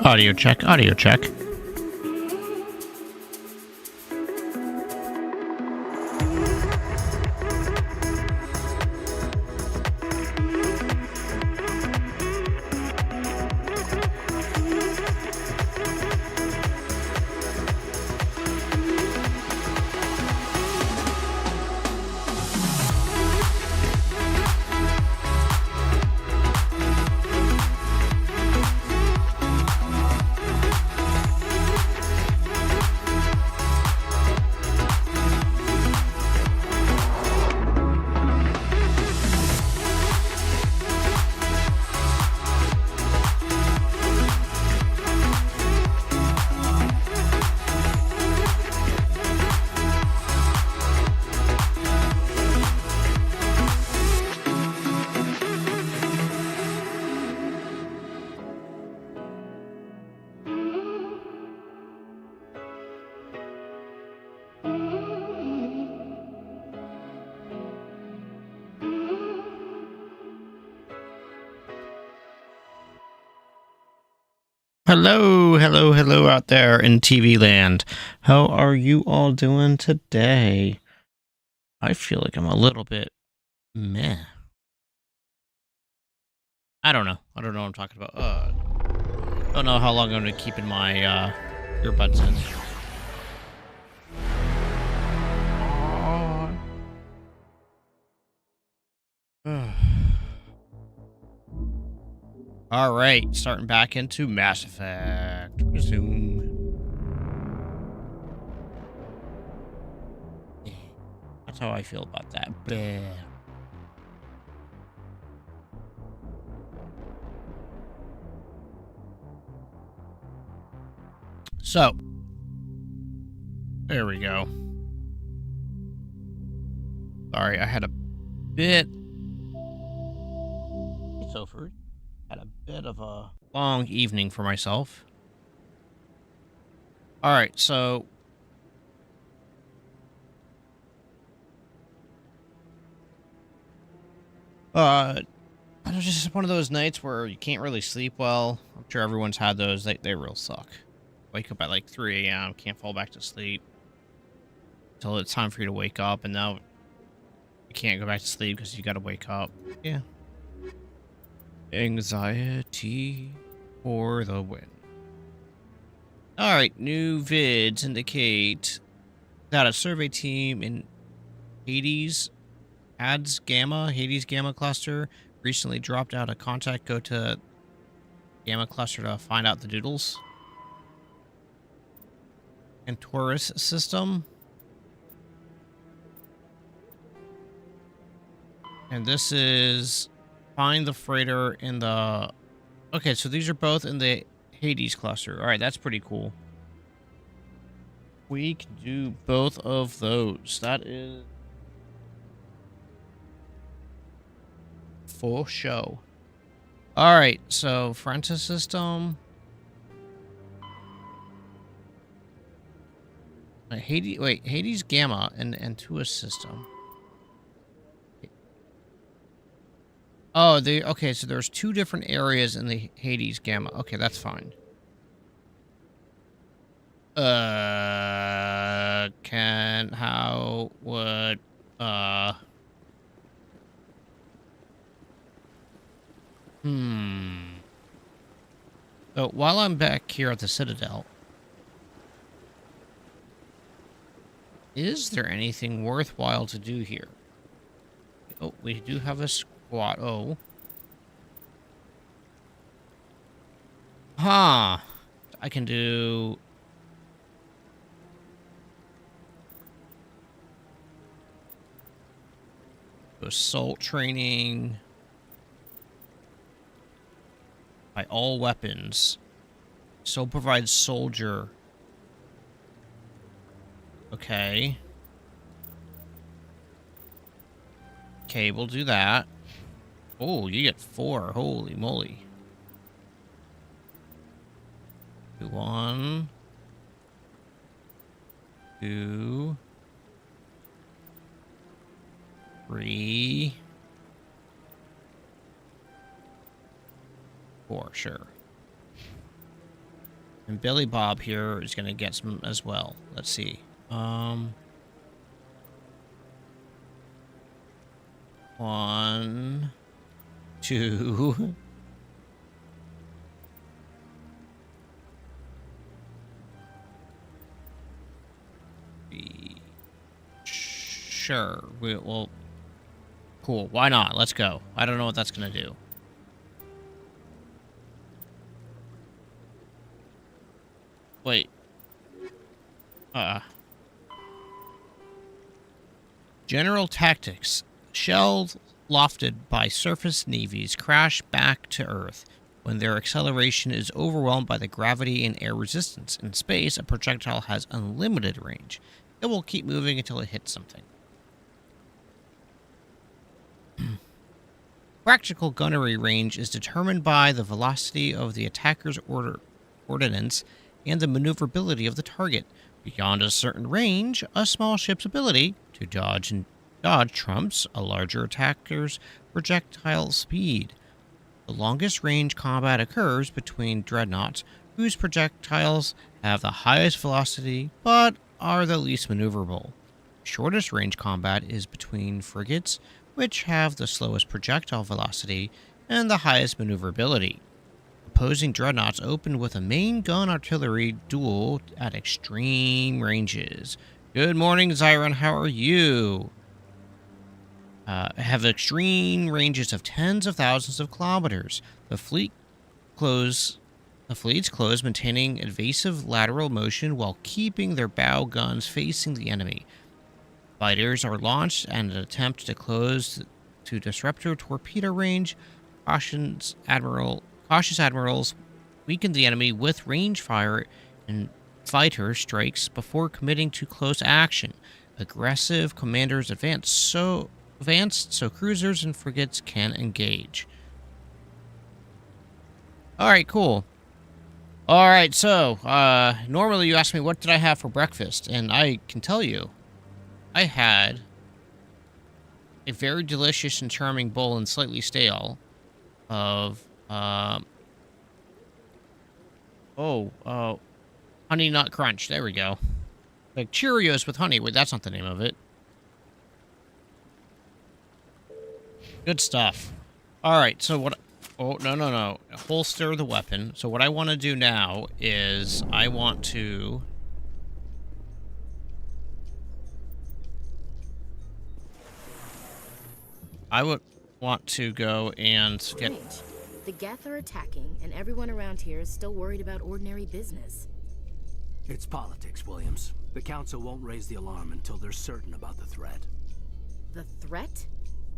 Audio check, audio check. Hello out there in TV land. How are you all doing today? I feel like I'm a little bit meh. I don't know. I don't know what I'm talking about. Don't know how long I'm going to keep in my earbuds in. All right, starting back into Mass Effect. Resume. That's how I feel about that. Bleh. So, there we go. Sorry, I had a bit... It's over. Had a bit of a long evening for myself. Alright, so... I don't know, just one of those nights where you can't really sleep well. I'm sure everyone's had those. They real suck. Wake up at like 3 a.m., can't fall back to sleep until it's time for you to wake up, and now you can't go back to sleep because you gotta wake up. Yeah. Anxiety for the win. Alright, new vids indicate that a survey team in Hades Gamma cluster recently dropped out of contact. Go to Gamma cluster to find out the doodles. And Taurus system. And this is find the freighter in the... Okay, so these are both in the Hades cluster. Alright, that's pretty cool. We can do both of those. That is... for show. Alright, so Francis system. Hades Gamma and Tua's system. Oh, okay, so there's two different areas in the Hades Gamma. Okay, that's fine. So while I'm back here at the Citadel, is there anything worthwhile to do here? Oh, we do have a squad. Oh. Huh. I can do... assault training by all weapons. So provides soldier. Okay. Okay, we'll do that. Oh, you get 4. Holy moly. 1, 2, 3, 4, sure. And Billy Bob here is going to get some as well. Let's see. 1, 2. Sure. Well, cool. Why not? Let's go. I don't know what that's going to do. Wait. General tactics. Shells lofted by surface navies crash back to Earth when their acceleration is overwhelmed by the gravity and air resistance. In space, a projectile has unlimited range. It will keep moving until it hits something. Practical gunnery range is determined by the velocity of the attacker's ordnance and the maneuverability of the target. Beyond a certain range, a small ship's ability to dodge trumps a larger attacker's projectile speed. The longest range combat occurs between dreadnoughts, whose projectiles have the highest velocity but are the least maneuverable. Shortest range combat is between frigates, which have the slowest projectile velocity and the highest maneuverability. Opposing dreadnoughts open with a main gun artillery duel at extreme ranges. Good morning, Zyron. How are you? Have extreme ranges of tens of thousands of kilometers. The fleets close, maintaining evasive lateral motion while keeping their bow guns facing the enemy. Fighters are launched in an attempt to close to disruptor torpedo range. Cautious admirals weaken the enemy with range fire and fighter strikes before committing to close action. Aggressive commanders advance so cruisers and frigates can engage. Alright, cool. Alright, so, normally you ask me what did I have for breakfast, and I can tell you, I had a very delicious and charming bowl and slightly stale of, Honey Nut Crunch. There we go. Like Cheerios with honey. Wait, that's not the name of it. Good stuff. Alright, so what... Oh, no. Holster the weapon. So what I want to do now is I want to... I would want to go and get... The Geth are attacking, and everyone around here is still worried about ordinary business. It's politics, Williams. The Council won't raise the alarm until they're certain about the threat. The threat?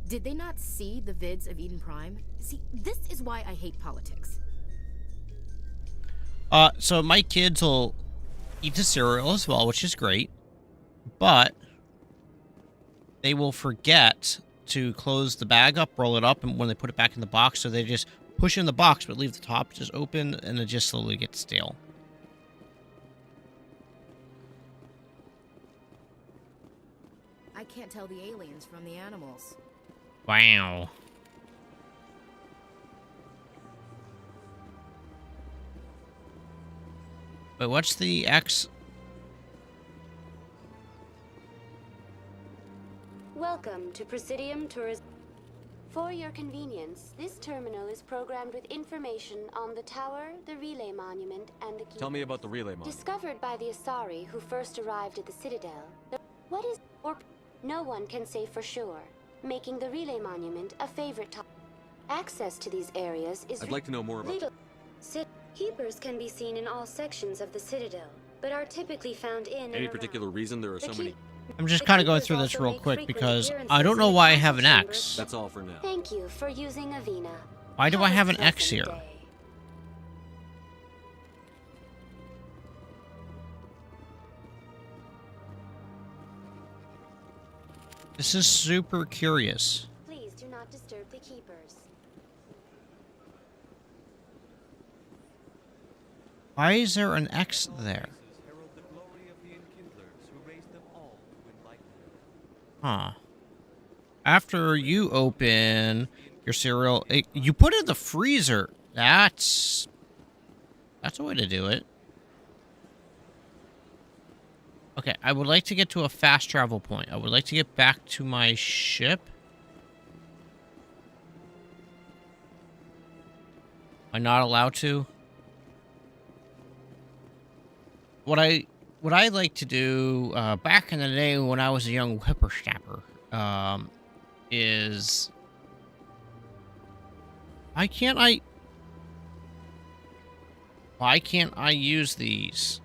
Did they not see the vids of Eden Prime? See, this is why I hate politics. So my kids will eat the cereal as well, which is great. But they will forget to close the bag up, roll it up, and when they put it back in the box, so they just push it in the box but leave the top just open, and it just slowly gets stale. I can't tell the aliens from the animals. Wow. But what's the X? Welcome to Presidium Tourism. For your convenience, this terminal is programmed with information on the tower, the relay monument, and the key. Tell me about the relay monument. Discovered by the Asari who first arrived at the Citadel. What is or no one can say for sure, making the relay monument a favorite topic. Access to these areas is I'd like to know more about Keepers can be seen in all sections of the Citadel, but are typically found in any particular reason there are so many. I'm just kind of going through this real quick because I don't know why I have an X. That's all for now. Thank you for using Avina. Why do I have an X here? This is super curious. Please do not disturb the keepers. Why is there an X there? Huh. After you open your cereal, you put it in the freezer. That's a way to do it. Okay, I would like to get to a fast travel point. I would like to get back to my ship. Am I not allowed to? What I like to do back in the day when I was a young whippersnapper is why can't I use these?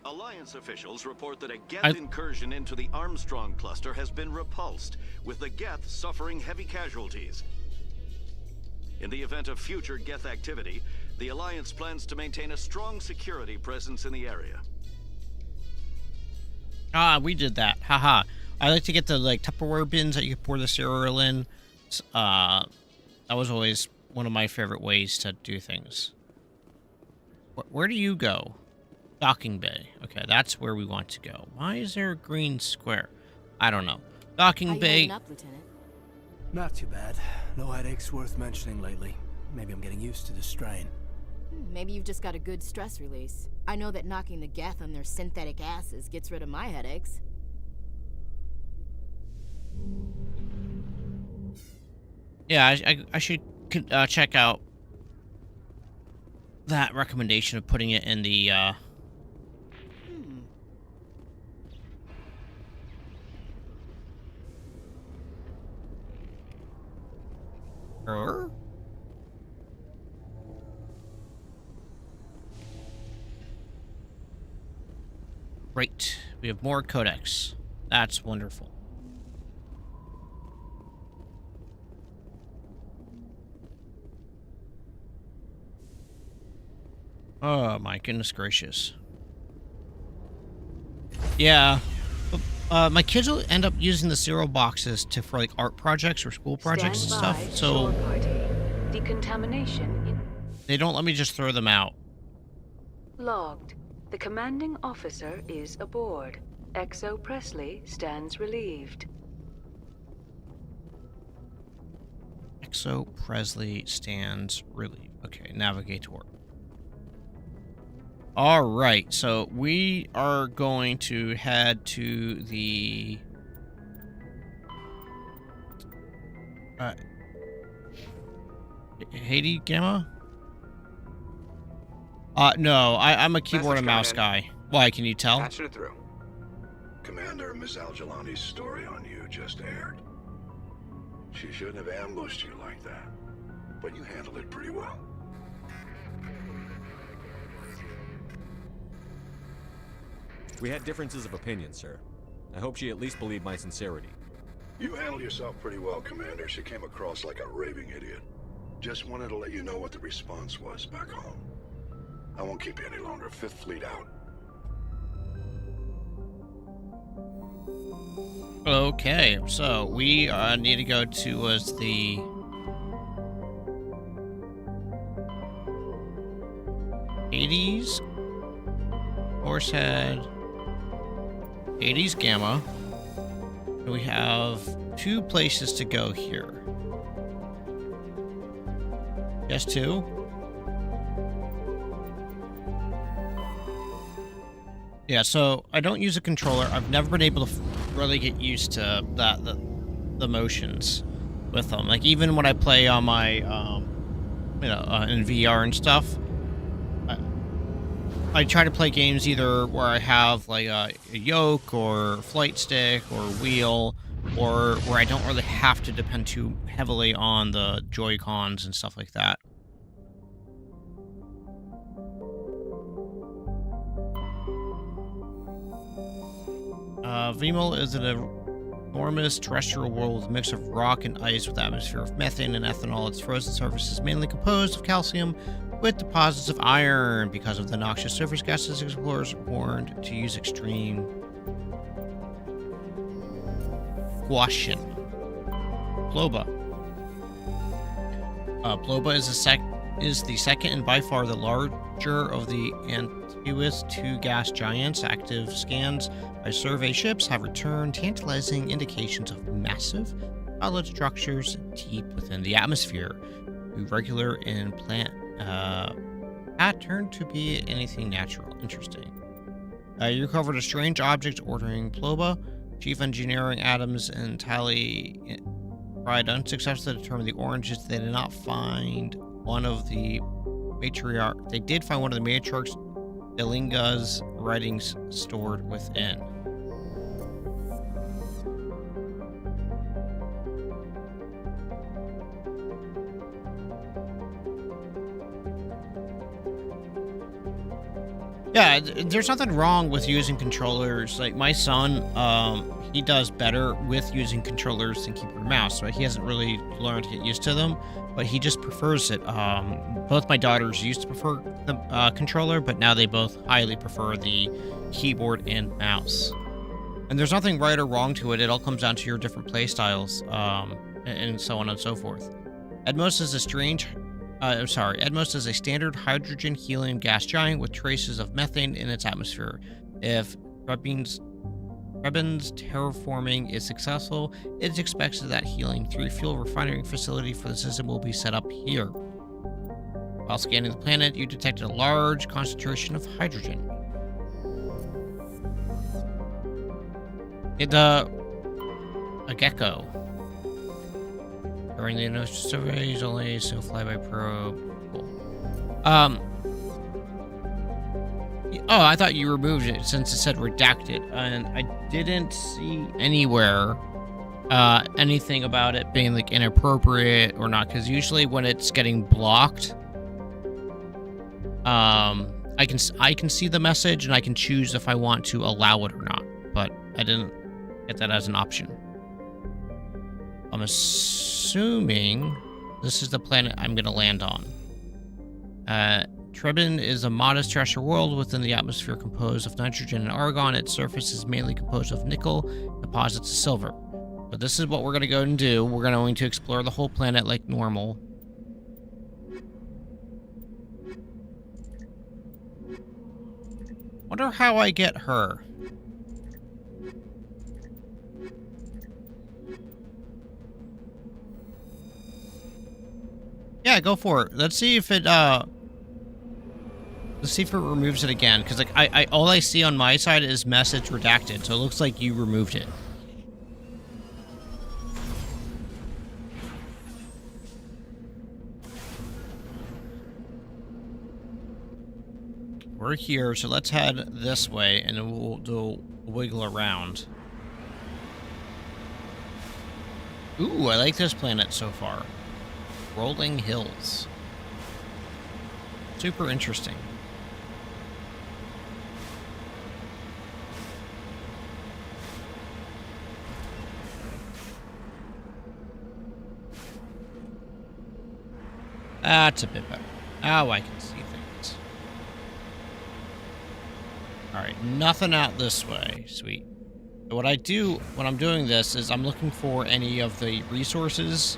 Alliance officials report that a Geth incursion into the Armstrong cluster has been repulsed, with the Geth suffering heavy casualties. In the event of future Geth activity, the Alliance plans to maintain a strong security presence in the area. Ah, we did that. Haha. I like to get the Tupperware bins that you pour the cereal in. That was always one of my favorite ways to do things. Where do you go? Docking bay. Okay, that's where we want to go. Why is there a green square? I don't know. Docking bay. Up, Lieutenant? Not too bad. No headaches worth mentioning lately. Maybe I'm getting used to the strain. Maybe you've just got a good stress release. I know that knocking the Geth on their synthetic asses gets rid of my headaches. Yeah, I should check out that recommendation of putting it in the Right. We have more codex. That's wonderful. Oh my goodness gracious. Yeah. My kids will end up using the cereal boxes for like art projects or school projects and stuff. So decontamination they don't let me just throw them out. logged. The commanding officer is aboard. XO Presley stands relieved. XO Presley stands relieved. Okay, navigate to work. All right, so we are going to head to the Haiti Gamma? No, I'm a keyboard and mouse guy. Why, can you tell? Patching it through. Commander, Miss Al-Jalani's story on you just aired. She shouldn't have ambushed you like that, but you handled it pretty well. We had differences of opinion, sir. I hope she at least believed my sincerity. You handled yourself pretty well, Commander. She came across like a raving idiot. Just wanted to let you know what the response was back home. I won't keep you any longer. Fifth Fleet out. Okay, so we need to go to the Hades, Horsehead, Hades Gamma. And we have 2 places to go here. Yes, 2. Yeah, so I don't use a controller. I've never been able to really get used to the motions with them. Like even when I play on my, in VR and stuff, I try to play games either where I have like a yoke or flight stick or wheel, or where I don't really have to depend too heavily on the Joy-Cons and stuff like that. Vimel is an enormous terrestrial world with a mix of rock and ice with atmosphere of methane and ethanol. Its frozen surface is mainly composed of calcium with deposits of iron. Because of the noxious surface gases, explorers are warned to use extreme caution. Ploba. Ploba is the second and by far the larger of the Antiwith 2 gas giants. Active scans by survey ships have returned tantalizing indications of massive solid structures deep within the atmosphere, irregular in plant pattern to be anything natural. Interesting. You recovered a strange object ordering Ploba. Chief Engineering Adams and Tally tried unsuccessfully to determine the oranges. They did not find one of the matriarch. They did find one of the matriarch's Delinga's writings stored within. Yeah, there's nothing wrong with using controllers. Like my son, he does better with using controllers than keyboard and mouse. Right? He hasn't really learned to get used to them, but he just prefers it. Both my daughters used to prefer the controller, but now they both highly prefer the keyboard and mouse. And there's nothing right or wrong to it. It all comes down to your different play styles, and so on and so forth. Edmos is a Edmos is a standard hydrogen helium gas giant with traces of methane in its atmosphere. If Rebin's terraforming is successful, it is expected that helium-3 fuel refining facility for the system will be set up here. While scanning the planet, you detected a large concentration of hydrogen. A gecko. During the initial surveys, only a single flyby probe. Cool. Oh, I thought you removed it since it said redacted, and I didn't see anywhere anything about it being like inappropriate or not. Because usually when it's getting blocked, I can see the message and I can choose if I want to allow it or not. But I didn't get that as an option. I'm assuming this is the planet I'm going to land on. Trebin is a modest terrestrial world within the atmosphere composed of nitrogen and argon. Its surface is mainly composed of nickel, deposits of silver. But this is what we're going to go and do. We're going to explore the whole planet like normal. Wonder how I get her. Yeah, go for it. Let's see if it removes it again, because like I all I see on my side is message redacted, so it looks like you removed it. We're here, so let's head this way and then we'll do a wiggle around. Ooh, I like this planet so far. Rolling hills. Super interesting. That's a bit better. Now I can see things. Alright, nothing out this way. Sweet. What I do when I'm doing this is I'm looking for any of the resources.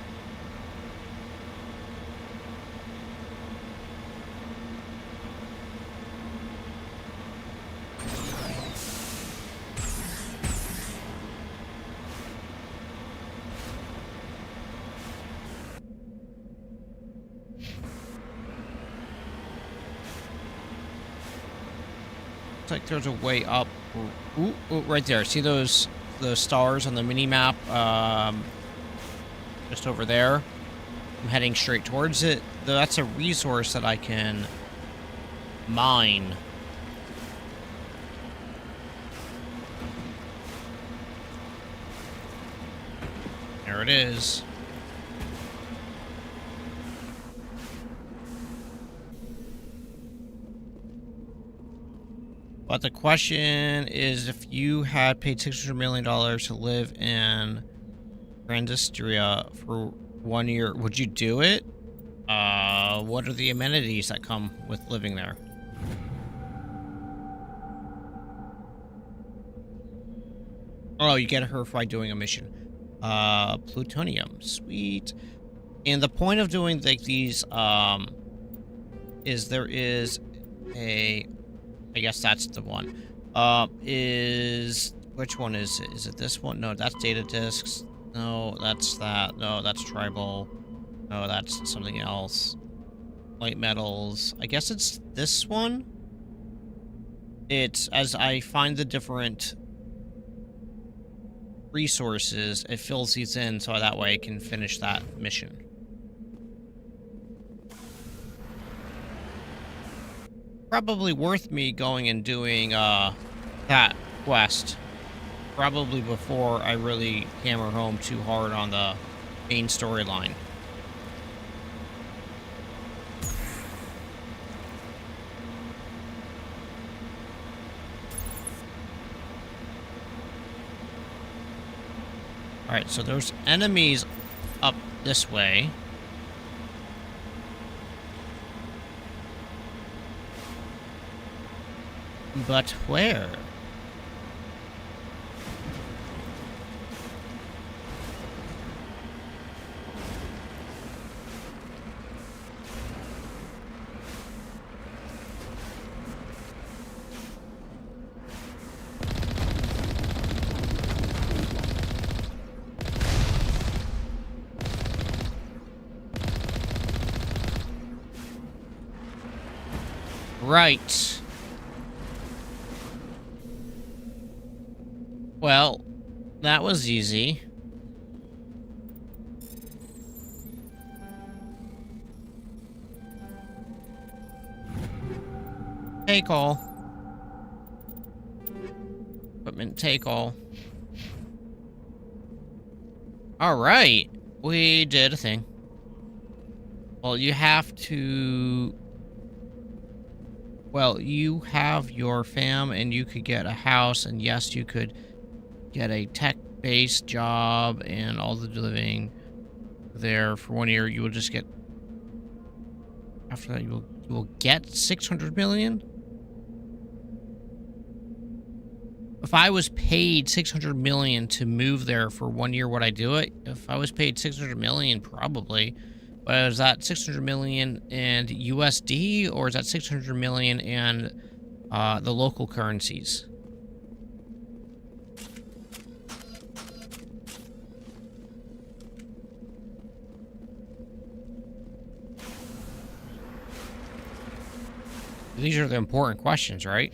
Like there's a way up. Ooh, right there. See those stars on the mini map? Just over there. I'm heading straight towards it. That's a resource that I can mine. There it is. But the question is, if you had paid $600 million to live in Grandistria for 1 year, would you do it? What are the amenities that come with living there? Oh, you get her by doing a mission. Plutonium. Sweet. And the point of doing like these, is there is a... I guess that's the one. Which one is it? Is it this one? No, that's data disks. No, that's that. No, that's tribal. No, that's something else. Light metals. I guess it's this one. It's as I find the different resources, it fills these in so that way I can finish that mission. Probably worth me going and doing that quest. Probably before I really hammer home too hard on the main storyline. Alright, so there's enemies up this way. But where? Right. Well, that was easy. Take all. Equipment, take all. Alright. We did a thing. Well, you have to... Well, you have your fam, and you could get a house, and yes, you could get a tech-based job and all the living there for 1 year. You will just get... After that, you will get 600 million? If I was paid 600 million to move there for 1 year, would I do it? If I was paid 600 million, probably. But is that 600 million in USD, or is that 600 million in the local currencies? These are the important questions, right?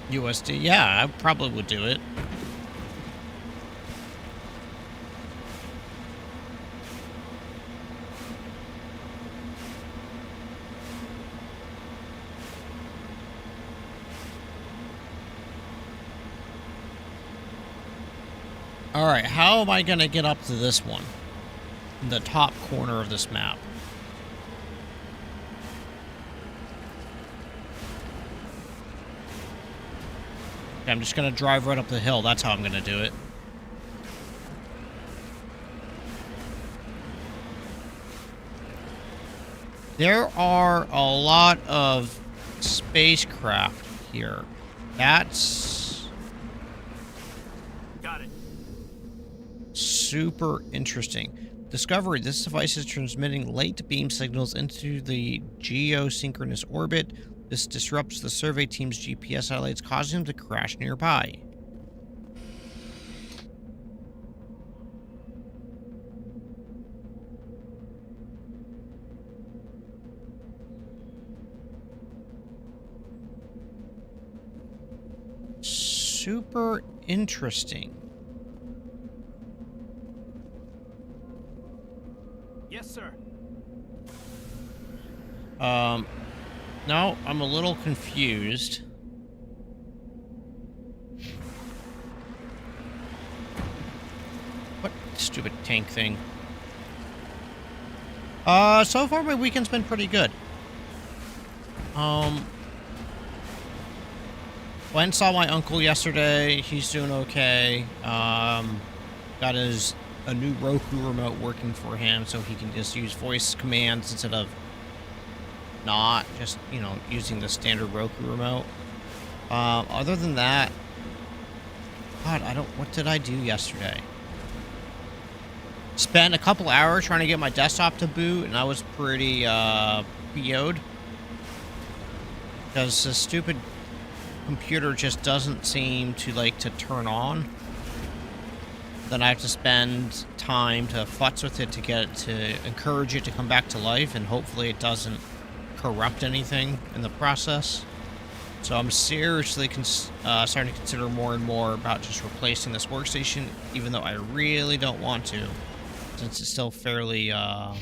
USD, yeah, I probably would do it. Alright, how am I gonna get up to this one? In the top corner of this map. I'm just gonna drive right up the hill. That's how I'm gonna do it. There are a lot of spacecraft here. That's... Got it. Super interesting. Discovery. This device is transmitting late beam signals into the geosynchronous orbit. This disrupts the survey team's GPS satellites, causing them to crash nearby. Super interesting. Yes, sir. No, I'm a little confused. What stupid tank thing? So far my weekend's been pretty good. Went and saw my uncle yesterday. He's doing okay. Got a new Roku remote working for him, so he can just use voice commands instead of not just, you know, using the standard Roku remote. Other than that, God, what did I do yesterday? Spent a couple hours trying to get my desktop to boot, and I was pretty PO'd. Because the stupid computer just doesn't seem to like to turn on, then I have to spend time to futz with it to get it to encourage it to come back to life, and hopefully it doesn't corrupt anything in the process. So I'm seriously starting to consider more and more about just replacing this workstation, even though I really don't want to, since it's still fairly young.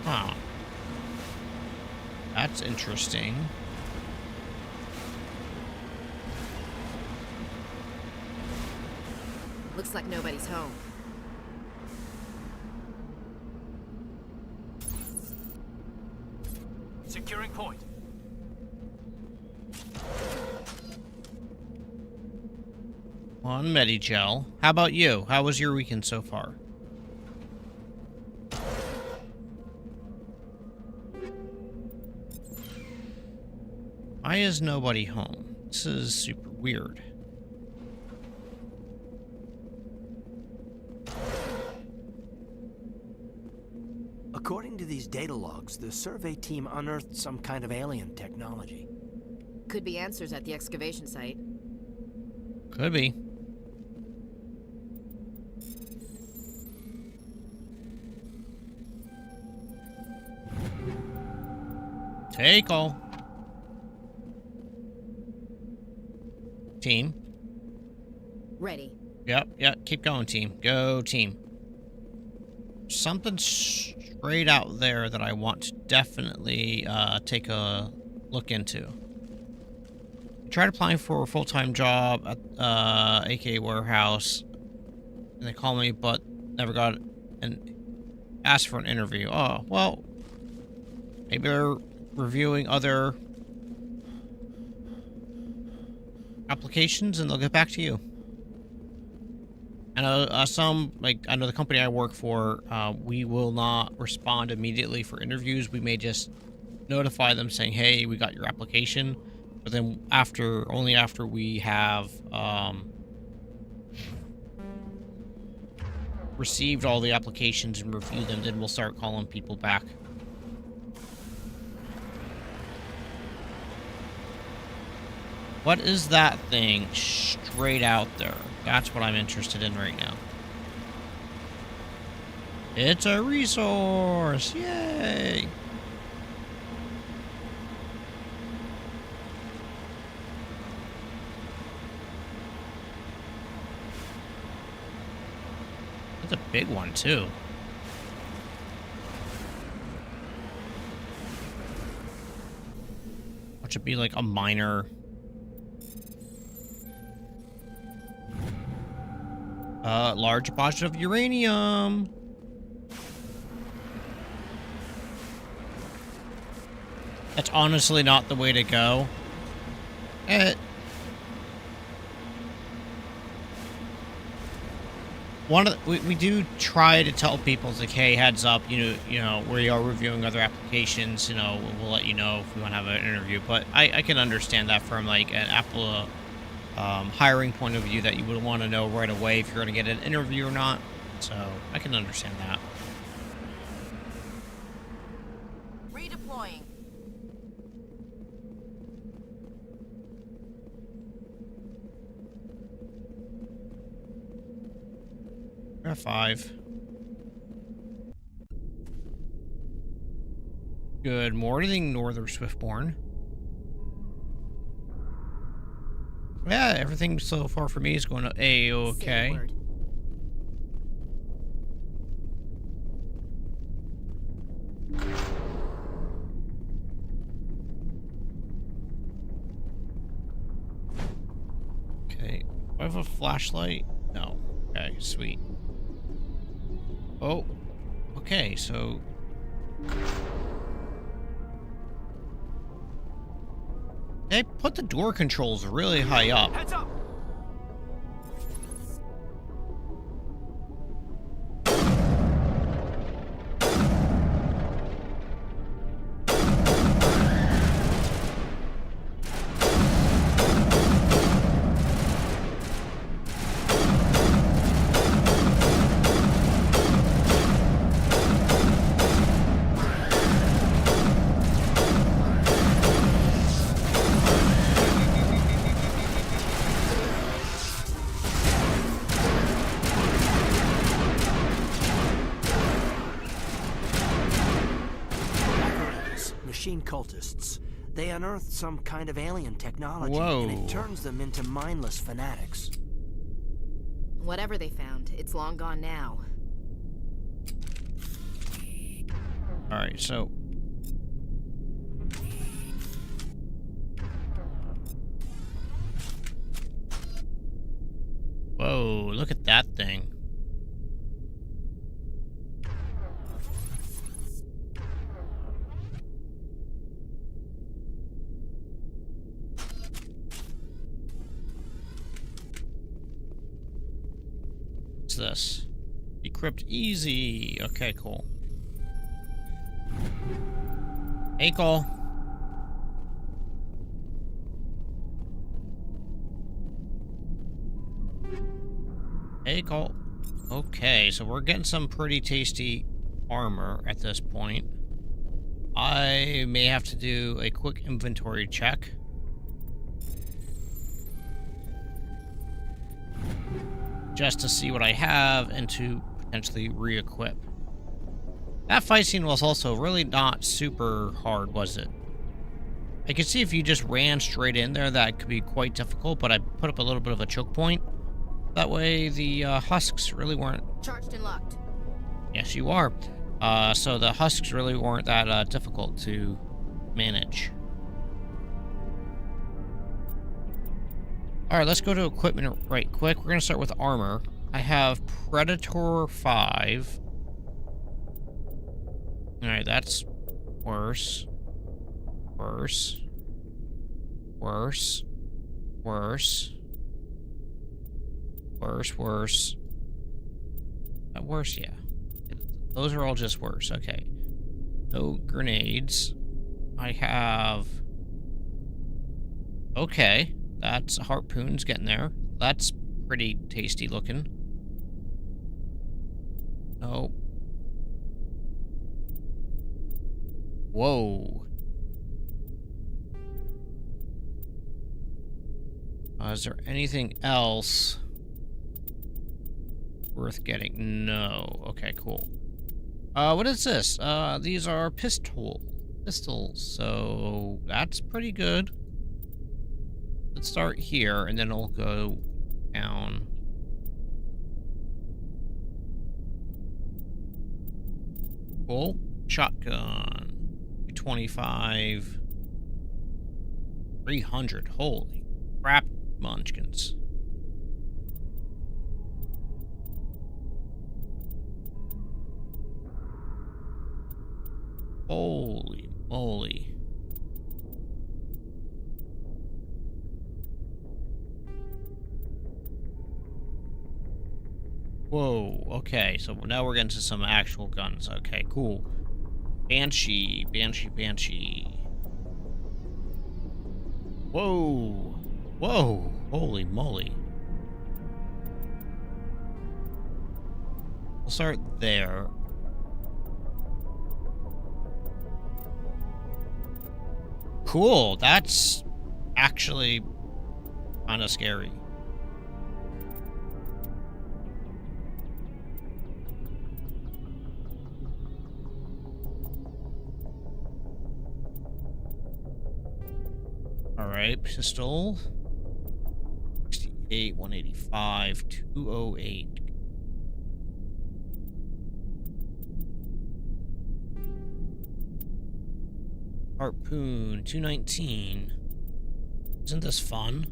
Huh. That's interesting. Looks like nobody's home. Securing point. One Medigel. How about you? How was your weekend so far? Why is nobody home? This is super weird. According to these data logs, the survey team unearthed some kind of alien technology. Could be answers at the excavation site. Could be. Take all. Team. Ready. Yep, keep going, team. Go, team. Something straight out there that I want to definitely take a look into. I tried applying for a full-time job at AKA warehouse, and they called me, but never got and asked for an interview. Oh, well, maybe they're reviewing other applications and they'll get back to you. I know I know the company I work for, we will not respond immediately for interviews. We may just notify them saying, hey, we got your application. But then only after we have received all the applications and reviewed them, then we'll start calling people back. What is that thing straight out there? That's what I'm interested in right now. It's a resource! Yay! It's a big one, too. Which would be like a minor... large deposit of uranium. That's honestly not the way to go. We do try to tell people, it's like, hey, heads up, you know, we are reviewing other applications, you know, we'll let you know if we want to have an interview. But I can understand that from like an Apple hiring point of view, that you would want to know right away if you're going to get an interview or not. So I can understand that. Redeploying. F5. Good morning, Northern Swiftborn. Yeah, everything so far for me is going to A-okay. Okay, do I have a flashlight? No. Okay, sweet. Oh, okay, so... They put the door controls really high up. Heads up! machine cultists. They unearthed some kind of alien technology, Whoa. and it turns them into mindless fanatics. Whatever they found, it's long gone now. Alright, so... Whoa, look at that thing. What's this? Decrypt easy. Okay, cool. Hey, Cole. Hey, Cole. Okay, so we're getting some pretty tasty armor at this point. I may have to do a quick inventory check. Just to see what I have and to potentially re-equip. That fight scene was also really not super hard, was it? I could see if you just ran straight in there, that could be quite difficult, but I put up a little bit of a choke point. That way the husks really weren't... Charged and locked. Yes, you are. So the husks really weren't that difficult to manage. Alright, let's go to equipment right quick. We're going to start with armor. I have Predator 5. Alright, that's worse. Worse. Worse. Worse. Worse, worse. Worse, yeah. Those are all just worse. Okay. No grenades. I have... Okay. That's harpoons getting there. That's pretty tasty looking. No. Whoa. Is there anything else worth getting? No. Okay, cool. What is this? These are pistols. So that's pretty good. Let's start here, and then it'll go down. Cool. Shotgun. 25. 300. Holy crap, munchkins. Holy moly. Whoa, okay, so now we're getting to some actual guns. Okay, cool. Banshee, Banshee, Banshee. Whoa, whoa, holy moly. We'll start there. Cool, that's actually kind of scary. Alright, pistol. 68, 185, 208. Harpoon, 219. Isn't this fun?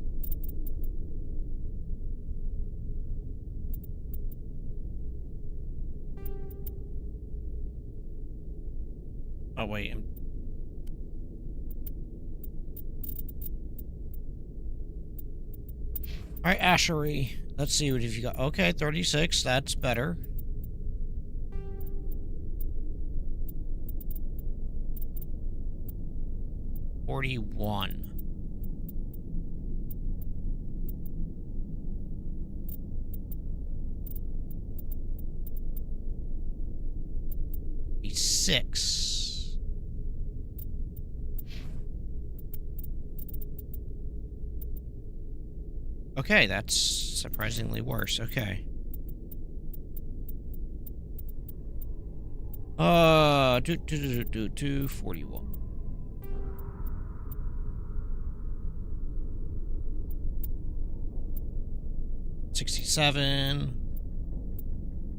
Oh, wait. Alright, Ashery. Let's see what have you got. Okay, 36. That's better. $41. $6. Okay, that's surprisingly worse. Okay. 41. 167,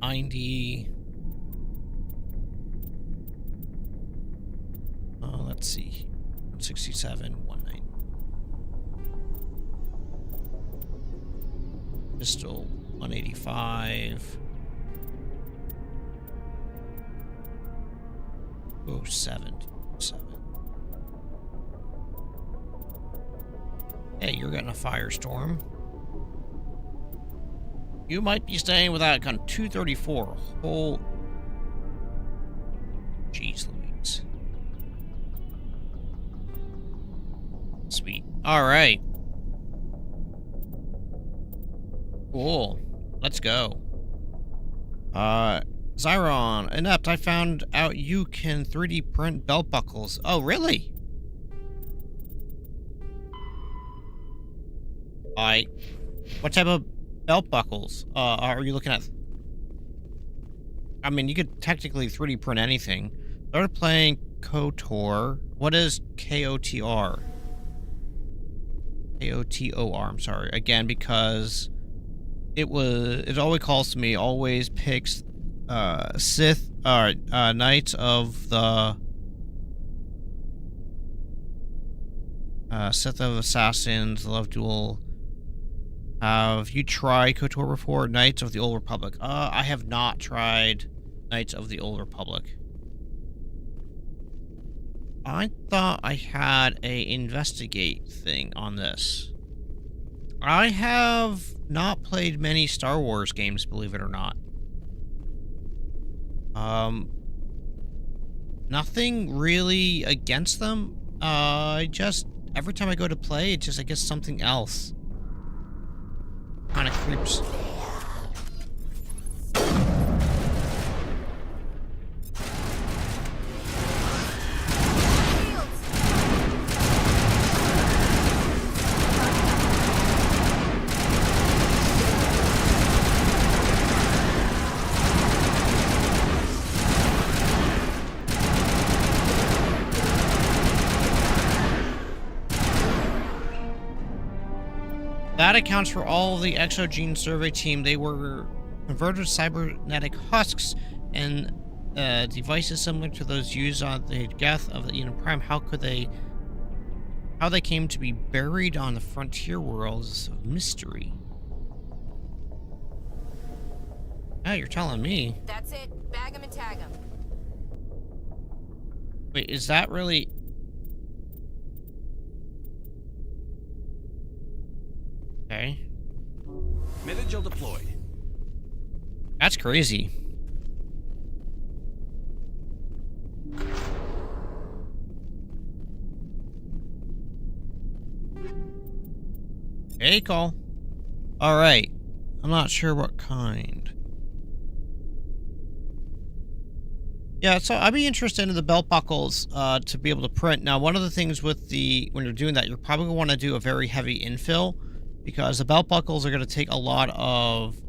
90. Let's see. 167, 190. Pistol, 185. 07, 7. Hey, you're getting a firestorm. You might be staying without a gun. 234. Whole. Jeez Louise. Sweet. Alright. Cool. Let's go. Zyron, Inept, I found out you can 3D print belt buckles. Oh, really? What type of belt buckles are you looking at? I mean, you could technically 3D print anything. Started playing KOTOR. What is KOTR? KOTOR, I'm sorry. Again, because it always calls to me, always picks Sith, Knights of the Sith of Assassins, Love Duel. Have you tried KOTOR before? Knights of the Old Republic. I have not tried Knights of the Old Republic. I thought I had a investigate thing on this. I have not played many Star Wars games, believe it or not. Nothing really against them. Every time I go to play, it just, I guess, something else kind of creeps. That accounts for all of the exogene survey team. They were converted cybernetic husks and devices similar to those used on the Geth of the Eden Prime. How they came to be buried on the frontier worlds of mystery. Oh, you're telling me. That's it. Bag him and tag him. Wait, is that really... Okay. Metagel deployed. That's crazy. Hey, call. Alright. I'm not sure what kind. Yeah, so I'd be interested in the belt buckles to be able to print. Now, one of the things with when you're doing that, you're probably going to want to do a very heavy infill, because the belt buckles are going to take a lot of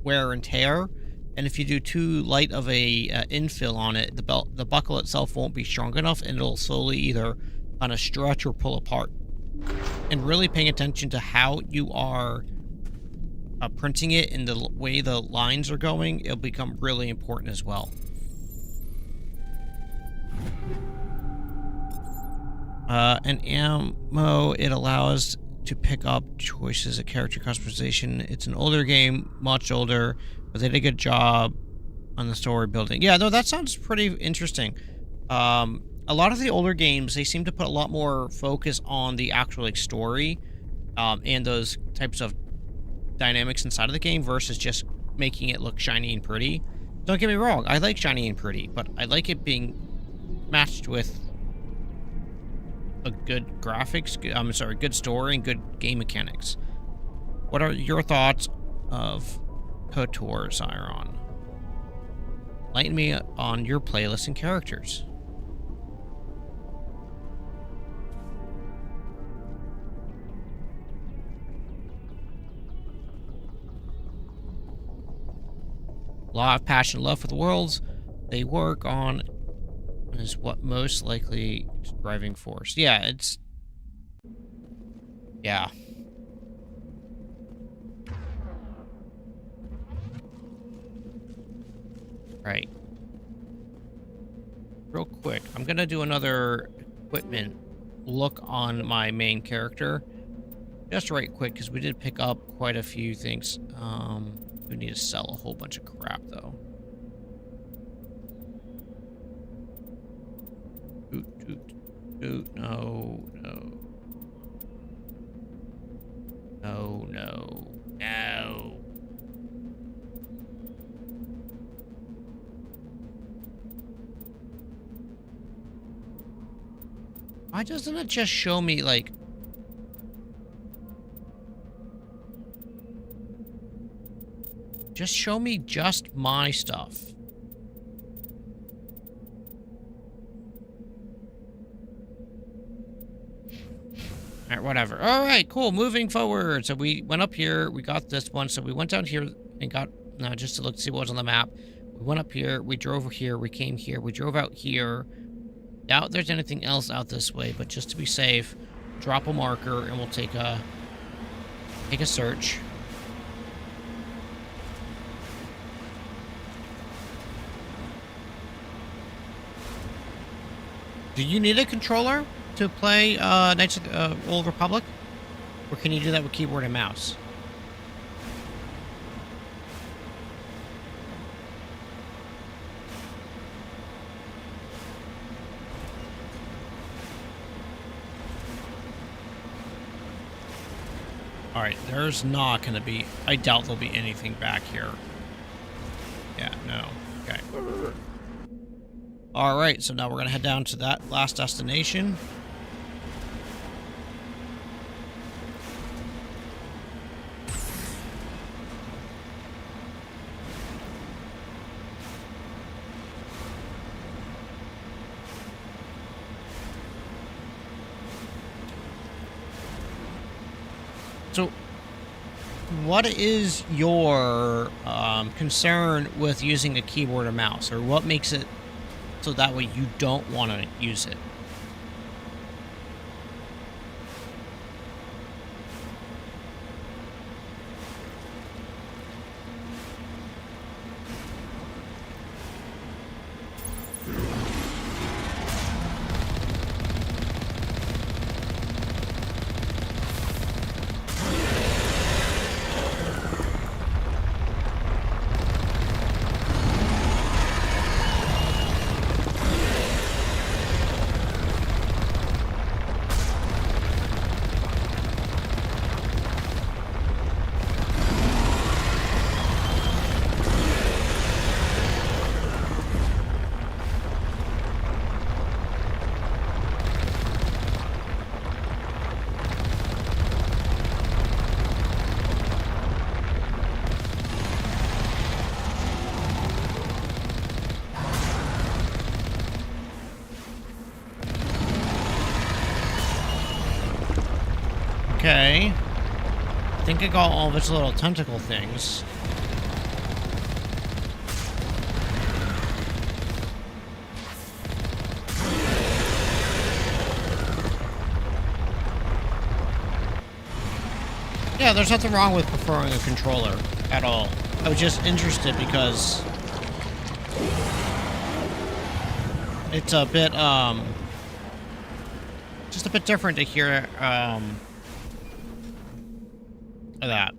wear and tear, and if you do too light of a infill on it, the buckle itself won't be strong enough, and it'll slowly either kind of stretch or pull apart. And really paying attention to how you are printing it and the way the lines are going, it'll become really important as well. And ammo, it allows to pick up choices of character customization. It's an older game, much older, but they did a good job on the story building. Yeah, no, that sounds pretty interesting. A lot of the older games, they seem to put a lot more focus on the actual story and those types of dynamics inside of the game versus just making it look shiny and pretty. Don't get me wrong, I like shiny and pretty, but I like it being matched with a good graphics, good story and good game mechanics. What are your thoughts of KOTOR, Zyron? Lighten me on your playlist and characters. A lot of passion and love for the worlds they work on is what most likely driving force. Yeah, it's... Yeah. Right. Real quick, I'm gonna do another equipment look on my main character. Just right quick, because we did pick up quite a few things. We need to sell a whole bunch of crap, though. No. Why doesn't it just show me, like... Just show me just my stuff. Alright, whatever. Alright, cool. Moving forward. So we went up here. We got this one. So we went down here and got... No, just to look, see what was on the map. We went up here. We drove here. We came here. We drove out here. Doubt there's anything else out this way, but just to be safe, drop a marker and we'll take a search. Do you need a controller to play Knights of the Old Republic? Or can you do that with keyboard and mouse? Alright, there's not going to be... I doubt there'll be anything back here. Yeah, no. Okay. Alright, so now we're going to head down to that last destination. So, what is your concern with using a keyboard or mouse? Or what makes it so that way you don't want to use it? Okay. I think I got all of its little tentacle things. Yeah, there's nothing wrong with preferring a controller at all. I was just interested because it's a bit, just a bit different to hear, that.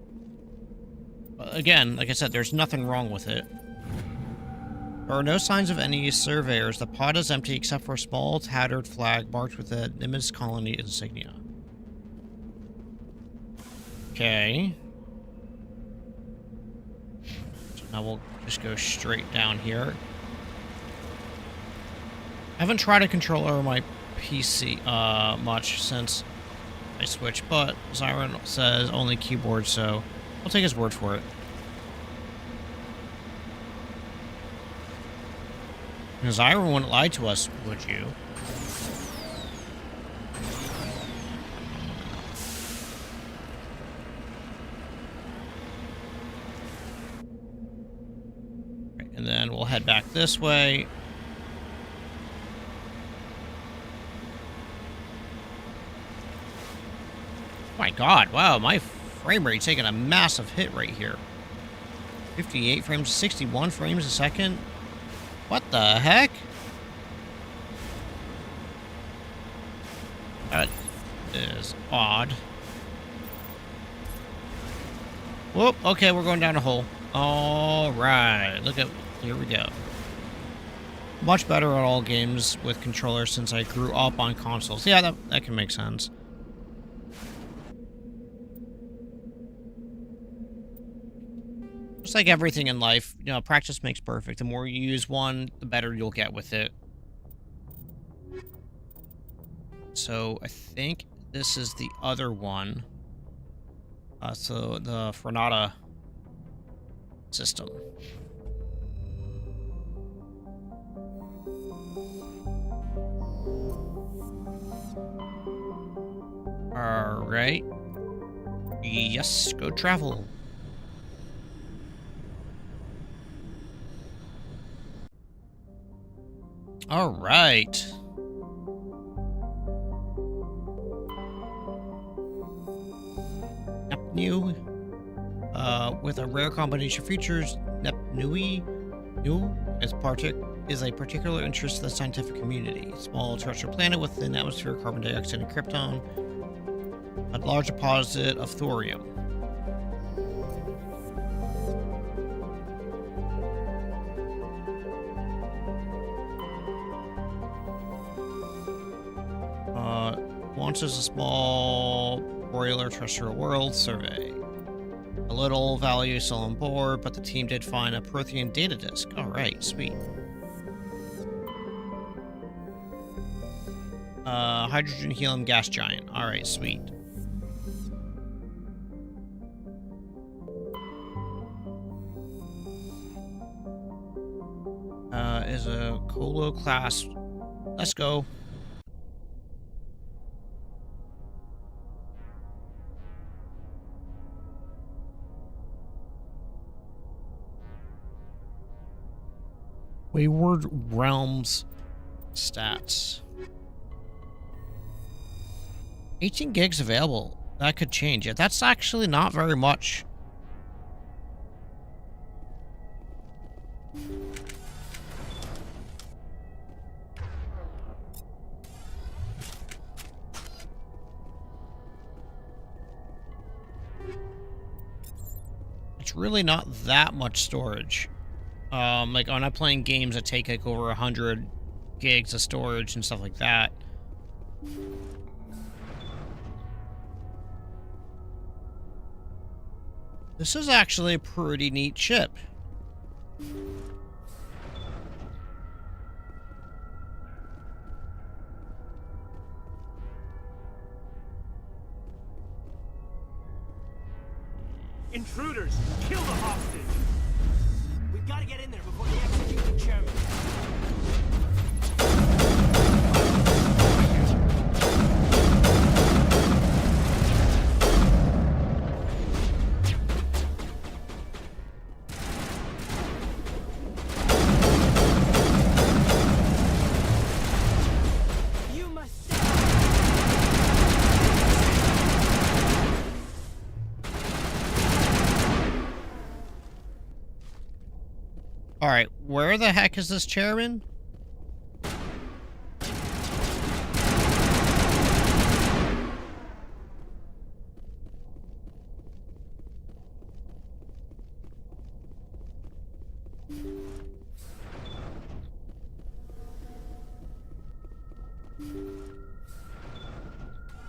Again, like I said, there's nothing wrong with it. There are no signs of any surveyors. The pod is empty except for a small tattered flag marked with the Nimitz colony insignia. Okay. So now we'll just go straight down here. I haven't tried a controller on my PC much since I switched, but Zyron says only keyboard, so I'll take his word for it. Zyron wouldn't lie to us, would you? Right, and then we'll head back this way. My god, wow, my frame rate's taking a massive hit right here. 58 frames, 61 frames a second. What the heck? That is odd. Whoop, okay, we're going down a hole. Alright, look at, here we go. Much better at all games with controllers since I grew up on consoles. Yeah, that can make sense. Just like everything in life, you know, practice makes perfect. The more you use one, the better you'll get with it. So I think this is the other one. So the Frenata system. All right. Yes, go travel. All right. New, with a rare combination of features, Nepnui is a particular interest to the scientific community. Small terrestrial planet with an atmosphere of carbon dioxide and krypton, a large deposit of thorium. Once there's a small broiler terrestrial world survey. A little value still on board, but the team did find a Prothean data disk. Alright, sweet. Hydrogen helium gas giant. Alright, sweet. Is a Colo class. Let's go. Wayward Realms stats. 18 gigs available. That could change it. That's actually not very much. It's really not that much storage. Like when I'm playing games that take like over 100 gigs of storage and stuff like that. This is actually a pretty neat ship. Intruders! Kill the hostage! We've got to get in there before they execute the chairman. You must stop. All right, where the heck is this chairman?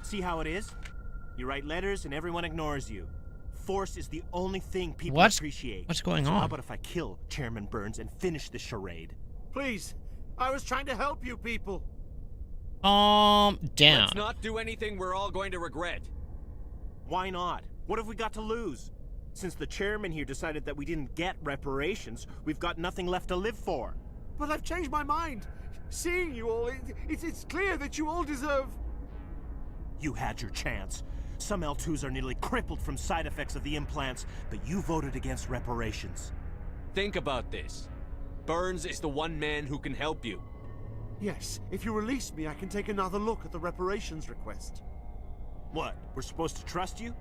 See how it is? You write letters and everyone ignores you. Force is the only thing people appreciate. What's going So on? how about if I kill Chairman Burns and finish this charade? Please, I was trying to help you people. Down. Let's not do anything we're all going to regret. Why not? What have we got to lose? Since the chairman here decided that we didn't get reparations, we've got nothing left to live for. But I've changed my mind. Seeing you all, it's clear that you all deserve... You had your chance. Some L2s are nearly crippled from side effects of the implants, but you voted against reparations. Think about this. Burns is the one man who can help you. Yes, if you release me, I can take another look at the reparations request. What, we're supposed to trust you?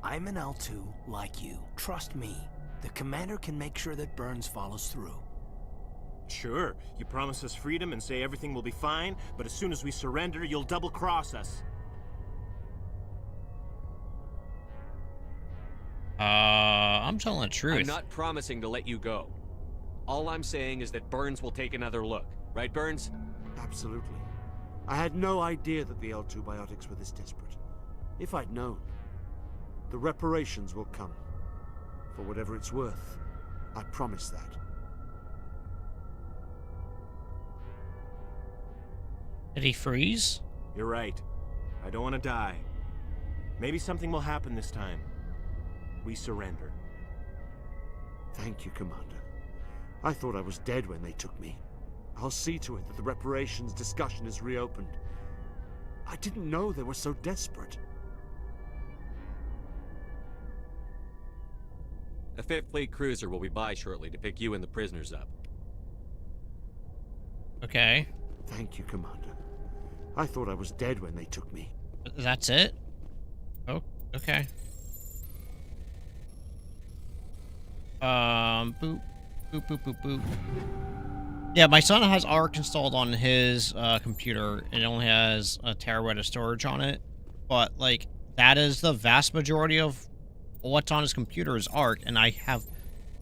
I'm an L2 like you. Trust me. The commander can make sure that Burns follows through. Sure, you promise us freedom and say everything will be fine, but as soon as we surrender, you'll double-cross us. I'm telling the truth. I'm not promising to let you go. All I'm saying is that Burns will take another look. Right, Burns? Absolutely. I had no idea that the L2 biotics were this desperate. If I'd known, the reparations will come. For whatever it's worth. I promise that. Did he freeze? You're right. I don't want to die. Maybe something will happen this time. We surrender. Thank you, Commander. I thought I was dead when they took me. I'll see to it that the reparations discussion is reopened. I didn't know they were so desperate. A Fifth Fleet cruiser will be by shortly to pick you and the prisoners up. Okay. Thank you, Commander. I thought I was dead when they took me. That's it? Oh, okay. Boop. Boop, boop, boop, boop. Yeah, my son has ARC installed on his computer. It only has a terabyte of storage on it. But, like, that is the vast majority of what's on his computer is ARC, and I have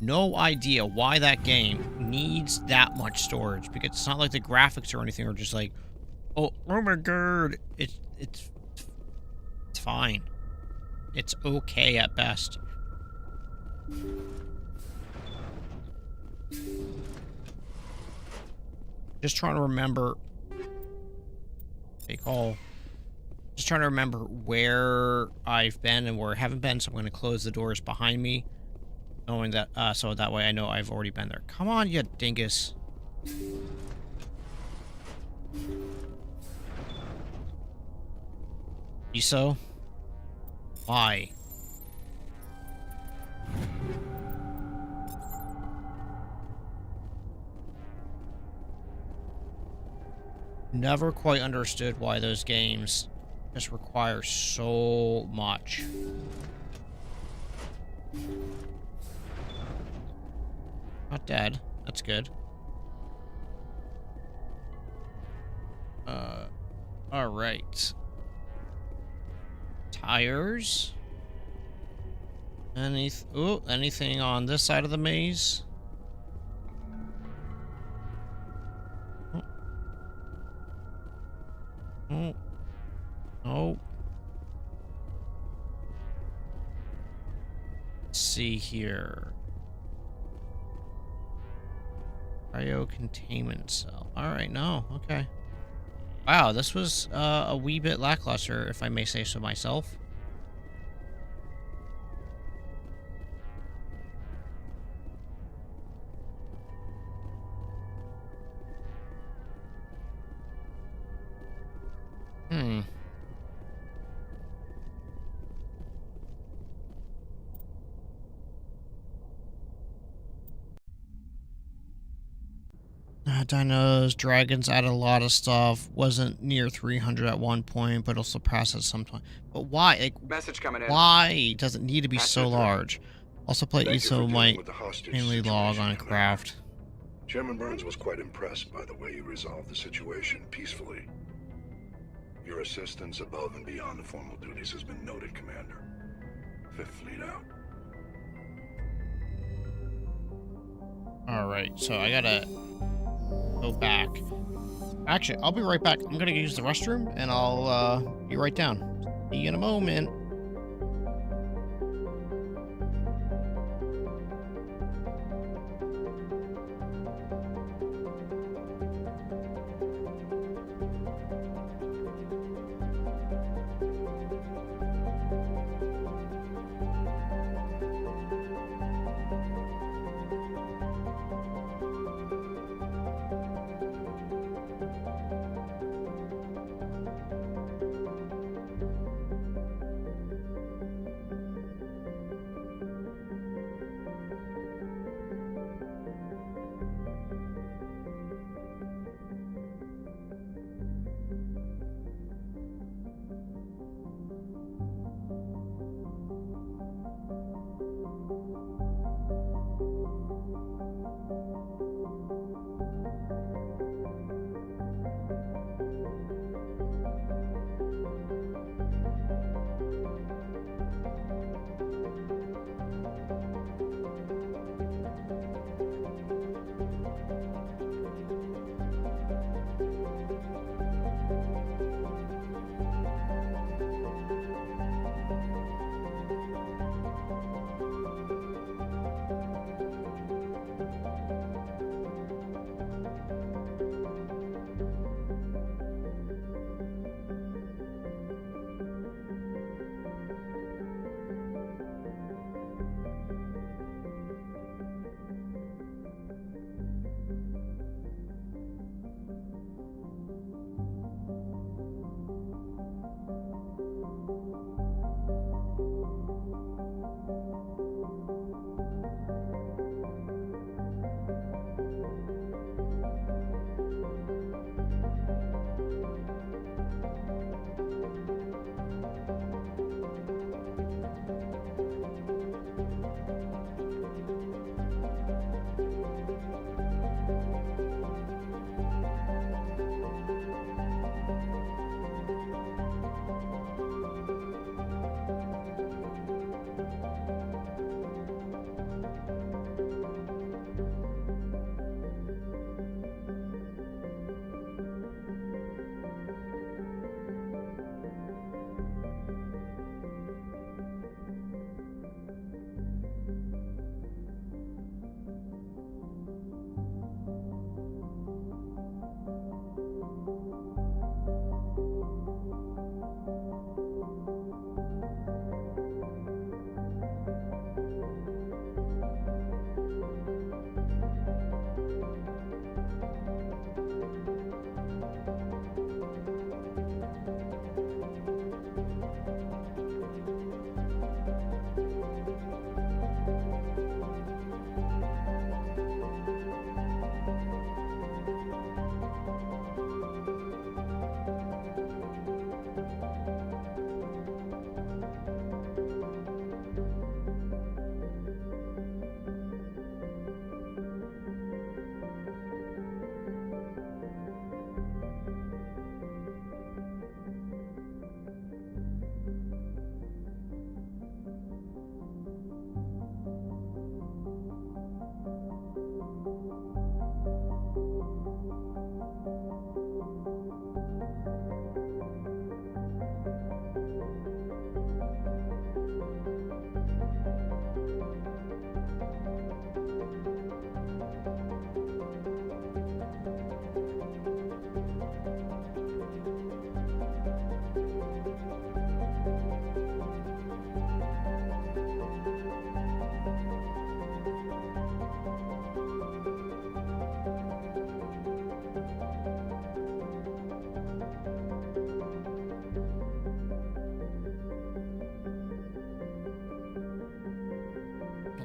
no idea why that game needs that much storage, because it's not like the graphics or anything are just like, oh my god, it's fine. It's okay at best. Just trying to remember. Take all. Just trying to remember where I've been and where I haven't been, so I'm going to close the doors behind me, knowing that, so that way I know I've already been there. Come on, you dingus. ISO? Why? Never quite understood why those games just require so much. Not dead. That's good. Alright. Tires. Anything on this side of the maze? Oh. Oh. Let's see here. Cryo containment cell. Alright, no. Okay. Wow, this was a wee bit lackluster, if I may say so myself. Dinos, dragons added a lot of stuff. Wasn't near 300 at one point, but it'll surpass it sometime. But why? Like, message coming in. Why does it need to be so large? Also, play ISO might mainly log on craft. Chairman Burns was quite impressed by the way you resolved the situation peacefully. Your assistance above and beyond the formal duties has been noted, Commander. Fifth Fleet out. Alright, so I gotta go back. Actually, I'll be right back. I'm gonna use the restroom, and I'll be right down. See you in a moment.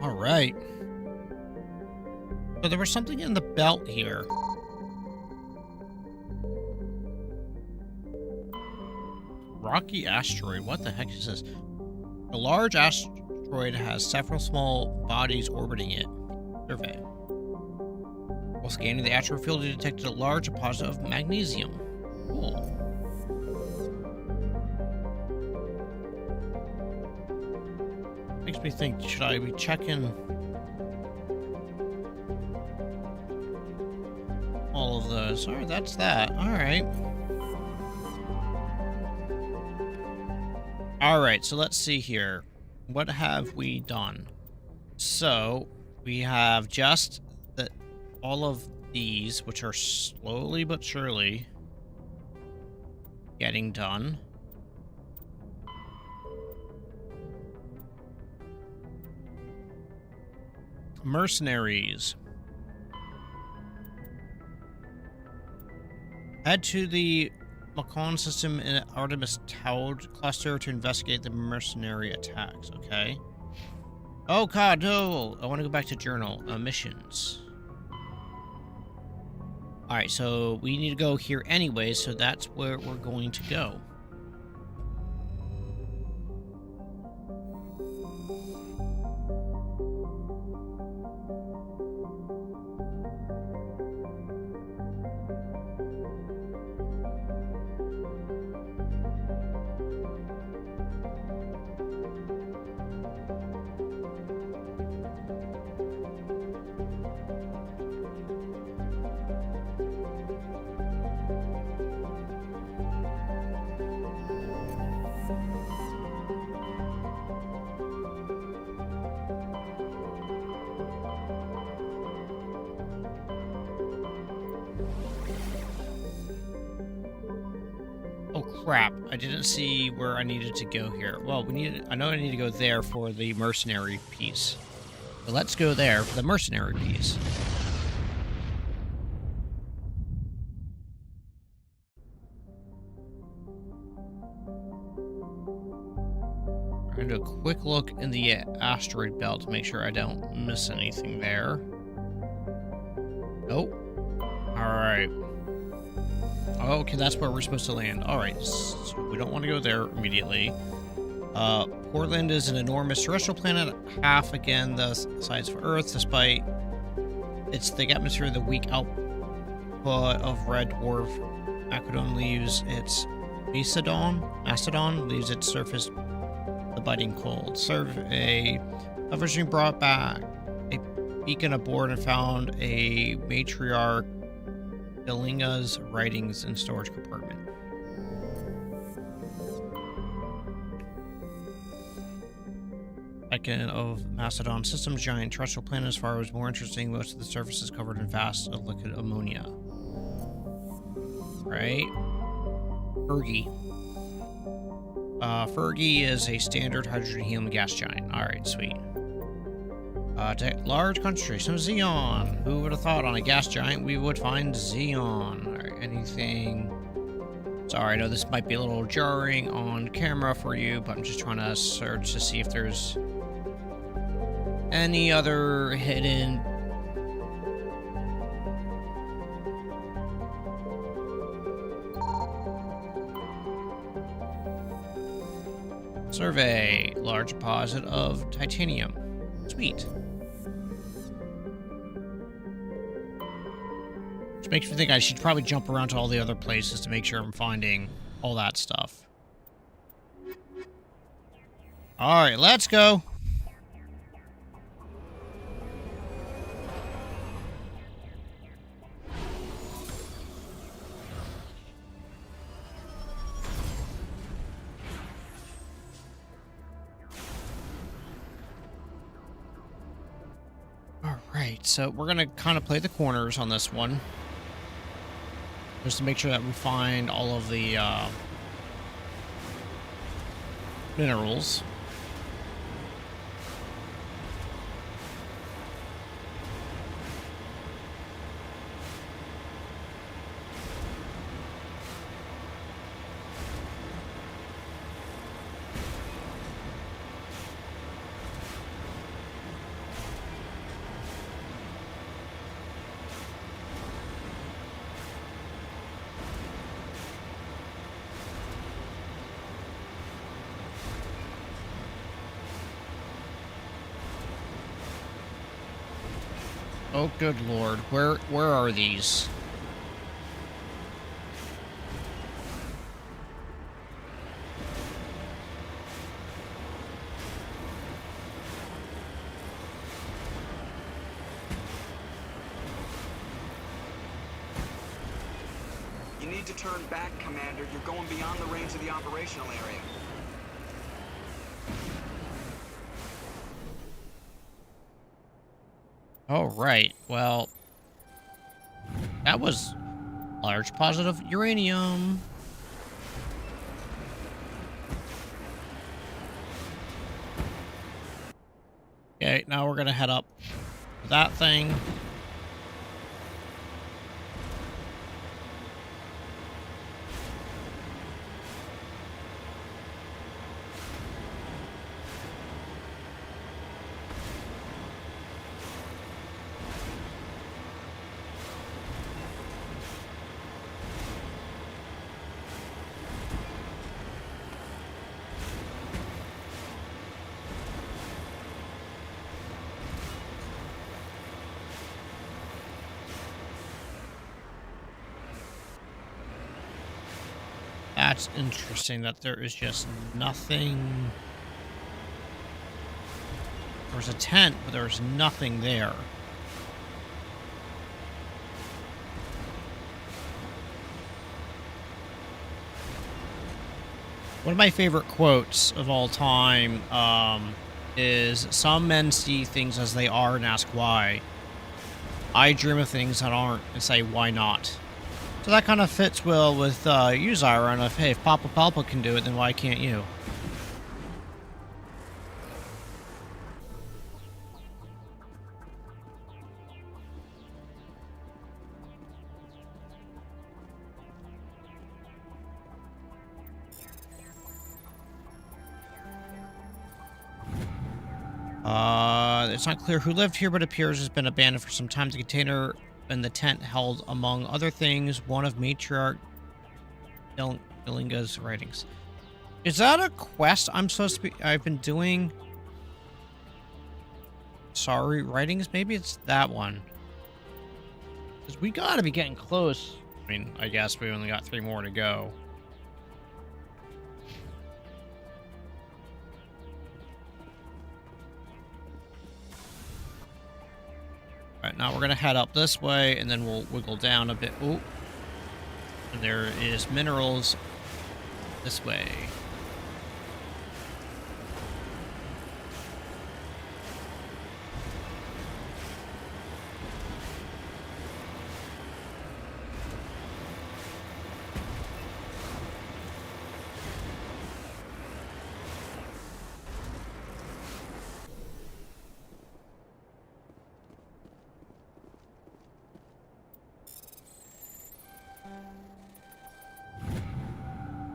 All right. So there was something in the belt here. Rocky asteroid. What the heck is this? A large asteroid has several small bodies orbiting it. Survey. While scanning the asteroid field, it detected a large deposit of magnesium. Cool. Makes me think, should I be checking all of those? Alright, that's that. Alright. Alright, so let's see here. What have we done? So, we have just all of these, which are slowly but surely getting done. Mercenaries. Head to the Macon system in Artemis Tau cluster to investigate the mercenary attacks. Okay. Oh god, no! I want to go back to journal. Missions. Alright, so we need to go here anyway, so that's where we're going to go. Crap, I didn't see where I needed to go here. Well, I know I need to go there for the mercenary piece. So let's go there for the mercenary piece. I'm going to do a quick look in the asteroid belt to make sure I don't miss anything there. Nope. Alright. Oh, okay, that's where we're supposed to land. Alright, so we don't want to go there immediately. Portland is an enormous terrestrial planet, half again the size of Earth, despite its thick atmosphere. The weak output of red dwarf Macedon leaves its Mastodon leaves its surface the biting cold. Survey Leveraging brought back a beacon aboard and found a matriarch Delinga's writings in storage compartment. Icon of Macedon systems, giant terrestrial planet. As far as more interesting, most of the surface is covered in vast liquid ammonia. Right? Fergie. Fergie is a standard hydrogen helium gas giant. Alright, sweet. Large concentration of Xeon. Who would have thought on a gas giant we would find Xeon? Or anything. Sorry, I know this might be a little jarring on camera for you, but I'm just trying to search to see if there's any other hidden survey. Large deposit of titanium. Sweet. Which makes me think I should probably jump around to all the other places to make sure I'm finding all that stuff. Alright, let's go. Alright, so we're going to kind of play the corners on this one. Just to make sure that we find all of the minerals. Oh, good lord. Where are these? You need to turn back, Commander. You're going beyond the range of the operational area. Oh, right. Well, that was large positive uranium. Okay, now we're gonna head up to that thing. That's interesting that there is just nothing. There's a tent, but there's nothing there. One of my favorite quotes of all time is, "Some men see things as they are and ask why. I dream of things that aren't and say, why not?" So that kind of fits well with you, Zyron, of, hey, if Papa can do it, then why can't you? It's not clear who lived here, but appears has been abandoned for some time. The container and the tent held, among other things, one of Matriarch Ilinga's writings. Is that a quest I've been doing? Sorry, writings? Maybe it's that one. Because we gotta be getting close. I mean, I guess we only got 3 more to go. Alright, now we're gonna head up this way, and then we'll wiggle down a bit. Ooh. And there is minerals this way.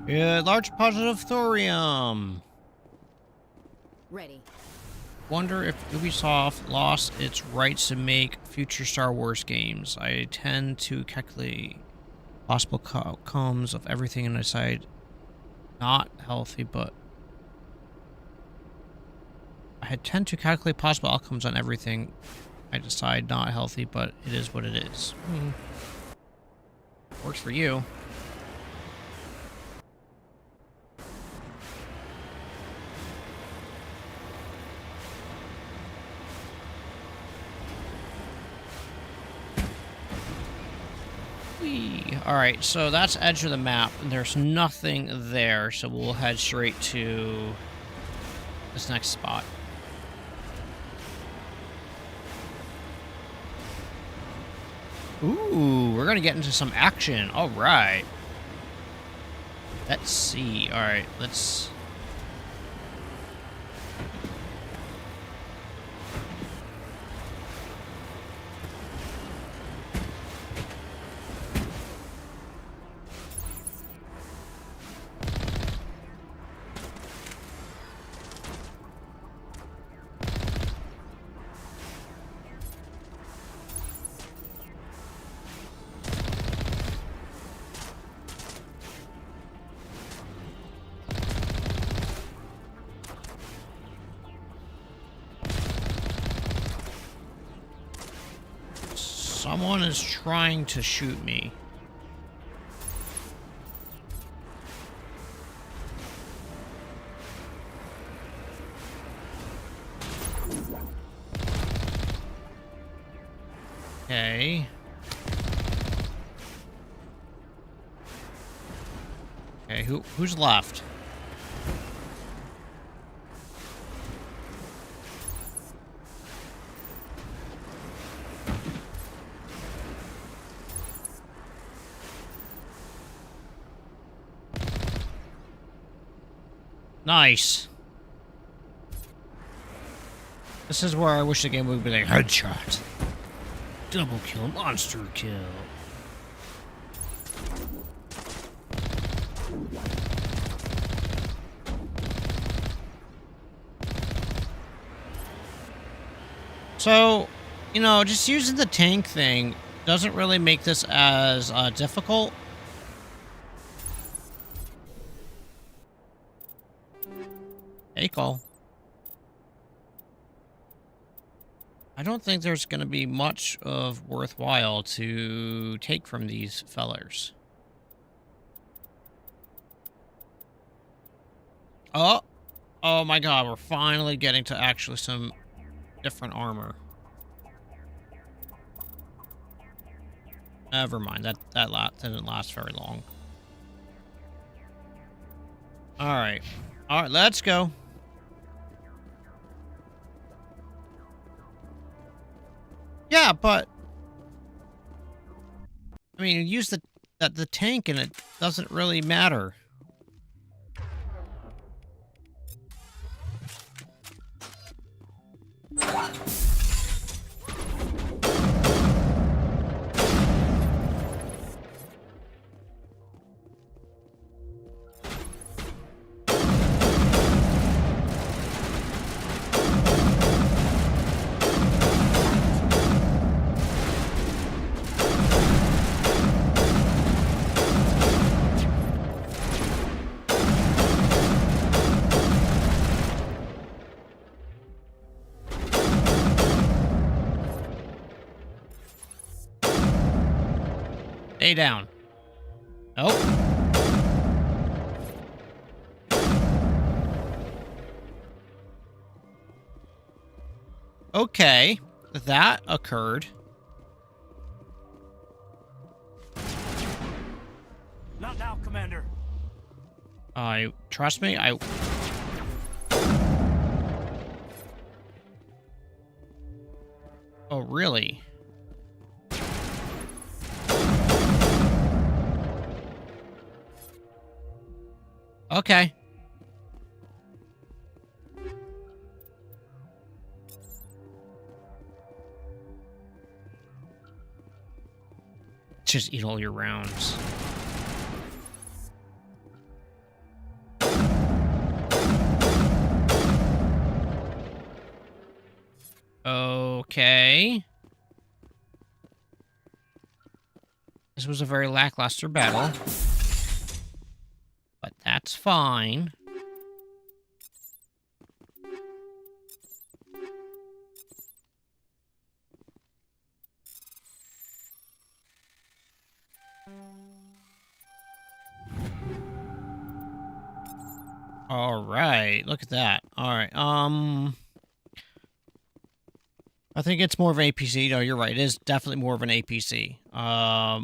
Yeah, large positive thorium. Ready. Wonder if Ubisoft lost its rights to make future Star Wars games. I tend to calculate possible outcomes of everything and decide not healthy, but I tend to calculate possible outcomes on everything. I decide not healthy, but it is what it is. Works for you. Alright, so that's edge of the map, and there's nothing there, so we'll head straight to this next spot. Ooh, we're gonna get into some action. Alright. Let's see. Alright, let's... Someone is trying to shoot me. Okay. Okay, who's left? Nice. This is where I wish the game would be like headshot. Double kill, monster kill. So, you know, just using the tank thing doesn't really make this as difficult. Hey, call. I don't think there's going to be much of worthwhile to take from these fellers. Oh! Oh my god, we're finally getting to actually some different armor. Never mind, that didn't last very long. Alright. Alright, let's go. Yeah, but I mean, you use the tank and it doesn't really matter. Stay down. Oh. Okay, that occurred. Not now, Commander. Trust me, Oh, really? Okay. Just eat all your rounds. Okay. This was a very lackluster battle. But that's fine. All right, look at that. All right, I think it's more of an APC. No, you're right. It is definitely more of an APC. Yeah,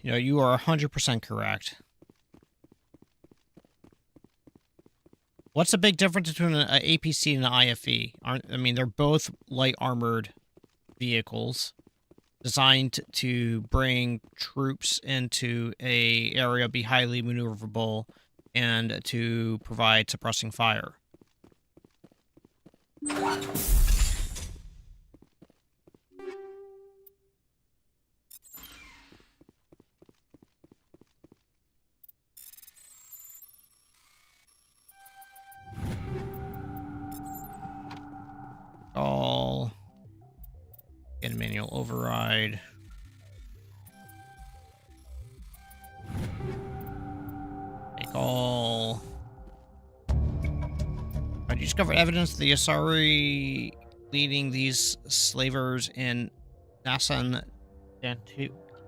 you know, you are 100% correct. What's the big difference between an APC and an IFE? I mean, they're both light armored vehicles designed to bring troops into a area, be highly maneuverable, and to provide suppressing fire. All get a manual override. Take all. You discovered evidence of the Asari leading these slavers in Nassan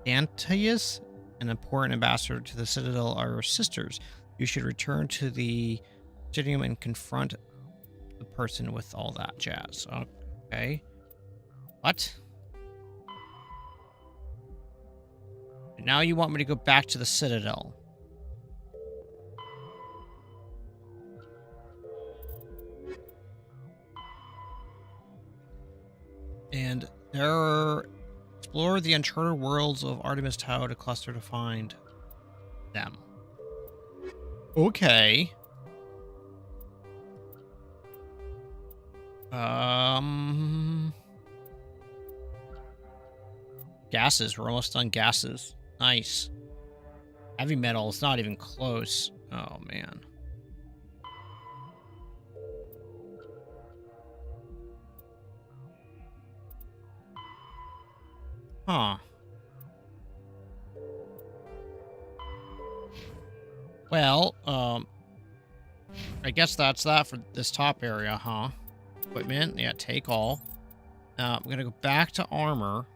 Dantius, an important ambassador to the Citadel, are sisters. You should return to the stadium and confront the person with all that jazz. Okay. What? Now you want me to go back to the Citadel. And explore the uncharted worlds of Artemis Tau to cluster to find them. Okay. Gases. We're almost done gases. Nice. Heavy metal. It's not even close. Oh, man. Huh. Well, I guess that's that for this top area, huh? Equipment. Yeah, take all. I'm going to go back to armor.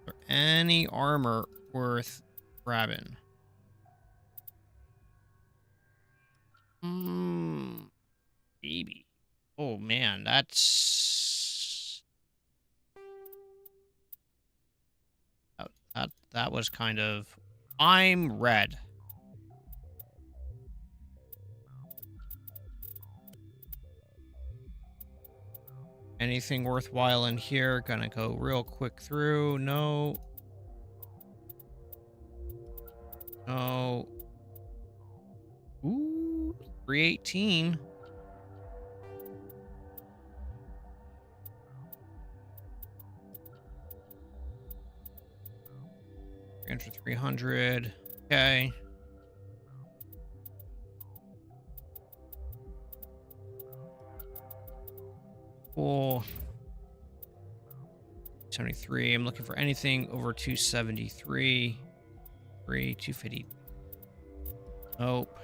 Is there any armor worth grabbing? Baby. Oh, man, that's... That was kind of... I'm red. Anything worthwhile in here? Gonna go real quick through. No. No. Ooh, 318. Enter 300. Okay. Cool. 73. I'm looking for anything over 273. 250. Nope.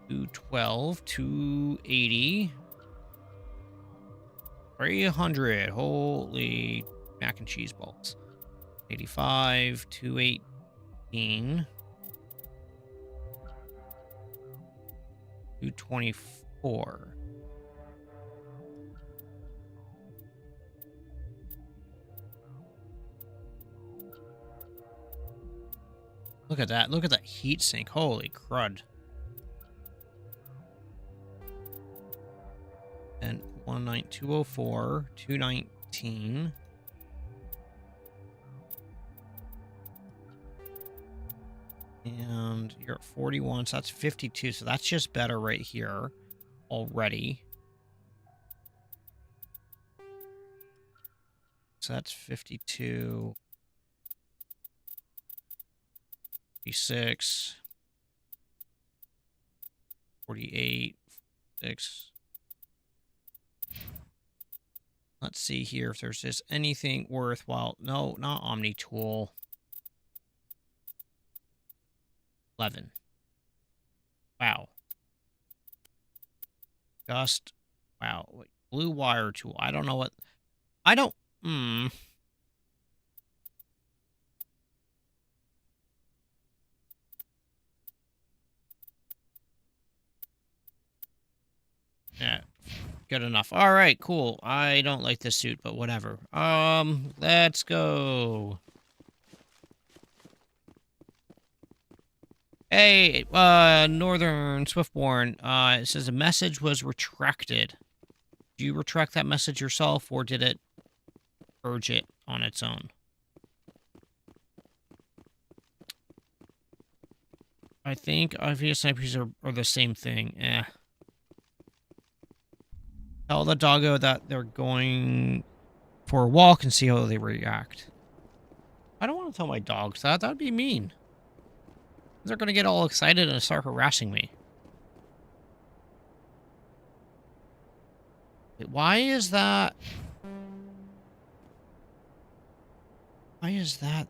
212. 280. 300. Holy mac and cheese balls. 85. 218. 224. Look at that. Look at that heat sink. Holy crud. And 19204, 219. And you're at 41, so that's 52. So that's just better right here already. So that's 52. 46, 48, 6. Let's see here if there's just anything worthwhile. No, not Omni Tool. 11. Wow. Just, wow. Blue wire tool. I don't know what, I don't, Yeah, good enough. All right, cool. I don't like this suit, but whatever. Let's go. Hey, Northern Swiftborn. It says a message was retracted. Do you retract that message yourself, or did it purge it on its own? I think obvious IPs are the same thing. Tell the doggo that they're going for a walk and see how they react. I don't want to tell my dogs that. That'd be mean. They're going to get all excited and start harassing me. Why is that? Why is that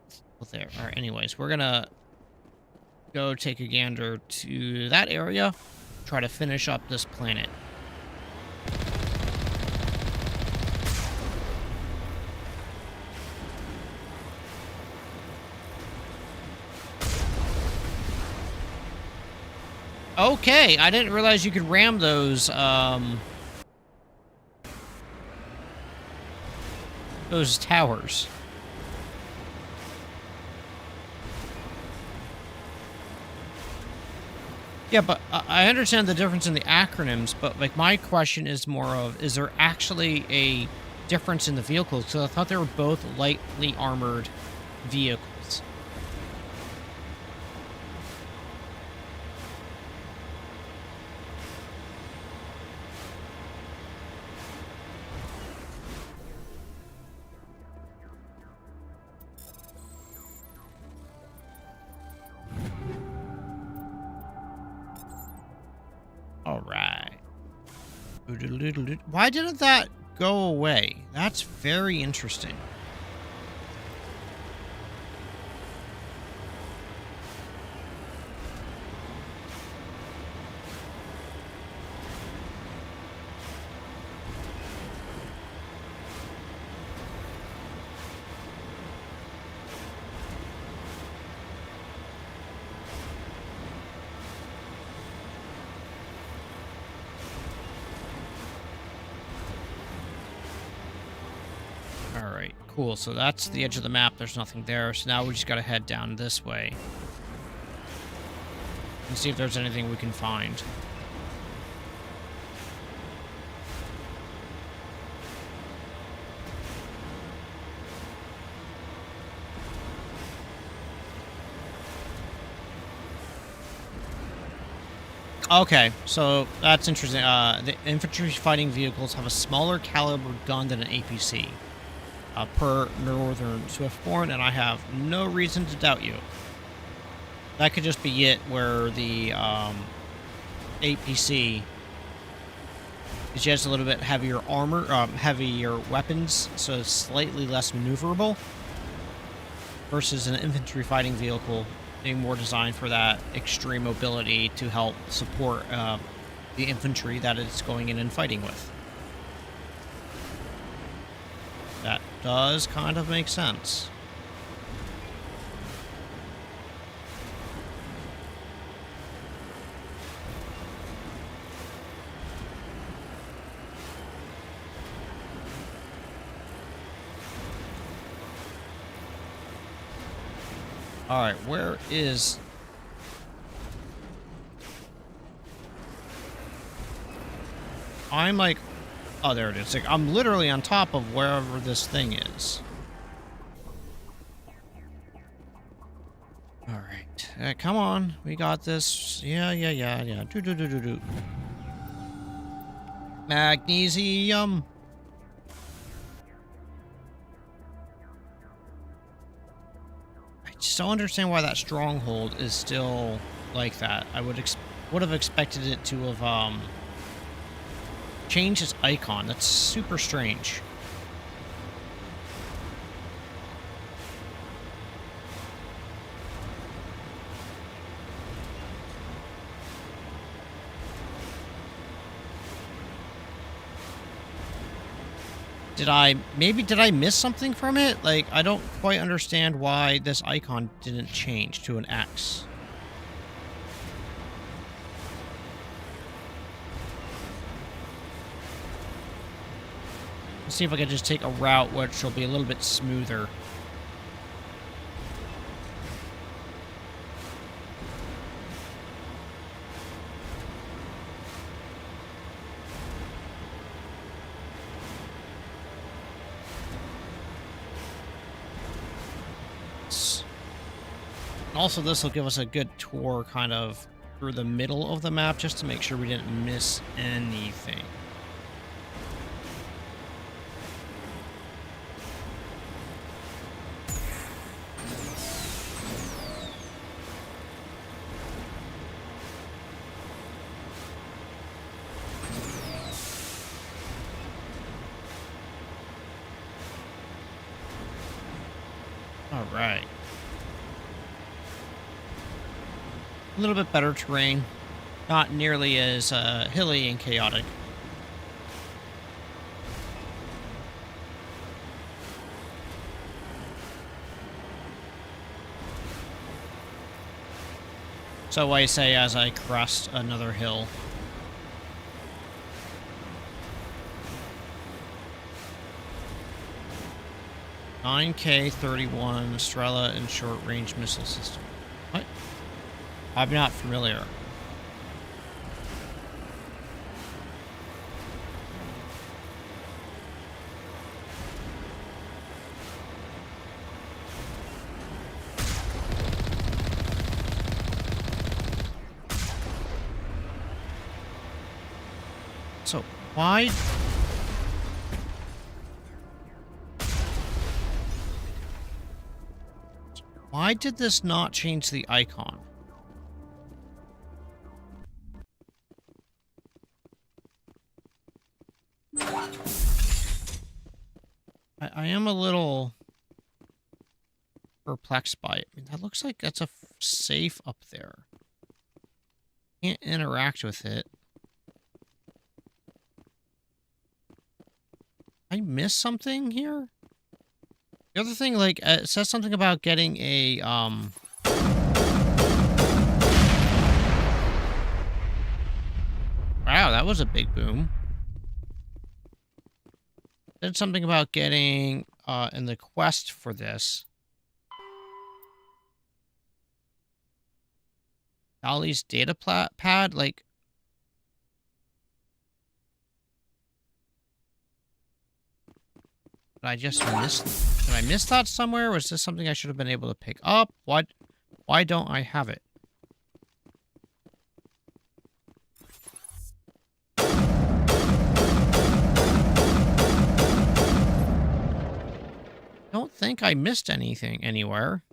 there? All right, anyways, we're going to go take a gander to that area. Try to finish up this planet. Okay, I didn't realize you could ram those towers. Yeah, but I understand the difference in the acronyms, but like my question is more of, is there actually a difference in the vehicles? So I thought they were both lightly armored vehicles. All right. Why didn't that go away? That's very interesting. Alright, cool. So that's the edge of the map. There's nothing there. So now we just gotta head down this way. And see if there's anything we can find. Okay, so that's interesting. The infantry fighting vehicles have a smaller caliber gun than an APC. Per Northern Swiftborn, and I have no reason to doubt you. That could just be it, where the APC is just a little bit heavier armor, heavier weapons, so it's slightly less maneuverable, versus an infantry fighting vehicle being more designed for that extreme mobility to help support the infantry that it's going in and fighting with. That does kind of make sense. All right, where is... I'm like... Oh, there it is. Like, I'm literally on top of wherever this thing is. All right. Come on. We got this. Yeah. Do. Magnesium. I just don't understand why that stronghold is still like that. I would have expected it to have, change its icon. That's super strange. Did I miss something from it? Like, I don't quite understand why this icon didn't change to an X. See if I can just take a route which will be a little bit smoother. Also, this will give us a good tour kind of through the middle of the map just to make sure we didn't miss anything. All right. A little bit better terrain. Not nearly as hilly and chaotic. So I say as I crest another hill. (9K-31 Strela and short-range missile system). What? I'm not familiar. So why? Why did this not change the icon? I am a little perplexed by it. I mean, that looks like that's a safe up there. Can't interact with it. I missed something here? The other thing, like, it says something about getting a, Wow, that was a big boom. It said something about getting, in the quest for this. Dolly's data pad, like... Did I just miss... Did I miss that somewhere? Was this something I should have been able to pick up? Why don't I have it? Don't think I missed anything anywhere.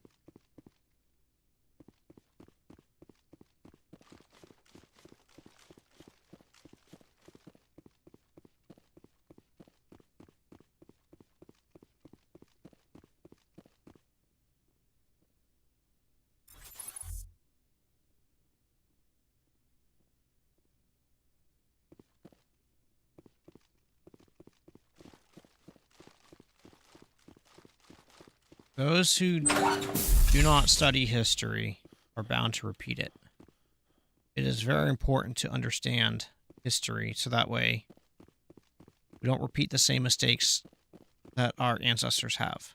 Those who do not study history are bound to repeat it. It is very important to understand history so that way we don't repeat the same mistakes that our ancestors have.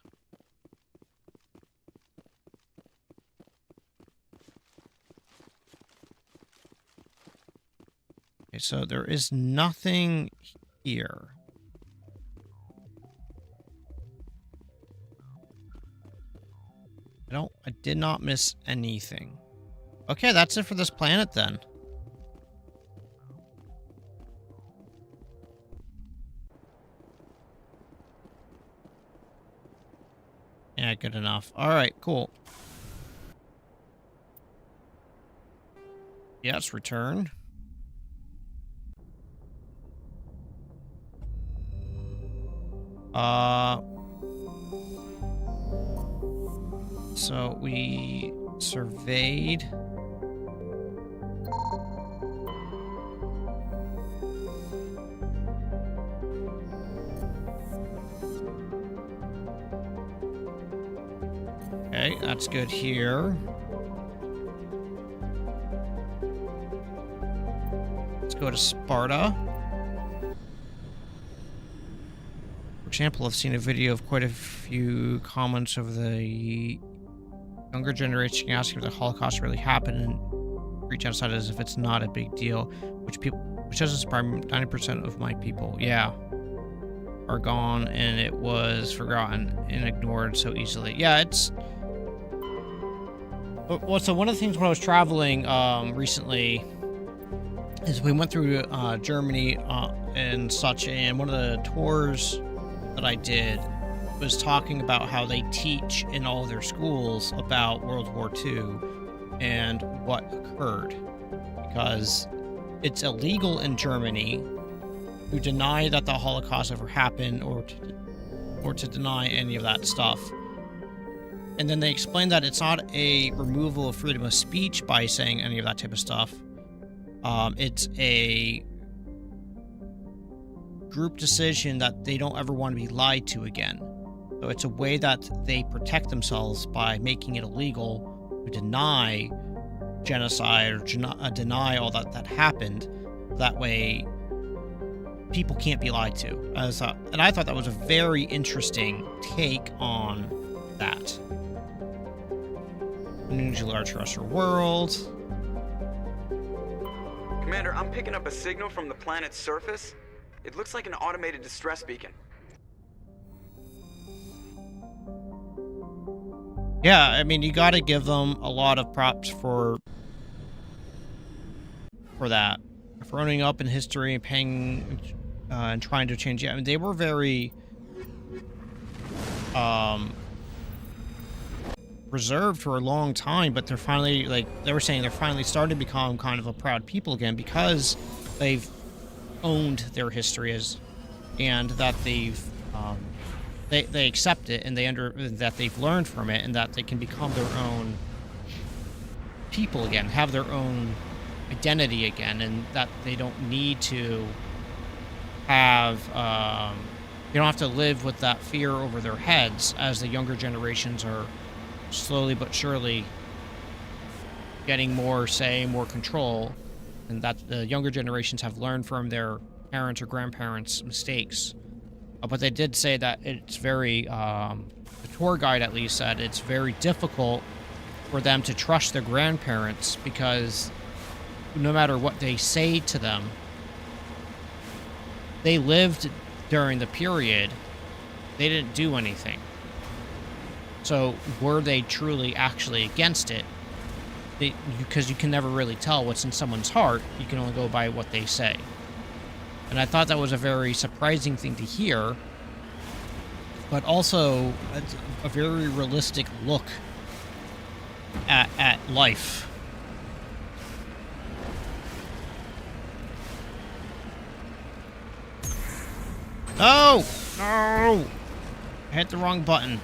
Okay, so there is nothing here. I did not miss anything. Okay, that's it for this planet then. Yeah, good enough. Alright, cool. Yes, return. So we surveyed. Okay, that's good here. Let's go to Sparta. For example, I've seen a video of quite a few comments of the younger generation asking if the Holocaust really happened and reach outside as if it's not a big deal, which doesn't surprise 90% of my people, yeah, are gone and it was forgotten and ignored so easily. Yeah, it's... Well, so one of the things when I was traveling recently is we went through Germany and such, and one of the tours that I did was talking about how they teach in all their schools about World War II and what occurred, because it's illegal in Germany to deny that the Holocaust ever happened or to deny any of that stuff. And then they explain that it's not a removal of freedom of speech by saying any of that type of stuff. It's a group decision that they don't ever want to be lied to again. So it's a way that they protect themselves by making it illegal to deny genocide or deny all that happened. That way, people can't be lied to. And I thought that was a very interesting take on that. Unusual extraterrestrial world. Commander, I'm picking up a signal from the planet's surface. It looks like an automated distress beacon. Yeah, I mean, you got to give them a lot of props for that, for owning up in history and paying and trying to change it. I mean, they were very reserved for a long time, but they're finally, like they were saying, they're finally starting to become kind of a proud people again because they've owned their history and that they've they accept it and that they've learned from it and that they can become their own people again, have their own identity again, and that they don't need to have you don't have to live with that fear over their heads as the younger generations are slowly but surely getting more say, more control, and that the younger generations have learned from their parents or grandparents' mistakes. But they did say that it's very, the tour guide at least said it's very difficult for them to trust their grandparents because no matter what they say to them, they lived during the period, they didn't do anything. So were they truly actually against it? Because you can never really tell what's in someone's heart. You can only go by what they say. And I thought that was a very surprising thing to hear, but also a very realistic look at life. No! No! I hit the wrong button.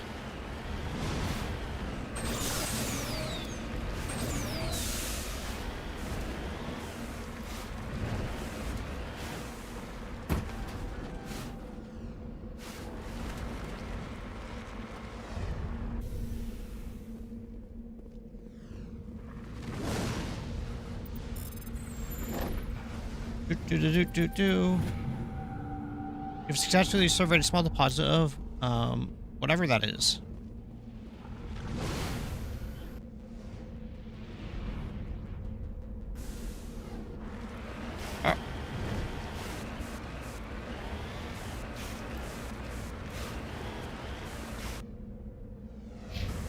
You've successfully surveyed a small deposit of, whatever that is.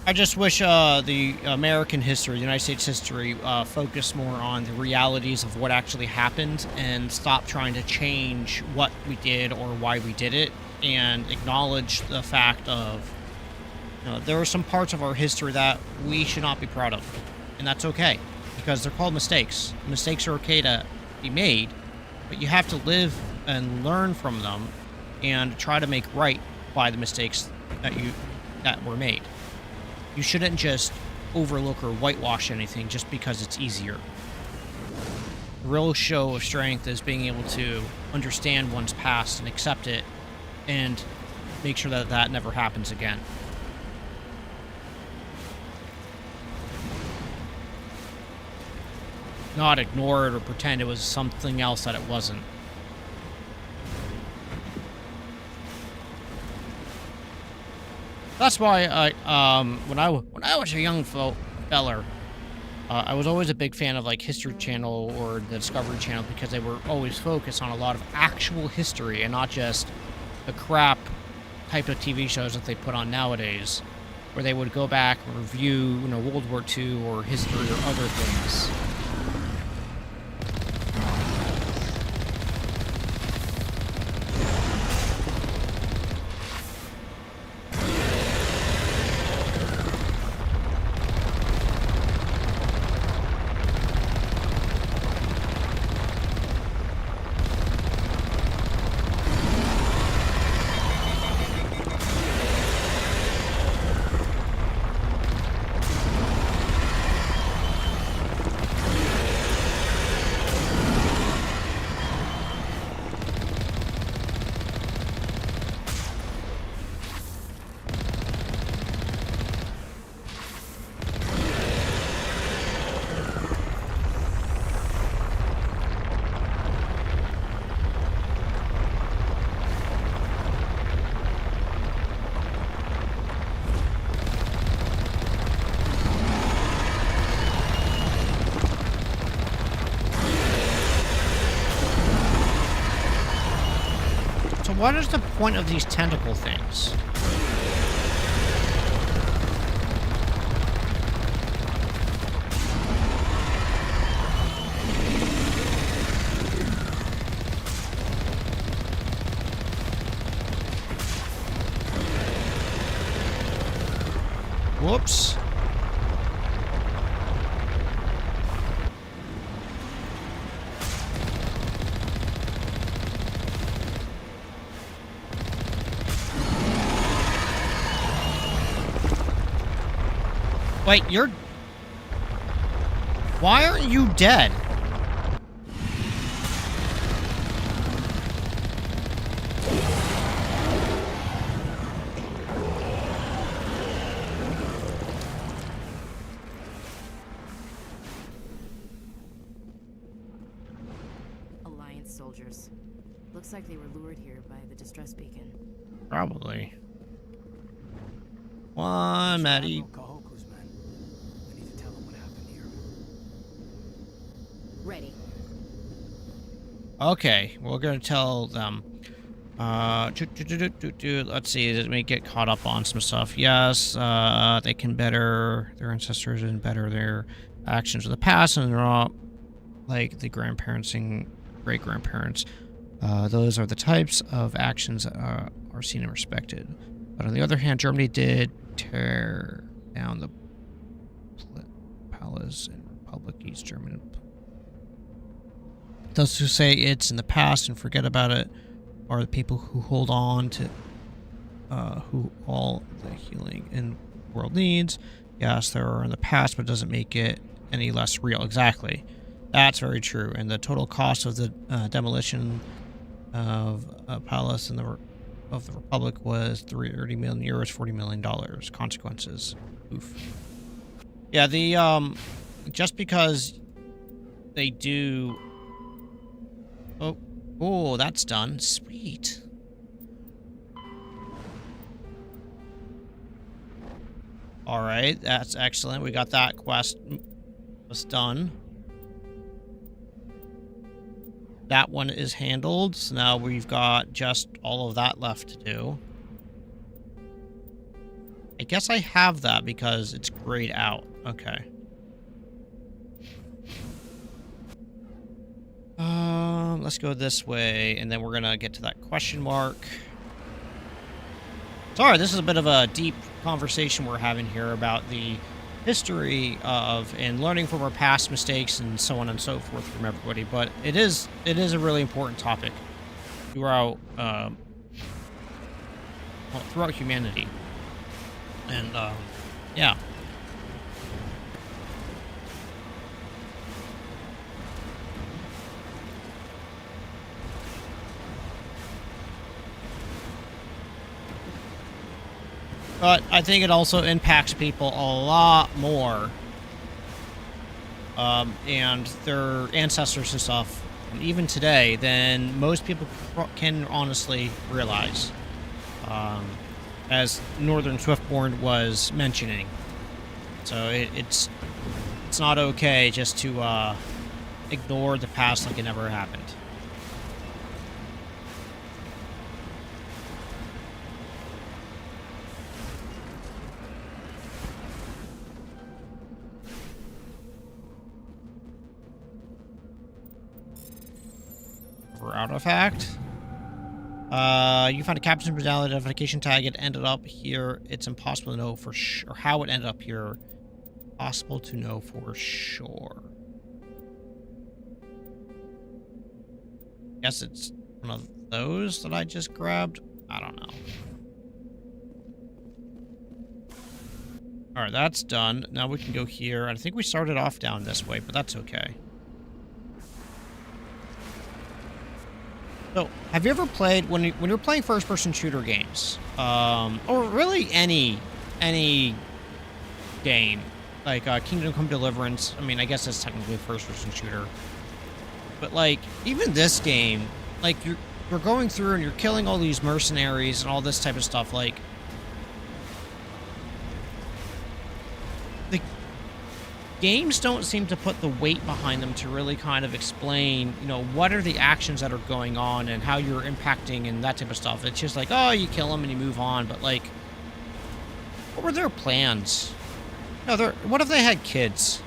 I just wish the American history, the United States history, focused more on the realities of what actually happened and stop trying to change what we did or why we did it, and acknowledge the fact of, there are some parts of our history that we should not be proud of, and that's okay, because they're called mistakes. Mistakes are okay to be made, but you have to live and learn from them and try to make right by the mistakes that were made. You shouldn't just overlook or whitewash anything just because it's easier. The real show of strength is being able to understand one's past and accept it and make sure that that never happens again. Not ignore it or pretend it was something else that it wasn't. That's why when I was a young feller, I was always a big fan of like History Channel or the Discovery Channel because they were always focused on a lot of actual history and not just the crap type of TV shows that they put on nowadays, where they would go back and review, World War II or history or other things. what is the point of these tentacle things? Whoops. Wait, you're... Why aren't you dead? Alliance soldiers. Looks like they were lured here by the distress beacon. Probably. One, Maddie. Kahoku's men. I need to tell them what happened here. Ready. Okay, we're gonna tell them. Let's see, let me get caught up on some stuff. Yes, they can better their ancestors and better their actions of the past, and they're all like the grandparents and great-grandparents. Those are the types of actions that are seen and respected. But on the other hand, Germany did tear down the palace in Republic East German. Those who say it's in the past and forget about it are the people who hold on to who all the healing in the world needs. Yes, there are in the past, but it doesn't make it any less real. Exactly. That's very true. And the total cost of the demolition of a palace in of the Republic was 30 million euros, $40 million. Consequences. Oof. Yeah, the just because they do. Oh, that's done. Sweet. All right, that's excellent. We got that quest was done. That one is handled. So now we've got just all of that left to do. I guess I have that because it's grayed out. Okay. Let's go this way, and then we're gonna get to that question mark. Sorry, this is a bit of a deep conversation we're having here about the history of and learning from our past mistakes and so on and so forth from everybody, but it is a really important topic throughout throughout humanity. And yeah. But I think it also impacts people a lot more. And their ancestors and stuff, and even today, than most people can honestly realize. As Northern Swiftborn was mentioning. So it's not okay just to ignore the past like it never happened. Artifact. You found a captain's medallion identification tag. It ended up here. It's impossible to know for sure how it ended up here. Possible to know for sure. Guess it's one of those that I just grabbed. I don't know. All right, that's done. Now we can go here. I think we started off down this way, but that's okay. So, have you ever played, when you're playing first-person shooter games, or really any game, like Kingdom Come Deliverance, I mean, I guess that's technically a first-person shooter, but like, even this game, like, you're going through and you're killing all these mercenaries and all this type of stuff, like games don't seem to put the weight behind them to really kind of explain, you know, what are the actions that are going on and how you're impacting and that type of stuff. It's just like, oh, you kill them and you move on. But, like, what were their plans? No, what if they had kids?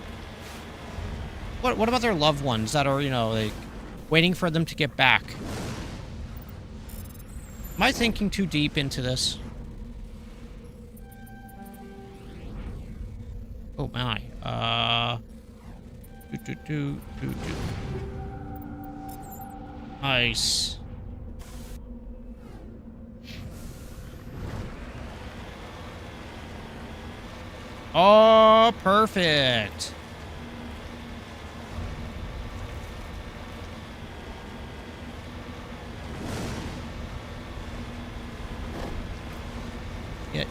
What about their loved ones that are, you know, like, waiting for them to get back? Am I thinking too deep into this? Oh my. Nice. Oh, perfect.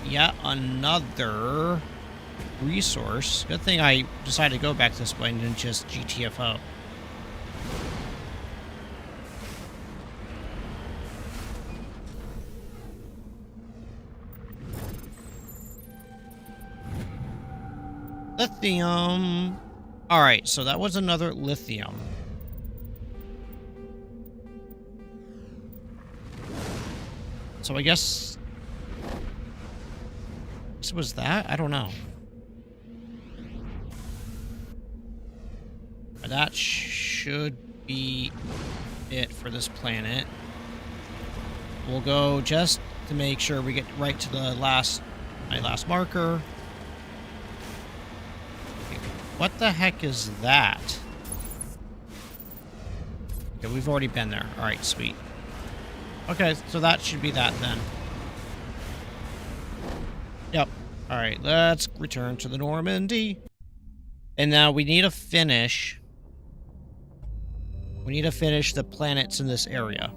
Yet another resource. Good thing I decided to go back this way and didn't just GTFO. Lithium. Alright, so that was another lithium. So I guess this was that? I don't know. That should be it for this planet. We'll go just to make sure we get right to the my last marker. What the heck is that? Okay, we've already been there. Alright, sweet. Okay, so that should be that then. Yep. Alright, let's return to the Normandy. And now we need to finish... We need to finish the planets in this area.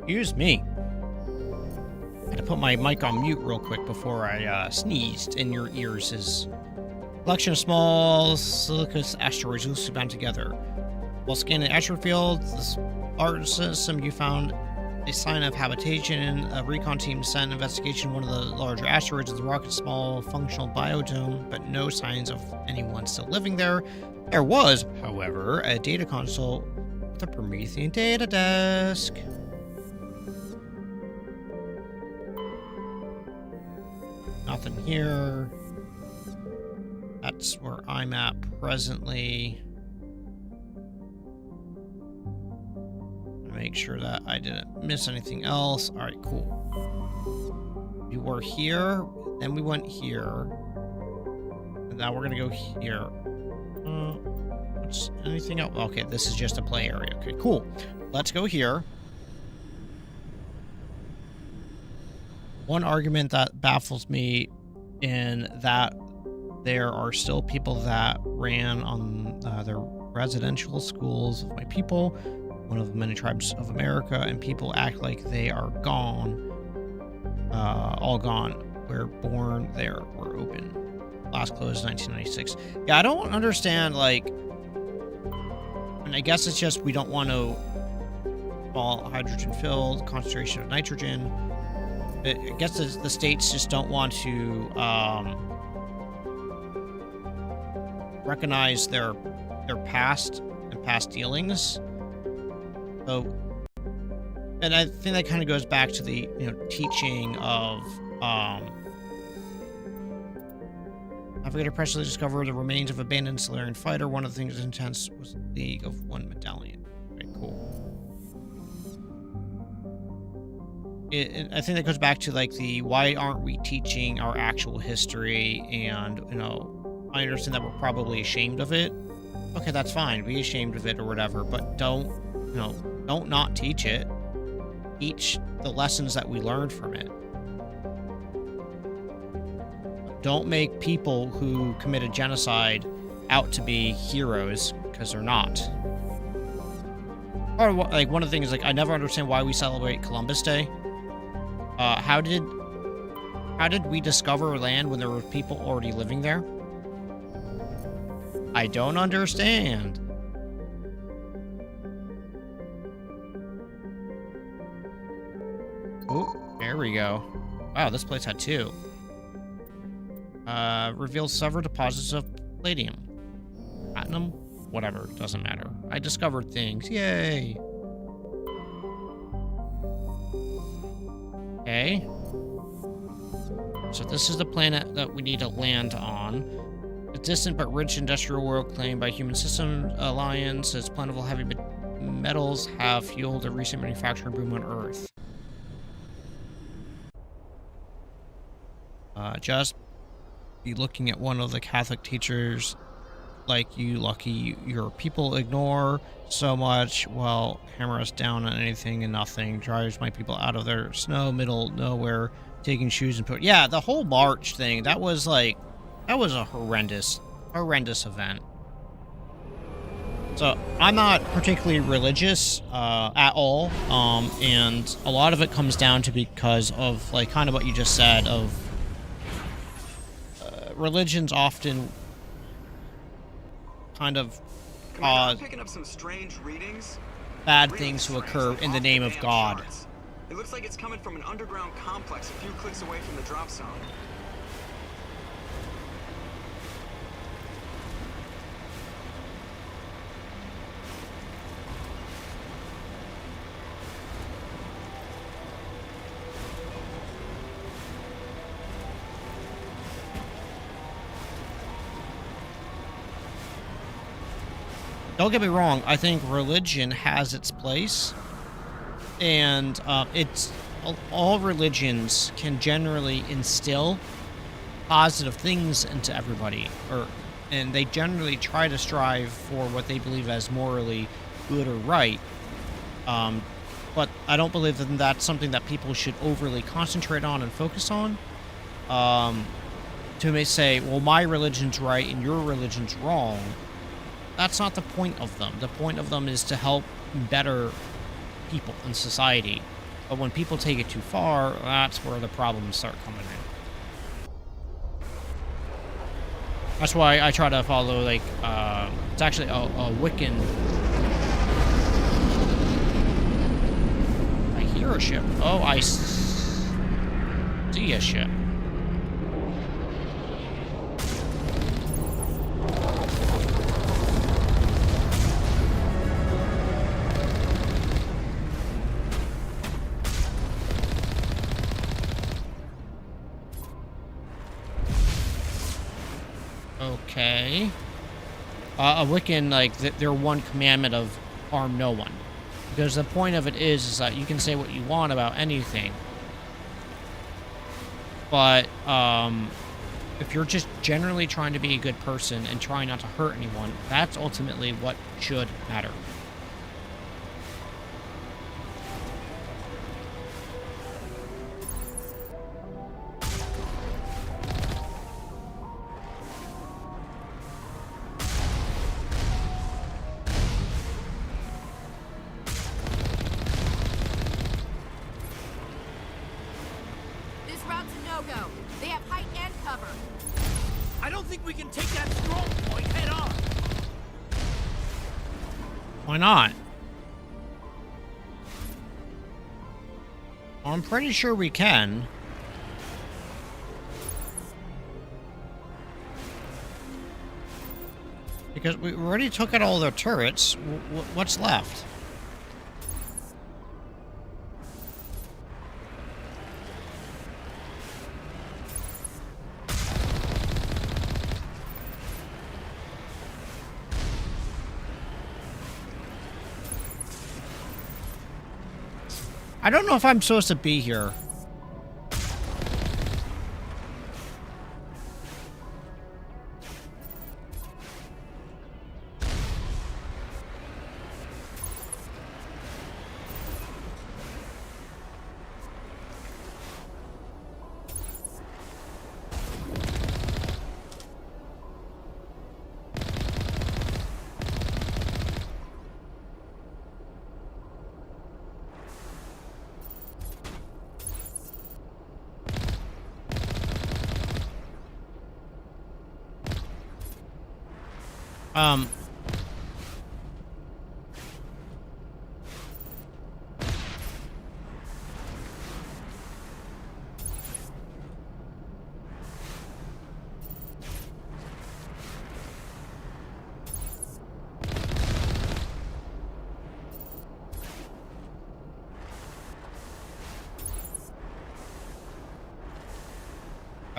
Excuse me. I had to put my mic on mute real quick before I sneezed in your ears. Is collection of small siliceous asteroids loosely bound together. While scanning asteroid fields, this large system you found a sign of habitation. A recon team sent investigation one of the larger asteroids of the rocket's small functional biodome, but no signs of anyone still living there. There was, however, a data console with a Promethean data desk. Nothing here. That's where I'm at presently. Make sure that I didn't miss anything else. All right, cool. We were here, then we went here, and now we're gonna go here. What's anything else? Okay, this is just a play area. Okay, cool. Let's go here. One argument that baffles me in that there are still people that ran on their residential schools of my people, one of the many tribes of America, and people act like they are gone, all gone. We're born there, we're open. Last closed 1996. Yeah, I don't understand, like, and I guess it's just we don't want to small hydrogen filled concentration of nitrogen. I guess the states just don't want to recognize their past and past dealings. So, and I think that kind of goes back to the, you know, teaching of, Navigator presently discovered the remains of abandoned Solarian fighter. One of the things intense was the League of One medallion. Okay, cool. I think that goes back to, like, the why aren't we teaching our actual history, and, you know, I understand that we're probably ashamed of it. Okay, that's fine. Be ashamed of it or whatever, but don't, you know, don't not teach it. Teach the lessons that we learned from it. Don't make people who committed genocide out to be heroes, because they're not. Or, like, one of the things, like, I never understand why we celebrate Columbus Day. How did we discover land when there were people already living there? I don't understand. Oh, there we go. Wow, this place had 2. Reveals several deposits of palladium. Platinum? Whatever, doesn't matter. I discovered things. Yay! Okay. So this is the planet that we need to land on. A distant but rich industrial world claimed by Human System Alliance as plentiful heavy metals have fueled a recent manufacturing boom on Earth. Just be looking at one of the Catholic teachers like you lucky your people ignore so much while hammer us down on anything and nothing, drives my people out of their snow middle nowhere, taking shoes and put. Yeah, the whole march thing, that was a horrendous event. So I'm not particularly religious at all, and a lot of it comes down to because of like kind of what you just said of religions often kind of cause picking up some strange readings. Bad things to occur in the name of God. It looks like it's coming from an underground complex a few clicks away from the drop zone. Don't get me wrong, I think religion has its place, and it's all religions can generally instill positive things into everybody, and they generally try to strive for what they believe as morally good or right. But I don't believe that that's something that people should overly concentrate on and focus on. To say, well, my religion's right and your religion's wrong. That's not the point of them. The point of them is to help better people in society. But when people take it too far, that's where the problems start coming in. That's why I try to follow, like, it's actually a Wiccan. I hear a ship. Oh, I see a ship. Okay. A Wiccan, like, their one commandment of harm no one. Because the point of it is that you can say what you want about anything. But, if you're just generally trying to be a good person and trying not to hurt anyone, that's ultimately what should matter. Why not? I'm pretty sure we can. Because we already took out all their turrets. What's left? I don't know if I'm supposed to be here.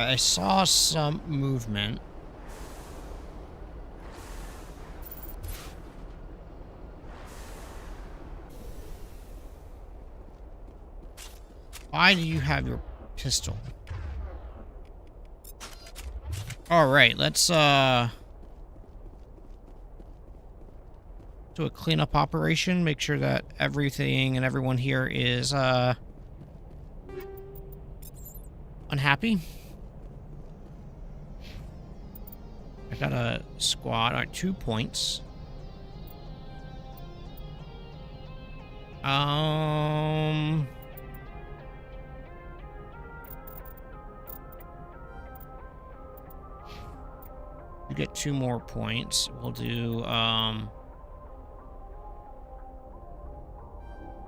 I saw some movement. Why do you have your pistol? Alright, let's do a cleanup operation. Make sure that everything and everyone here is unhappy. I got a squad. Alright, 2 points. You get 2 more points. We'll do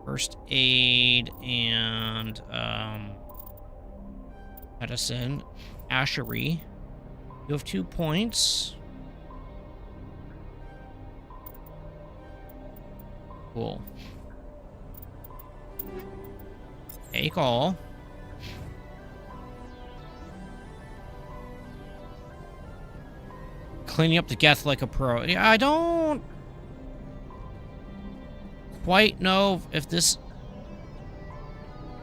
first aid and medicine. Ashery. You have 2 points. Cool. Take all. Cleaning up the Geth like a pro. Yeah, I don't quite know if this...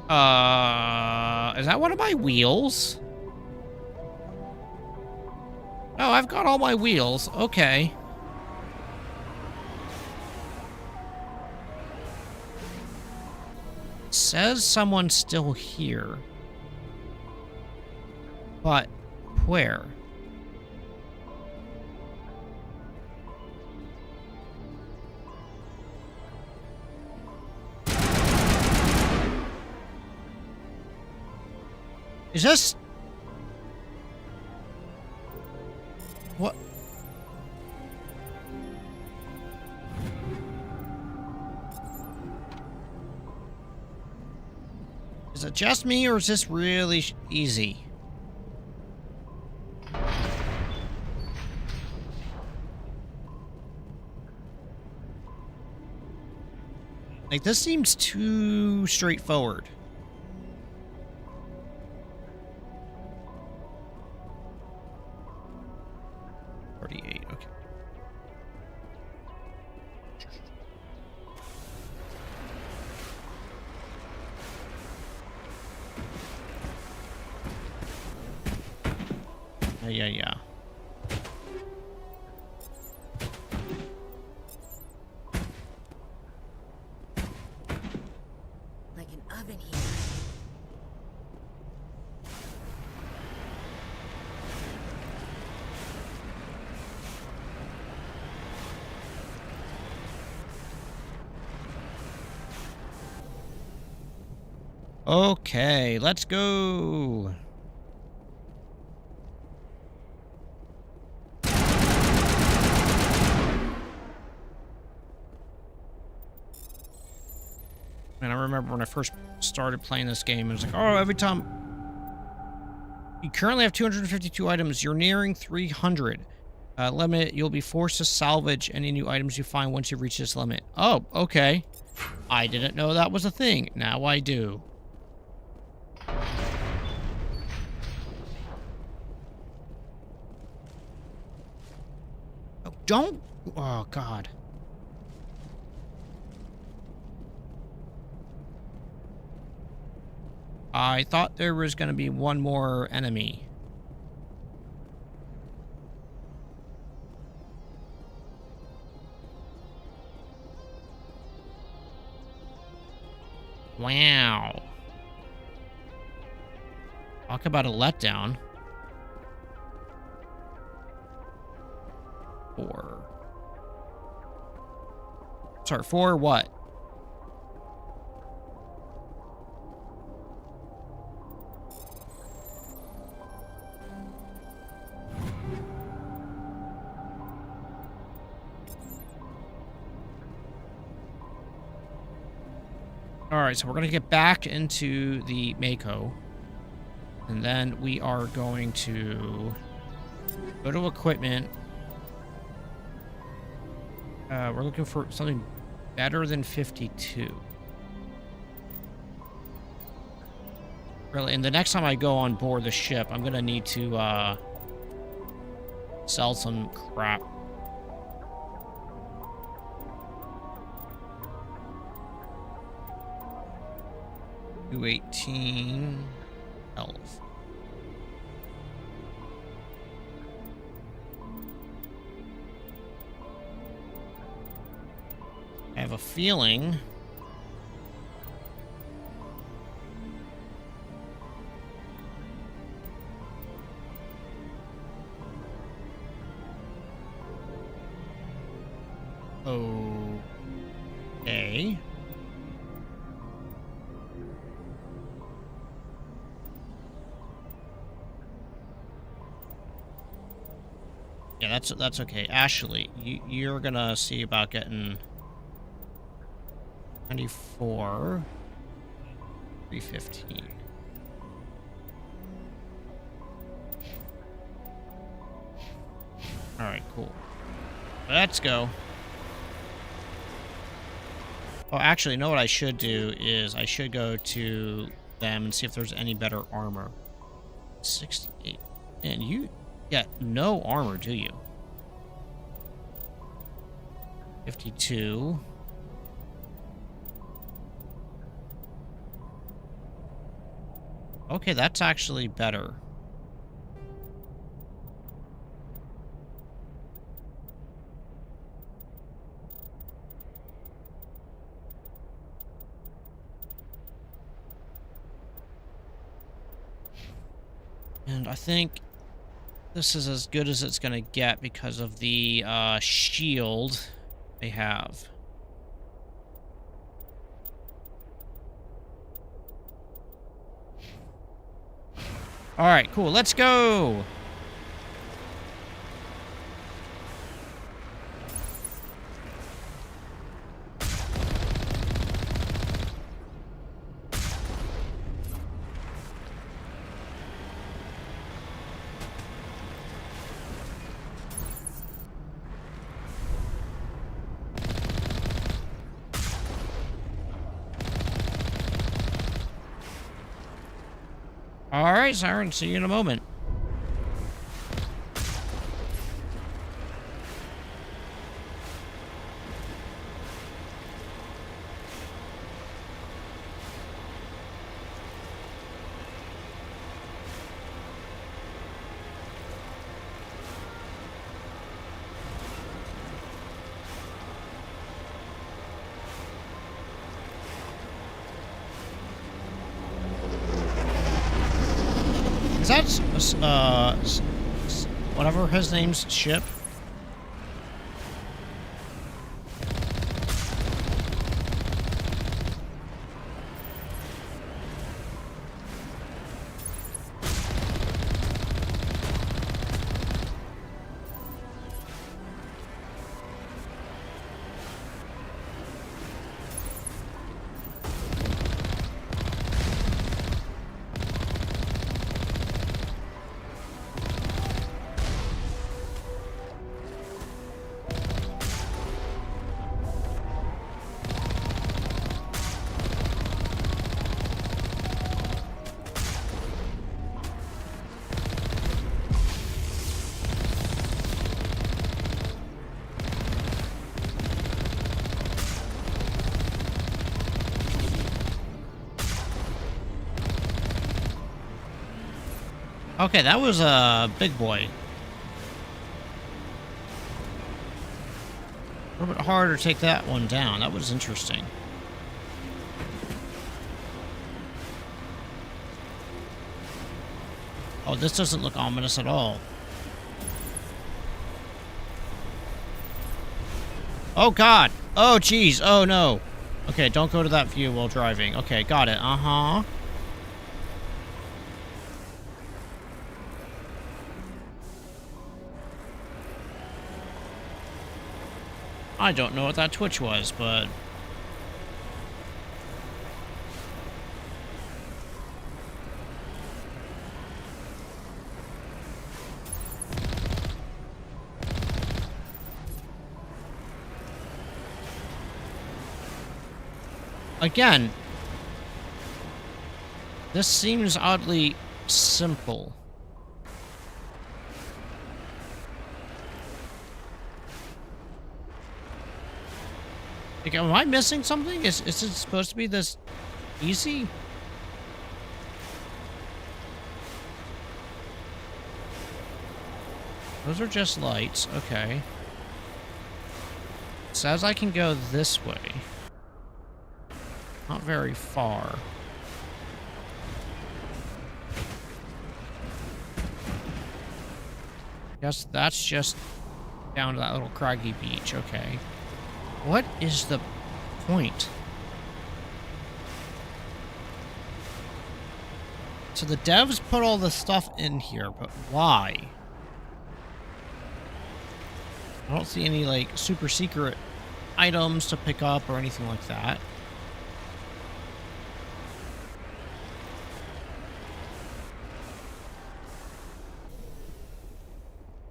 is that one of my wheels? Oh, I've got all my wheels. Okay. It says someone's still here. But where? Is this... What? Is it just me, or is this really easy? Like, this seems too straightforward. Yeah. Like an oven here. Okay, let's go. And I remember when I first started playing this game, it was like, oh, every time... You currently have 252 items. You're nearing 300. Limit, you'll be forced to salvage any new items you find once you reach this limit. Oh, okay. I didn't know that was a thing. Now I do. Oh, don't... Oh, God. I thought there was going to be one more enemy. Wow. Talk about a letdown. 4. Sorry, 4 what? Alright, so we're going to get back into the Mako. And then we are going to go to equipment. We're looking for something better than 52. Really, and the next time I go on board the ship, I'm gonna need to sell some crap. $218 elf. I have a feeling okay. Yeah, that's okay. Ashley, you're gonna see about getting 94, 315. All right, cool. Let's go. Oh, actually, you know what I should do is I should go to them and see if there's any better armor. 68. And you get no armor, do you? 52. Okay, that's actually better. And I think this is as good as it's gonna get because of the shield they have. All right, cool. Let's go. All right, Siren, see you in a moment. Is that, whatever his name's ship? Okay, that was a big boy. A little bit harder to take that one down. That was interesting. Oh, this doesn't look ominous at all. Oh, God. Oh, jeez. Oh, no. Okay, don't go to that view while driving. Okay, got it. Uh-huh. I don't know what that twitch was, but... Again, This seems oddly simple. Like, am I missing something? Is it supposed to be this easy? Those are just lights. Okay. It says I can go this way. Not very far. Guess that's just down to that little craggy beach. Okay. What is the point? So the devs put all the stuff in here, but why? I don't see any, like, super secret items to pick up or anything like that.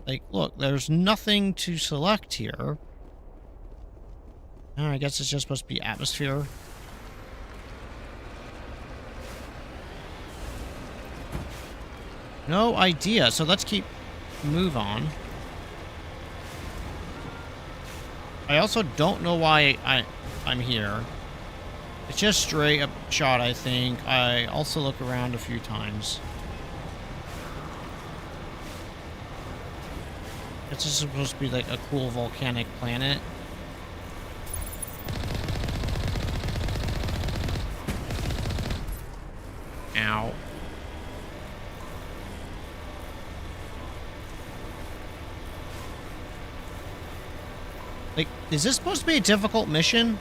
Like, look, there's nothing to select here. I guess it's just supposed to be atmosphere. No idea. So let's move on. I also don't know why I'm here. It's just straight up shot, I think. I also look around a few times. It's just supposed to be like a cool volcanic planet. Ow. Like, is this supposed to be a difficult mission?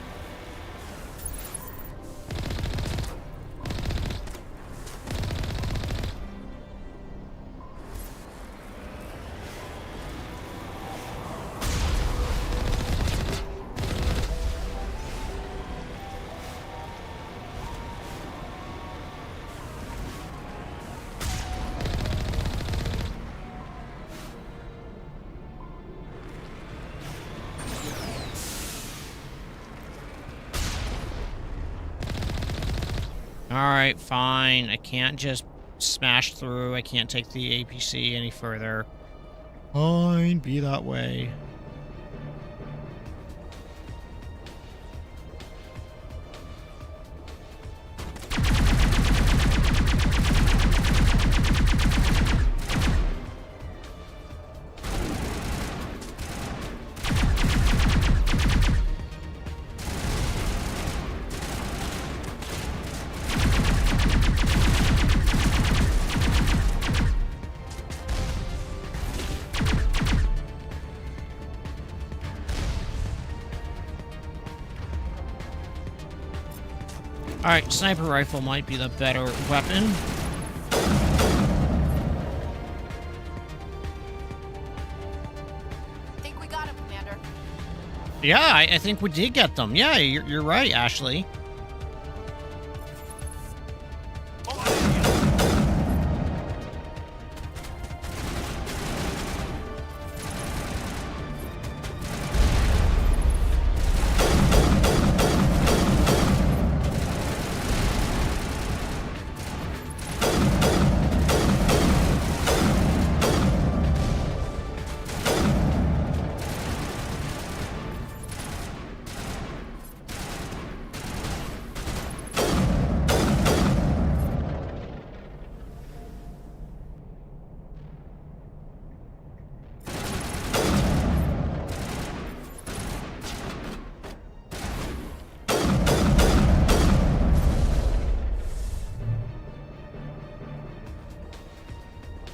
Alright, fine. I can't just smash through. I can't take the APC any further. Fine, be that way. Alright, sniper rifle might be the better weapon. Think we got him, Commander. Yeah, I think we did get them. Yeah, you're right, Ashley.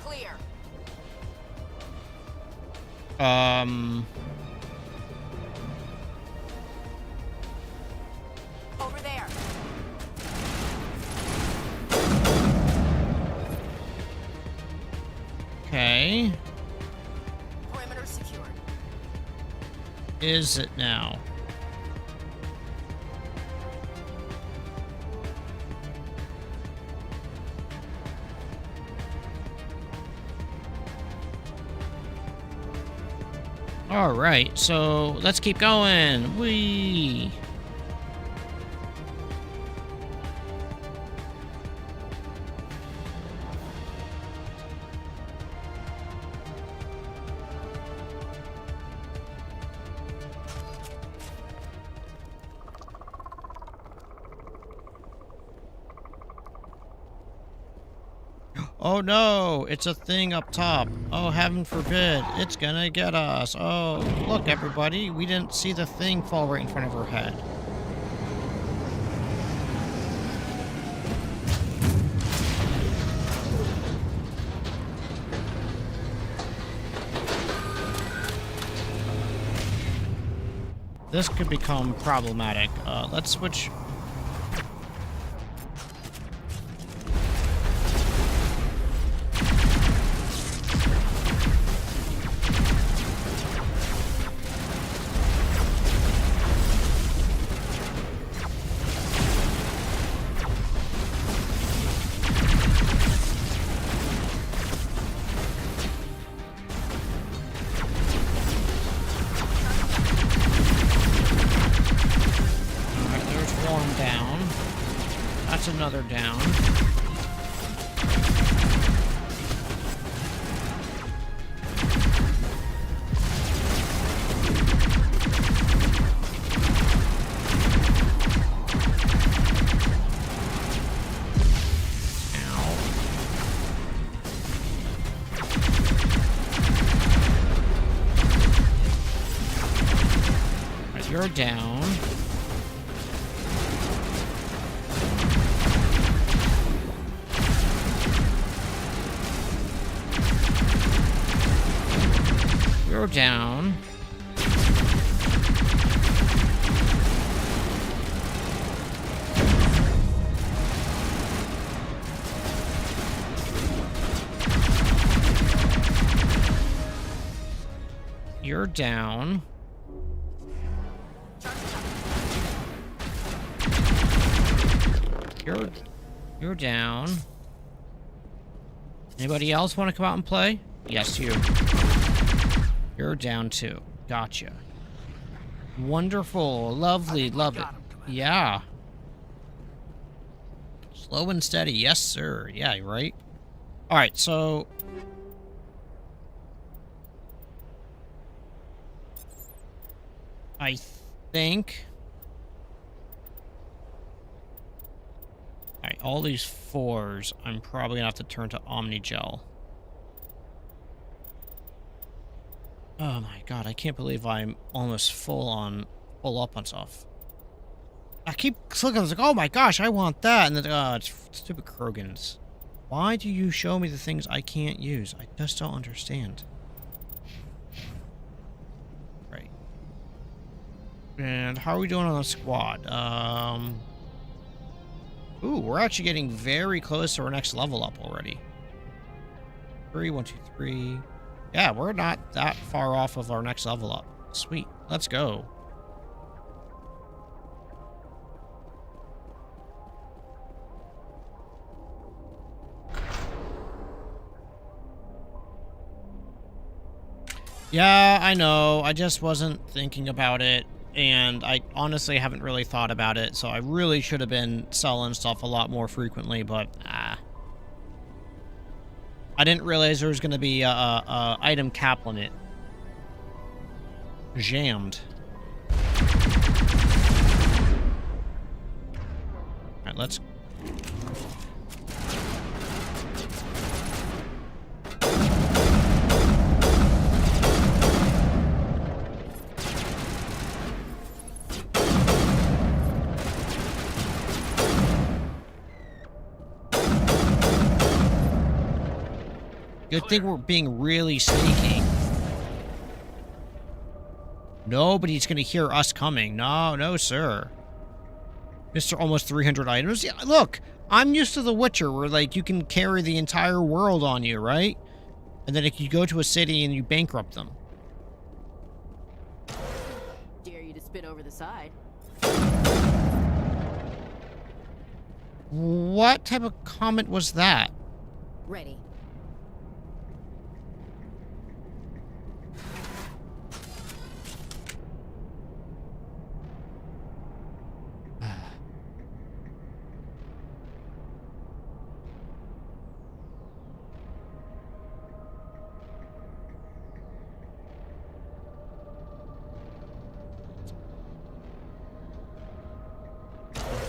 Clear. Over there. Okay. Perimeter secured. Is it now? All right, so let's keep going. Whee! Oh no, it's a thing up top. Oh, heaven forbid, it's gonna get us. Oh, look everybody, we didn't see the thing fall right in front of our head. This could become problematic. Let's switch. Another down. Right, you're down. You're down. You're down. You're down. Anybody else want to come out and play? Yes, you. You're down too. Gotcha. Wonderful. Lovely. Love it. Yeah. Slow and steady. Yes, sir. Yeah, you're right. Alright, so... I think... Alright, all these 4s, I'm probably gonna have to turn to Omnigel. Oh my god, I can't believe I'm almost full up on stuff. I keep looking, I was like, oh my gosh, I want that, and then, it's stupid Krogans. Why do you show me the things I can't use? I just don't understand. Right. And how are we doing on the squad? Ooh, we're actually getting very close to our next level up already. 3, 1, 2, 3... Yeah, we're not that far off of our next level up. Sweet. Let's go. Yeah, I know. I just wasn't thinking about it. And I honestly haven't really thought about it. So I really should have been selling stuff a lot more frequently. But, I didn't realize there was going to be a item cap limit. Jammed. Alright, let's... Good thing we're being really sneaky. Nobody's gonna hear us coming. No, no, sir. Mr. Almost 300 items. Yeah, look, I'm used to The Witcher, where, like, you can carry the entire world on you, right? And then if you go to a city and you bankrupt them. Dare you to spit over the side. What type of comment was that? Ready.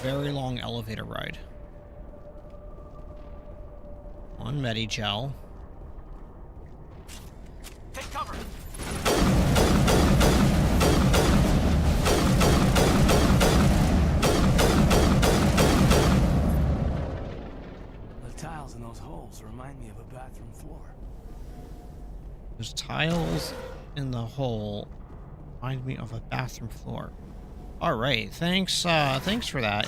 Very long elevator ride. On Medigel. Take cover. The tiles in those holes remind me of a bathroom floor. There's tiles in the hole. Remind me of a bathroom floor. All right, thanks for that,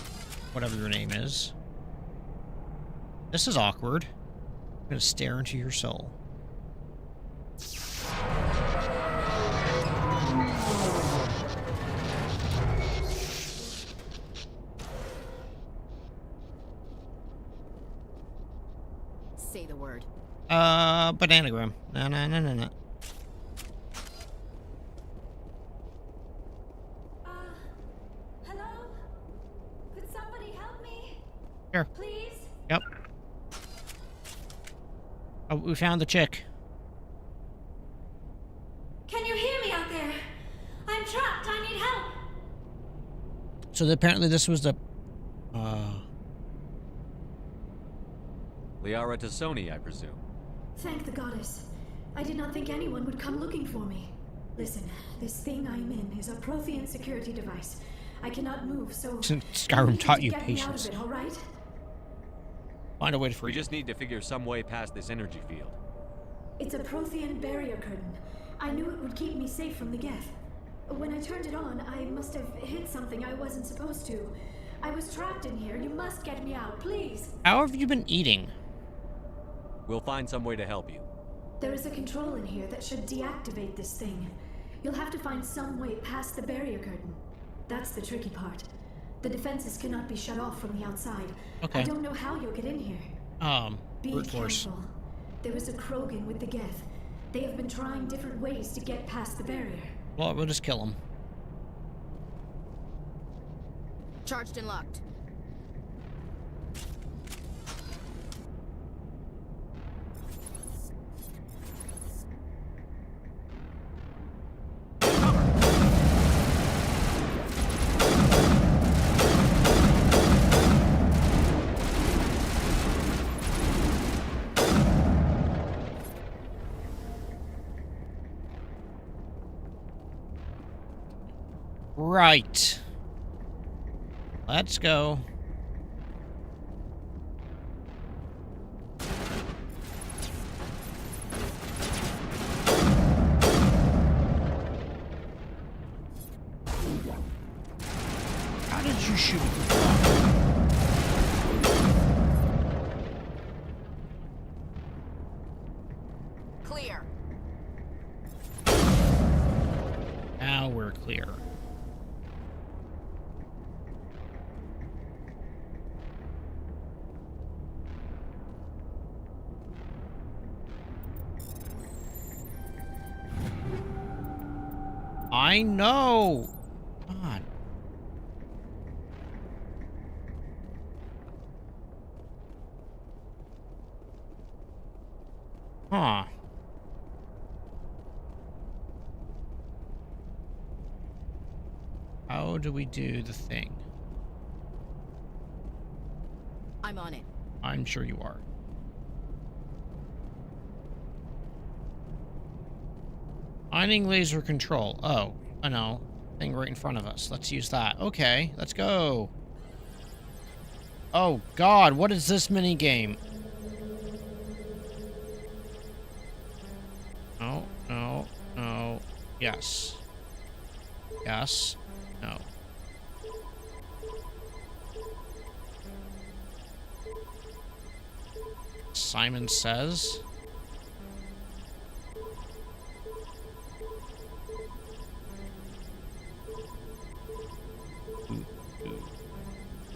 whatever your name is. This is awkward. I'm gonna stare into your soul. Say the word. Bananagram. No. Hello? Could somebody help me? Here. Please? Yep. Oh, we found the chick. Can you hear me out there? I'm trapped. I need help. So apparently this was the... Liara Tassoni, I presume. Thank the goddess. I did not think anyone would come looking for me. Listen, this thing I'm in is a Prothean security device. I cannot move, so... Skyrim taught you patience. Get me out of it, all right? Find a way to We just need to figure some way past this energy field. It's a Prothean barrier curtain. I knew it would keep me safe from the Geth. When I turned it on, I must have hit something I wasn't supposed to. I was trapped in here. You must get me out, please. How have you been eating? We'll find some way to help you. There is a control in here that should deactivate this thing. You'll have to find some way past the barrier curtain. That's the tricky part. The defenses cannot be shut off from the outside. Okay. I don't know how you'll get in here. Be Be careful. There is a Krogan with the Geth. They have been trying different ways to get past the barrier. Well, we'll just kill him. Charged and locked. Right. Let's go. How did you shoot the clock? Clear. Now we're clear. I know. God. Huh. How do we do the thing? I'm on it. I'm sure you are. Finding laser control. Oh, I know. Thing right in front of us. Let's use that. Okay, let's go. Oh God, what is this mini game? No, no, no. Yes. Yes. No. Simon says.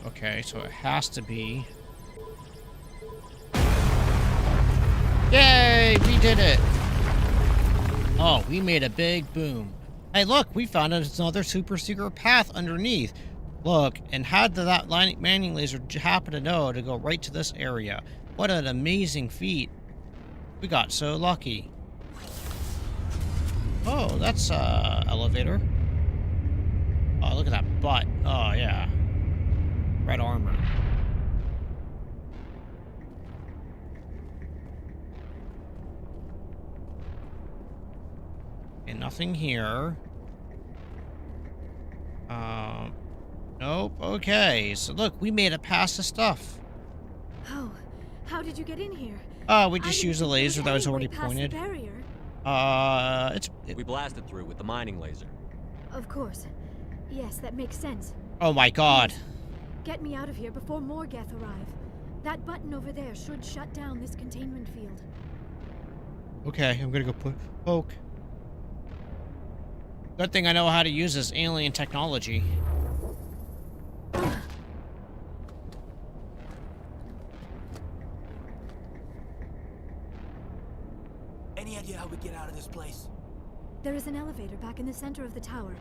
Okay, so it has to be... Yay! We did it! Oh, we made a big boom. Hey, look! We found another super secret path underneath. Look, and how did that mining laser happen to know to go right to this area? What an amazing feat. We got so lucky. Oh, that's, elevator. Oh, look at that butt. Oh, yeah. Red armor. nothing here. Nope. Okay, so look, we made it past the stuff. Oh, how did you get in here? We just used a laser that was already pointed. We blasted through with the mining laser. Of course. Yes, that makes sense. Oh my god. Get me out of here before more Geth arrive. That button over there should shut down this containment field. Okay, I'm gonna go poke. Good thing I know how to use this alien technology. Any idea how we get out of this place? There is an elevator back in the center of the tower.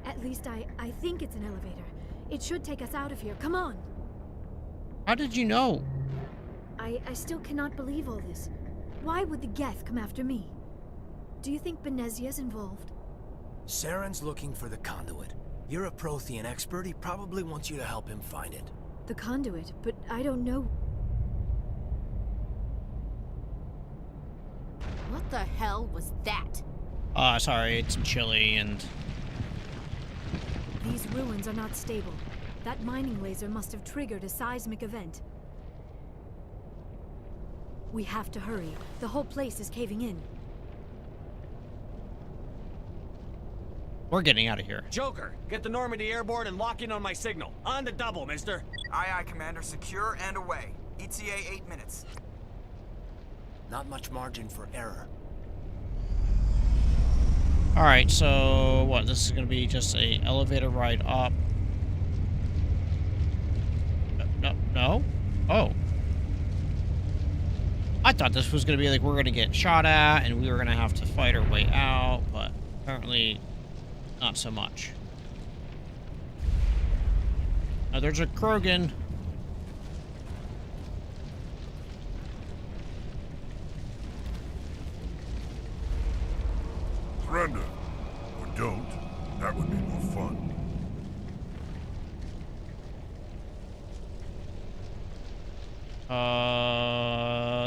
At least I think it's an elevator. It should take us out of here. Come on. How did you know? I still cannot believe all this. Why would the Geth come after me? Do you think Benezia's involved? Saren's looking for the conduit. You're a Prothean expert. He probably wants you to help him find it. The conduit, but I don't know. What the hell was that? Sorry, it's chilly and... These ruins are not stable. That mining laser must have triggered a seismic event. We have to hurry. The whole place is caving in. We're getting out of here. Joker, get the Normandy airborne and lock in on my signal. On the double, mister. Aye, aye, Commander. Secure and away. ETA 8 minutes. Not much margin for error. Alright, so what? This is gonna be just a elevator ride up. No? Oh. I thought this was gonna be like we're gonna get shot at and we were gonna have to fight our way out, but apparently not so much. Now there's a Krogan. Surrender. Or don't. That would be more fun.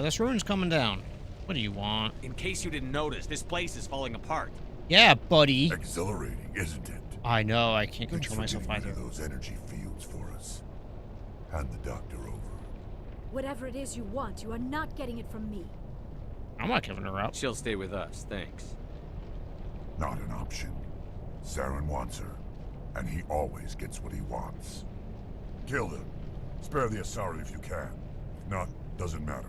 This ruin's coming down. What do you want? In case you didn't notice, this place is falling apart. Yeah, buddy. Exhilarating, isn't it? I know, I can't Thanks control for myself getting rid either. of those energy fields for us. Hand the doctor over. Whatever it is you want, you are not getting it from me. I'm not giving her up. She'll stay with us, thanks. Not an option. Saren wants her, and he always gets what he wants. Kill him. Spare the Asari if you can. If not, doesn't matter.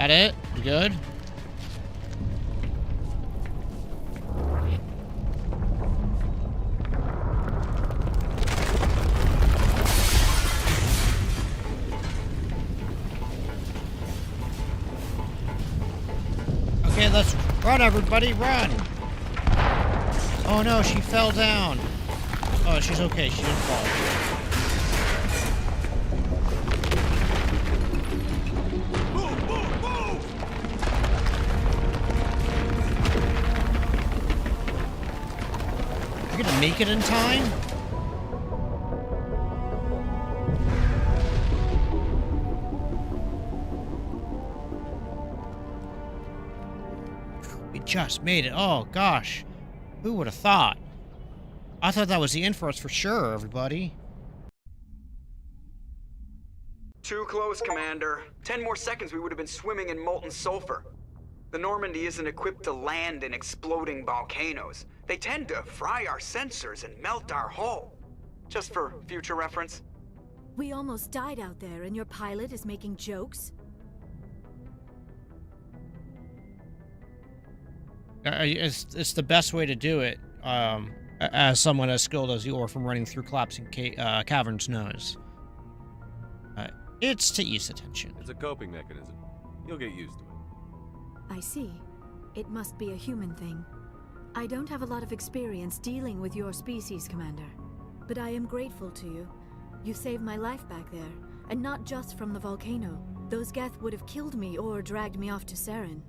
That it? You good? Okay, let's run, everybody, run! Oh no, she fell down. Oh, she's okay, she didn't fall. You're gonna make it in time? We just made it. Oh, gosh. Who would have thought? I thought that was the end for us for sure, everybody. Too close, Commander. 10 more seconds we would have been swimming in molten sulfur. The Normandy isn't equipped to land in exploding volcanoes. They tend to fry our sensors and melt our hull. Just for future reference. We almost died out there, and your pilot is making jokes? It's the best way to do it. as someone as skilled as you are from running through collapsing caverns knows. It's to ease the tension. It's a coping mechanism. You'll get used to it. I see. It must be a human thing. I don't have a lot of experience dealing with your species, Commander. But I am grateful to you. You saved my life back there, and not just from the volcano. Those Geth would have killed me or dragged me off to Saren.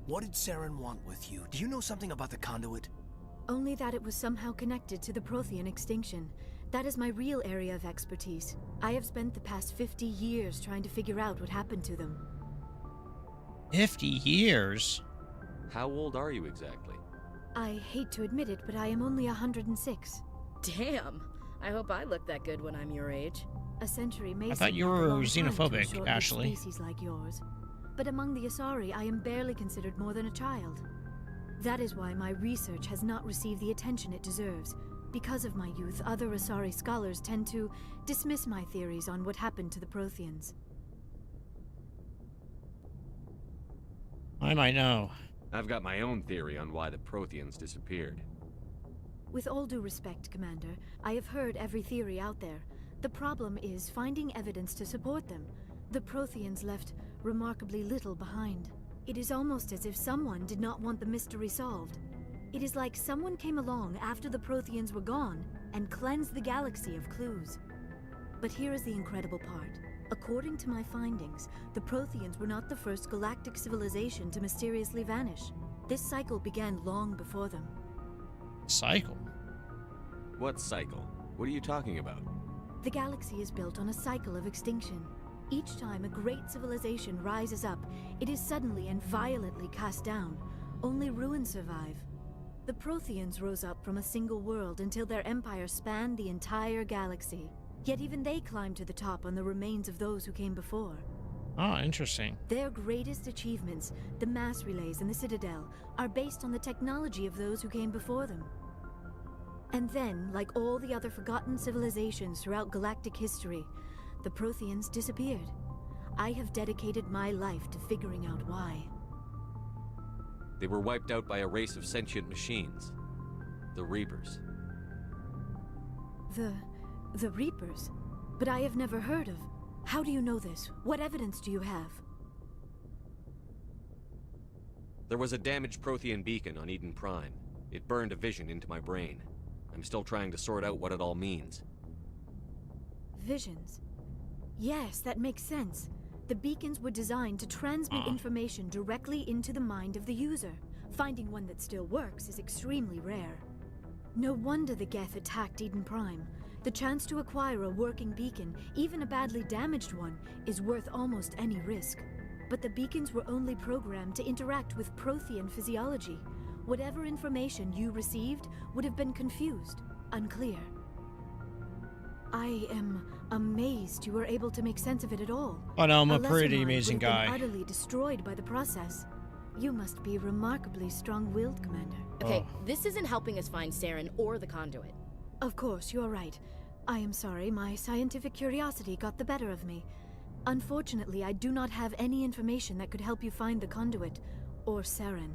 What did Saren want with you? Do you know something about the conduit? Only that it was somehow connected to the Prothean extinction. That is my real area of expertise. I have spent the past 50 years trying to figure out what happened to them. 50 years? How old are you exactly? I hate to admit it, but I am only 106. Damn. I hope I look that good when I'm your age. A century may I thought seem you like a were long time to a xenophobic, short-lived Ashley. species like yours. But among the Asari, I am barely considered more than a child. That is why my research has not received the attention it deserves. Because of my youth, other Asari scholars tend to dismiss my theories on what happened to the Protheans. I might know. I've got my own theory on why the Protheans disappeared. With all due respect, Commander, I have heard every theory out there. The problem is finding evidence to support them. The Protheans left remarkably little behind. It is almost as if someone did not want the mystery solved. It is like someone came along after the Protheans were gone and cleansed the galaxy of clues. But here is the incredible part. According to my findings, the Protheans were not the first galactic civilization to mysteriously vanish. This cycle began long before them. Cycle? What cycle? What are you talking about? The galaxy is built on a cycle of extinction. Each time a great civilization rises up, it is suddenly and violently cast down. Only ruins survive. The Protheans rose up from a single world until their empire spanned the entire galaxy. Yet even they climbed to the top on the remains of those who came before. Oh, interesting. Their greatest achievements, the mass relays and the Citadel, are based on the technology of those who came before them. And then, like all the other forgotten civilizations throughout galactic history, the Protheans disappeared. I have dedicated my life to figuring out why. They were wiped out by a race of sentient machines. The Reapers. The Reapers? But I have never heard of. How do you know this? What evidence do you have? There was a damaged Prothean beacon on Eden Prime. It burned a vision into my brain. I'm still trying to sort out what it all means. Visions. Yes, that makes sense. The beacons were designed to transmit information directly into the mind of the user. Finding one that still works is extremely rare. No wonder the Geth attacked Eden Prime. The chance to acquire a working beacon, even a badly damaged one, is worth almost any risk. But the beacons were only programmed to interact with Prothean physiology. Whatever information you received would have been confused, unclear. I am amazed you were able to make sense of it at all. Oh no, I'm a lesser pretty mind amazing would have been guy. utterly destroyed by the process. You must be remarkably strong-willed, Commander. Okay, this isn't helping us find Saren or the conduit. Of course, you're right. I am sorry, my scientific curiosity got the better of me. Unfortunately, I do not have any information that could help you find the conduit, or Saren.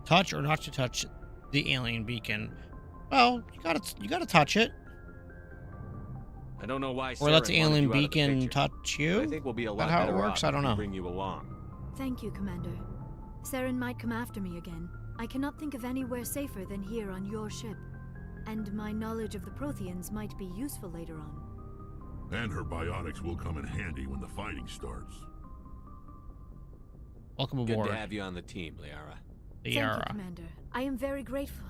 Touch or not to touch the alien beacon? Well, you gotta touch it. I don't know why. Or let the Saren wanted alien you out of the beacon picture, touch you. but I think we'll be a Is lot that how it better works? off I don't if we know. bring you along. Thank you, Commander. Saren might come after me again. I cannot think of anywhere safer than here on your ship. And my knowledge of the Protheans might be useful later on. And her biotics will come in handy when the fighting starts. Welcome Good aboard. to have you on the team, Liara. Thank you, Commander. I am very grateful.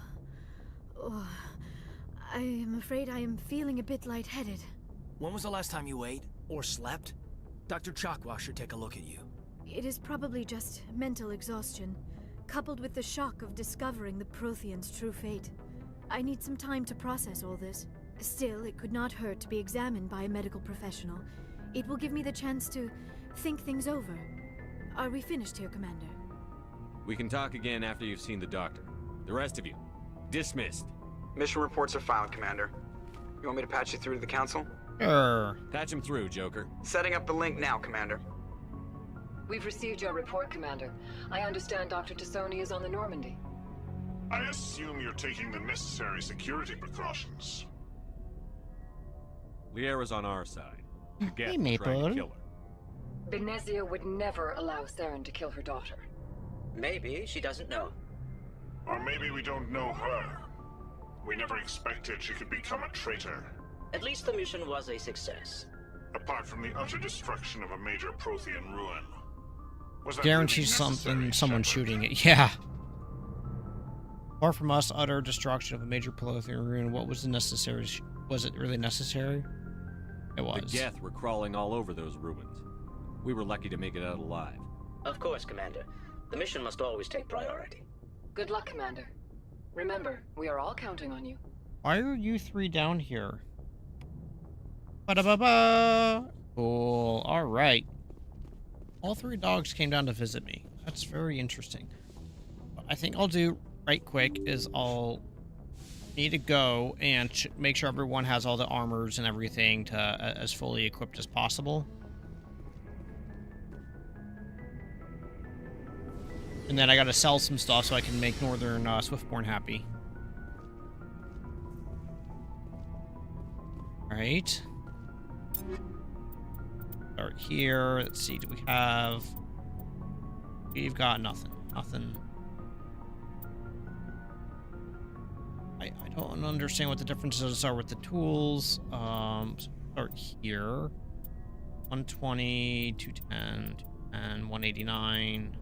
Oh, I am afraid I am feeling a bit lightheaded. When was the last time you ate or slept? Dr. Chakwa should take a look at you. It is probably just mental exhaustion, coupled with the shock of discovering the Protheans' true fate. I need some time to process all this. Still, it could not hurt to be examined by a medical professional. It will give me the chance to think things over. Are we finished here, Commander? We can talk again after you've seen the doctor. The rest of you, dismissed. Mission reports are filed, Commander. You want me to patch you through to the Council? Sure. Patch him through, Joker. Setting up the link now, Commander. We've received your report, Commander. I understand Dr. Tassoni is on the Normandy. I assume you're taking the necessary security precautions. Liara's on our side. The Geth Hey, is trying to Maple. kill her. Benezia would never allow Saren to kill her daughter. Maybe she doesn't know. Or maybe we don't know her. We never expected she could become a traitor. At least the mission was a success. Apart from the utter destruction of a major Prothean ruin. Was that Guarantees really something, necessary, someone Shepard? shooting it. Yeah. Apart from us, utter destruction of a major Prothean ruin. What was the necessary? Was it really necessary? It was. The Geth were crawling all over those ruins. We were lucky to make it out alive. Of course, Commander. The mission must always take priority. Good luck, Commander. Remember, we are all counting on you. Why are you three down here? Ba-da-ba-ba! Cool. All right. All three dogs came down to visit me. That's very interesting. What I think I'll do right quick is I'll need to go and make sure everyone has all the armors and everything to as fully equipped as possible. And then I gotta sell some stuff so I can make Northern Swiftborn happy. Alright. Start here. Let's see, do we have... We've got nothing. Nothing. I don't understand what the differences are with the tools. So start here. 120, 210, and 189.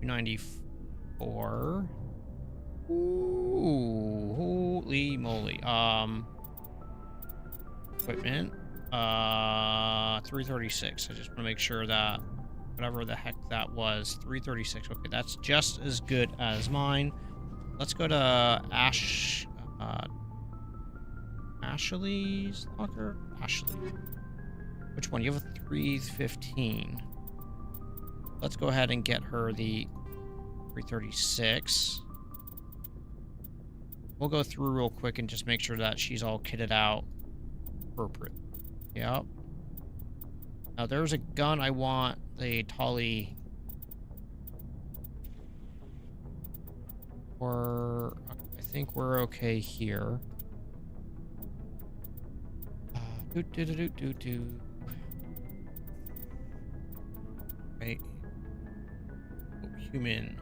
294. Ooh, holy moly. Equipment. 336. I just want to make sure that whatever the heck that was, 336. Okay, that's just as good as mine. Let's go to Ashley's locker. Ashley. Which one? You have a 315. Let's go ahead and get her the 336. We'll go through real quick and just make sure that she's all kitted out appropriate. Yep. Now there's a gun I want the Tolly. I think we're okay here. Right. Human.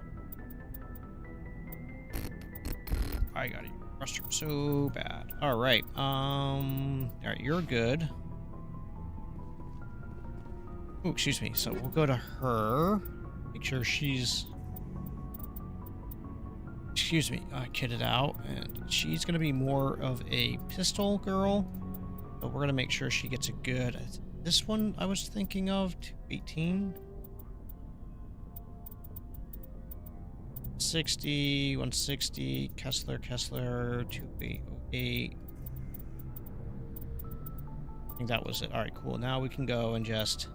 I got it. Frustrated so bad. Alright. Alright, you're good. Oh, excuse me. So we'll go to her. Make sure she's... Excuse me. Kitted out. And she's going to be more of a pistol girl. But we're going to make sure she gets a good... This one I was thinking of. 218. 60, 160, Kessler, 2808. I think that was it. Alright, cool. Now we can go and just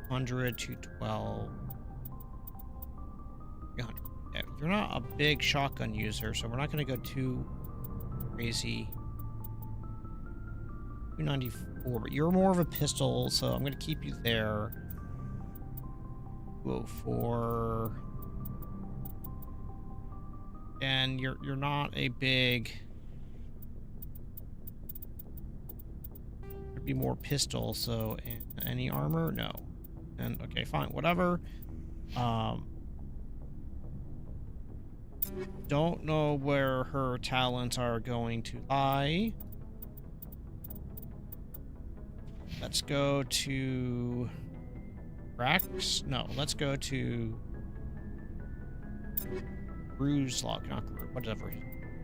100, 212, 300. Yeah, you're not a big shotgun user, so we're not going to go too crazy. 294, but you're more of a pistol, so I'm going to keep you there. 204. And you're not a big... Could be more pistol, so any armor? No. And okay, fine, whatever. Don't know where her talents are going to lie. Let's go to Rax? No, let's go to Bruise Lock, not whatever.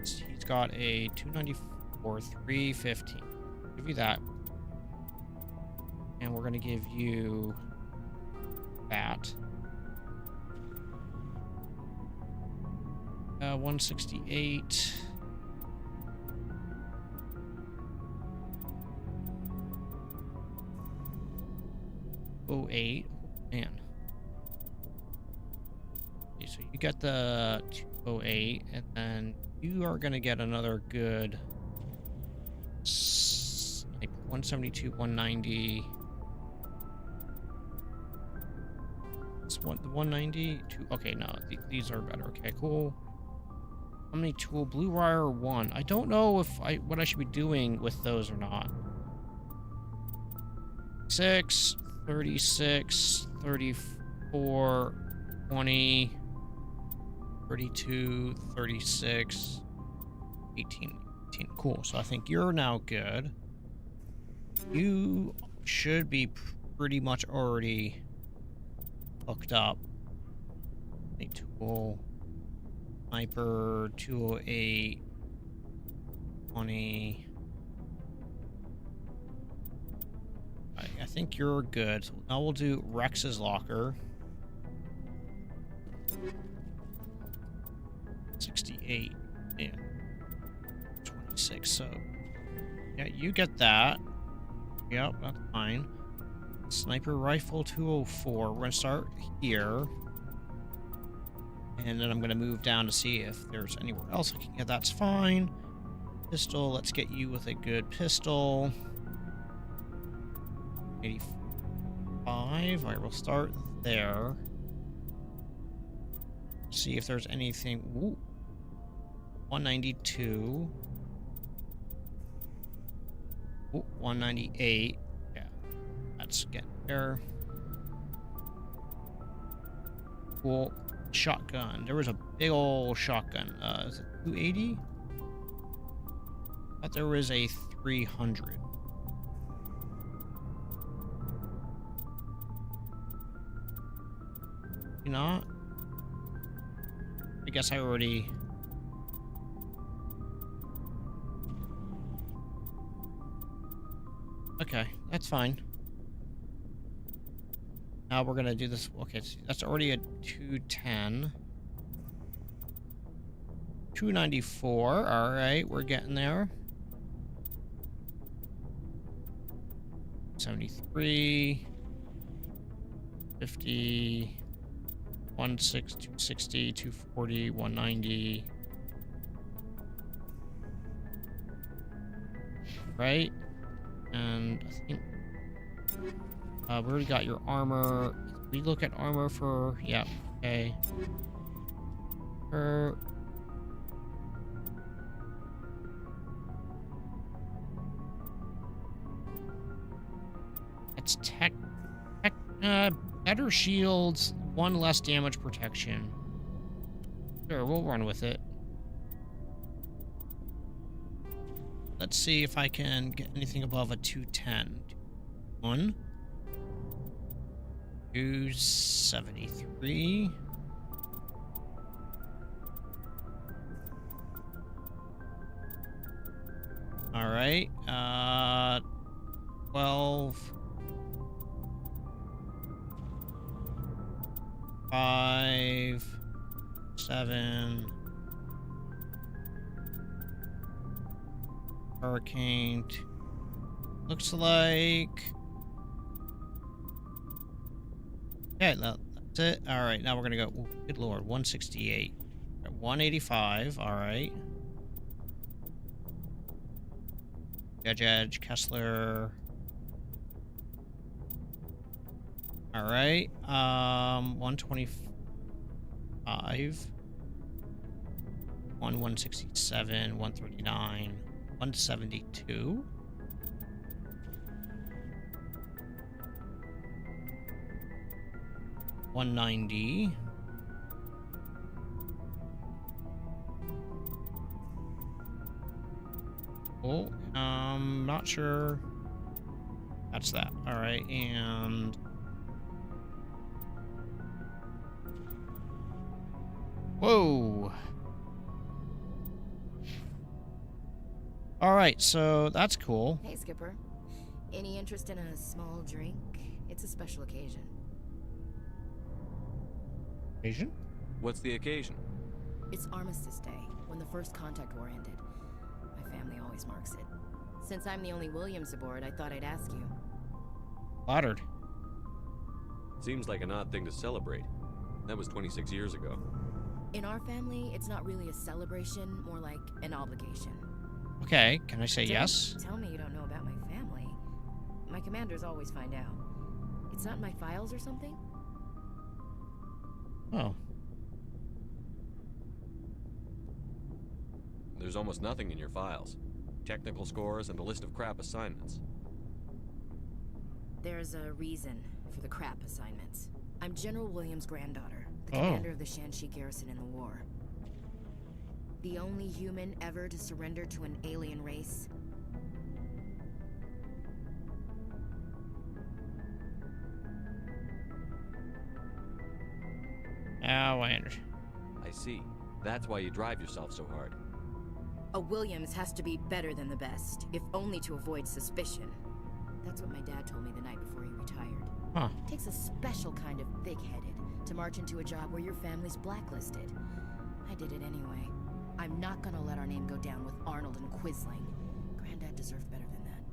He's got a 294, 315. Give you that. And we're gonna give you that. 168. Oh, 08. Man. Okay, so you got the 208, and then you are going to get another good 172, 190, It's one, the 192. Okay, no, these are better. Okay, cool. How many tool? Blue wire 1. I don't know if what I should be doing with those or not. 6, 36, 34, 20, 32, 36, 18. Cool. So I think you're now good. You should be pretty much already hooked up. A tool. Sniper 208. 20. I think you're good. So now we'll do Rex's locker. 68. Yeah. 26. So yeah, you get that. Yep, that's fine. Sniper rifle 204. We're gonna start here. And then I'm gonna move down to see if there's anywhere else I can get. That's fine. Pistol, let's get you with a good pistol. 85. Alright, we'll start there. See if there's anything. Ooh. 192. Ooh, 198. Yeah. That's getting there. Cool. Shotgun. There was a big old shotgun. Is it 280? I thought there was a 300. You not? I guess I already... Okay, that's fine. Now we're gonna do this. Okay, so that's already a 210. 294. All right, we're getting there. 73. 50. 260, 240, 190. Right? And I think we already got your armor. We look at armor for, yeah, okay. It's better shields, 1 less damage protection. Sure, we'll run with it. Let's see if I can get anything above a 210. 1. 273. All right. 12. 5. 7. Hurricane. Looks like... Okay, that's it. All right, now we're gonna go. Ooh, good lord, 168. 185. All right. Edge, Kessler. All right. 125. 167. 139. 172. 190. Oh, not sure. That's that. All right, and whoa. All right, so that's cool. Hey, Skipper. Any interest in a small drink? It's a special occasion. Occasion? What's the occasion? It's Armistice Day, when the first contact war ended. My family always marks it. Since I'm the only Williams aboard, I thought I'd ask you. Flattered. Seems like an odd thing to celebrate. That was 26 years ago. In our family, it's not really a celebration, more like an obligation. Okay, can I say yes? Tell me you don't know about my family. My commanders always find out. It's not in my files or something? Oh. There's almost nothing in your files. Technical scores and a list of crap assignments. There's a reason for the crap assignments. I'm General Williams' granddaughter, the commander of the Shanxi garrison in the war. The only human ever to surrender to an alien race. Oh, I understand. I see. That's why you drive yourself so hard. A Williams has to be better than the best, if only to avoid suspicion. That's what my dad told me the night before he retired. Huh. It takes a special kind of thick-headed to march into a job where your family's blacklisted. I did it anyway. I'm not gonna let our name go down with Arnold and Quisling. Granddad deserved better than that.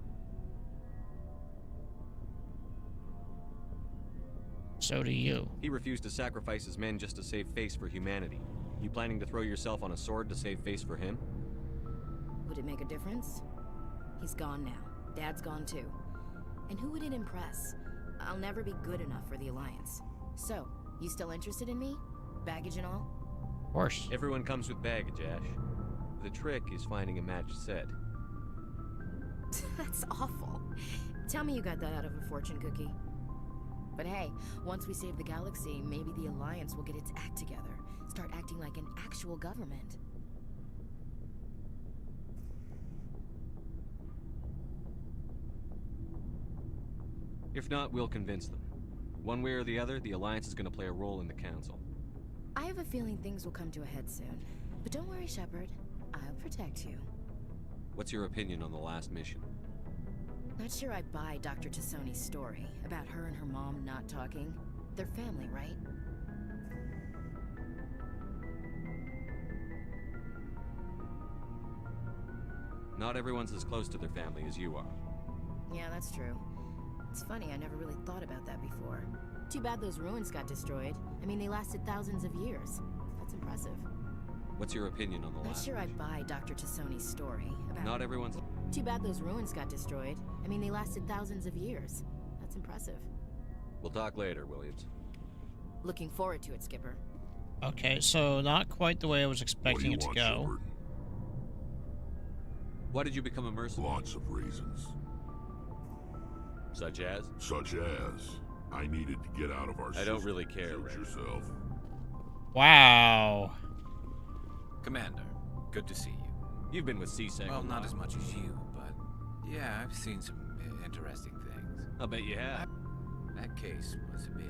So do you. He refused to sacrifice his men just to save face for humanity. You planning to throw yourself on a sword to save face for him? Would it make a difference? He's gone now. Dad's gone too. And who would it impress? I'll never be good enough for the Alliance. So, you still interested in me? Baggage and all? Of course. Everyone comes with baggage, Ash. The trick is finding a matched set. That's awful. Tell me you got that out of a fortune cookie. But hey, once we save the galaxy, maybe the Alliance will get its act together. Start acting like an actual government. If not, we'll convince them. One way or the other, the Alliance is going to play a role in the Council. I have a feeling things will come to a head soon. But don't worry, Shepard. I'll protect you. What's your opinion on the last mission? Not sure I buy Dr. Tassoni's story about her and her mom not talking. They're family, right? Not everyone's as close to their family as you are. Yeah, that's true. It's funny, I never really thought about that before. Too bad those ruins got destroyed. I mean, they lasted thousands of years. That's impressive. What's your opinion on the Not last sure mission? I buy Dr. Tassoni's story about... Not everyone's... Too bad those ruins got destroyed. I mean, they lasted thousands of years. That's impressive. We'll talk later, Williams. Looking forward to it, Skipper. Okay, so not quite the way I was expecting it to go. Shepard? Why did you become a mercenary? Lots of reasons. Such as? Such as, I needed to get out of our I don't really care, Suit Ray. yourself. Wow. Commander, good to see you. You've been with CSEC. Well, not as much as you, but yeah, I've seen some interesting things. I bet you have. That case was a bit...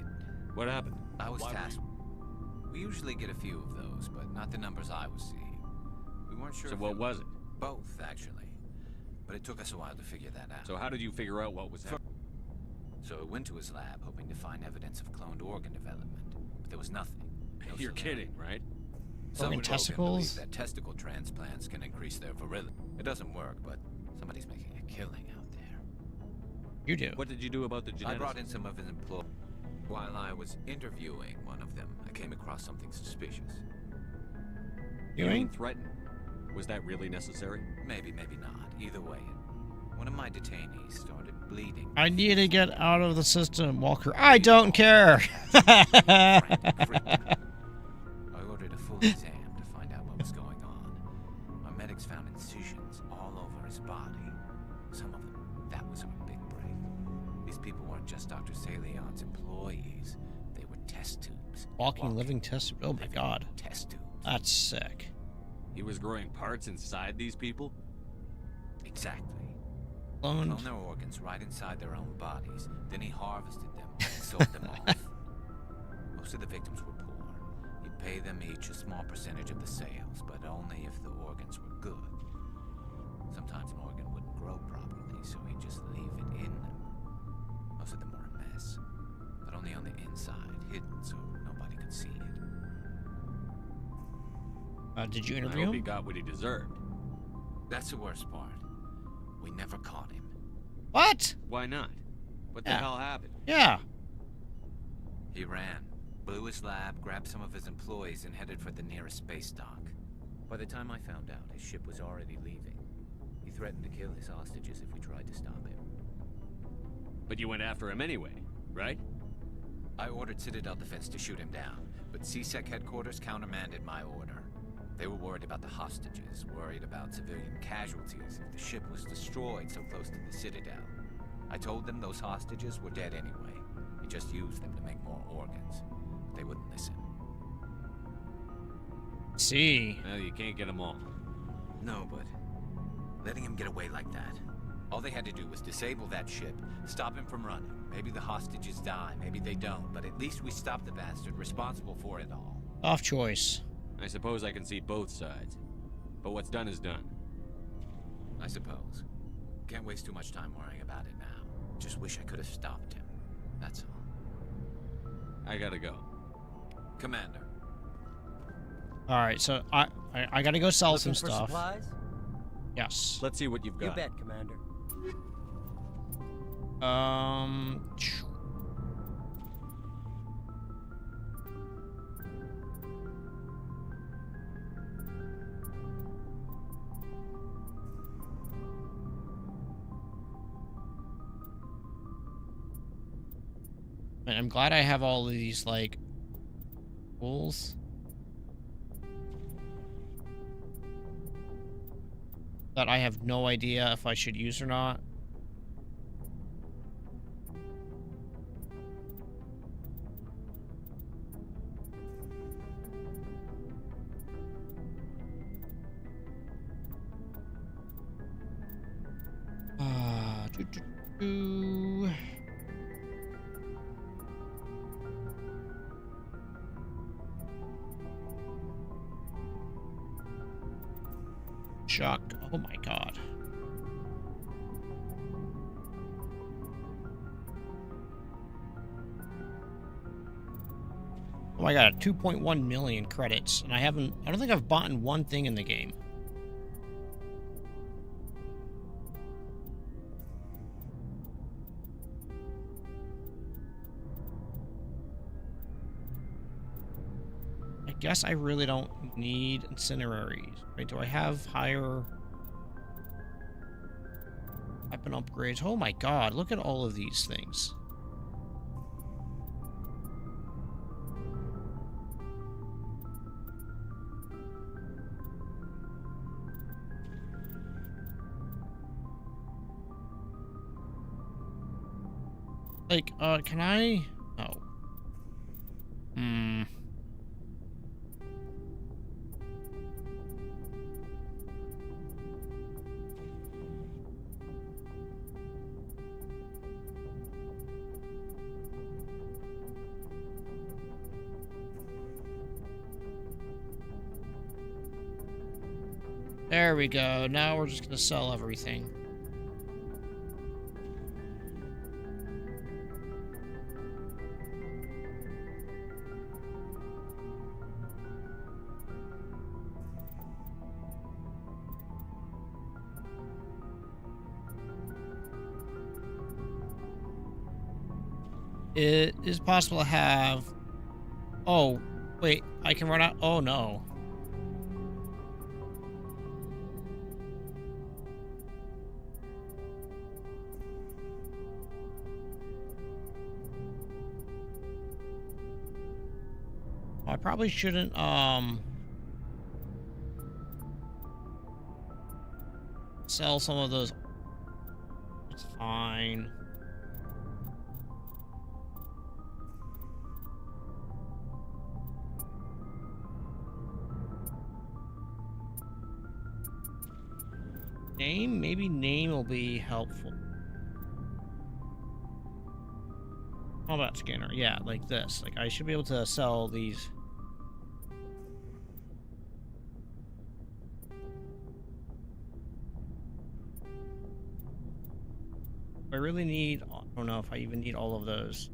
What happened? I was tasked. We usually get a few of those, but not the numbers I was seeing. We weren't sure. So if what was it? Both, actually. But it took us a while to figure that out. So how did you figure out what was happening? So I went to his lab, hoping to find evidence of cloned organ development, but there was nothing. No You're kidding, right? Organ testicles? That testicle transplants can increase their virility. It doesn't work, but somebody's making a killing out there. You do. What did you do about the genetics? I brought in some of his employees. While I was interviewing one of them, I came across something suspicious. You mean threatened? Was that really necessary? Maybe, maybe not. Either way, one of my detainees started bleeding. I need to get out of the system, Walker. I don't care. I ordered a full exam to find out what was going on. Our medics found incisions all over his body. Some of them, that was our big break. These people weren't just Dr. Salion's employees. They were test tubes. Walking living test. Oh my god. Test tubes. That's sick. He was growing parts inside these people? Exactly. Cloned. Clone their organs right inside their own bodies. Then he harvested them and sold them off. Most of the victims were poor. He'd pay them each a small percentage of the sales, but only if the organs were good. Sometimes an organ wouldn't grow properly, so he'd just leave it in them. Most of them were a mess, but only on the inside, hidden so nobody could see it. Did you I interview hope he him? got what he deserved. That's the worst part. We never caught him. What? Why not? What the Yeah. hell happened? Yeah. He ran, blew his lab, grabbed some of his employees, and headed for the nearest space dock. By the time I found out, his ship was already leaving. He threatened to kill his hostages if we tried to stop him. But you went after him anyway, right? I ordered Citadel Defense to shoot him down, but CSEC headquarters countermanded my order. They were worried about the hostages, worried about civilian casualties if the ship was destroyed so close to the Citadel. I told them those hostages were dead anyway. We just used them to make more organs. They wouldn't listen. See. Well, you can't get them all. No, but letting him get away like that. All they had to do was disable that ship, stop him from running. Maybe the hostages die, maybe they don't, but at least we stopped the bastard responsible for it all. Off choice. I suppose I can see both sides. But what's done is done. I suppose. Can't waste too much time worrying about it now. Just wish I could have stopped him. That's all. I gotta go. Commander. Alright, so I gotta go sell Looking some for stuff. Supplies? Yes. Let's see what you've got. You bet, Commander. Man, I'm glad I have all of these, like, tools. That I have no idea if I should use or not. Doo. Shock. Oh my god. Oh my god, 2.1 million credits, and I don't think I've bought one thing in the game. I guess I really don't need incineraries. Right? Do I have higher weapon upgrades? Oh my god, look at all of these things. Like, can I? Oh. There we go. Now we're just gonna sell everything. It is possible to have... Oh, wait, I can run out... Oh, no. I probably shouldn't, sell some of those. It's fine. Name? Maybe name will be helpful. Combat scanner. Yeah, like this. Like, I should be able to sell these. I really need... I don't know if I even need all of those.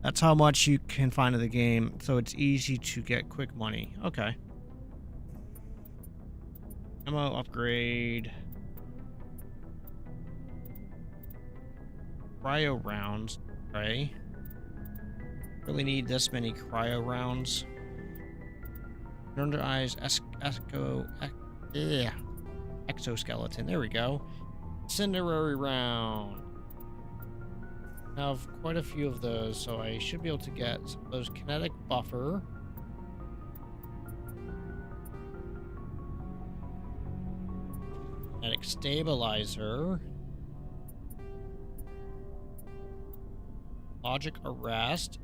That's how much you can find in the game, so it's easy to get quick money. Okay. Ammo upgrade. Cryo rounds. Okay. Really need this many cryo rounds. Under eyes, exoskeleton. There we go. Incendiary round. I have quite a few of those, so I should be able to get some of those kinetic buffer. Kinetic stabilizer. Logic arrest.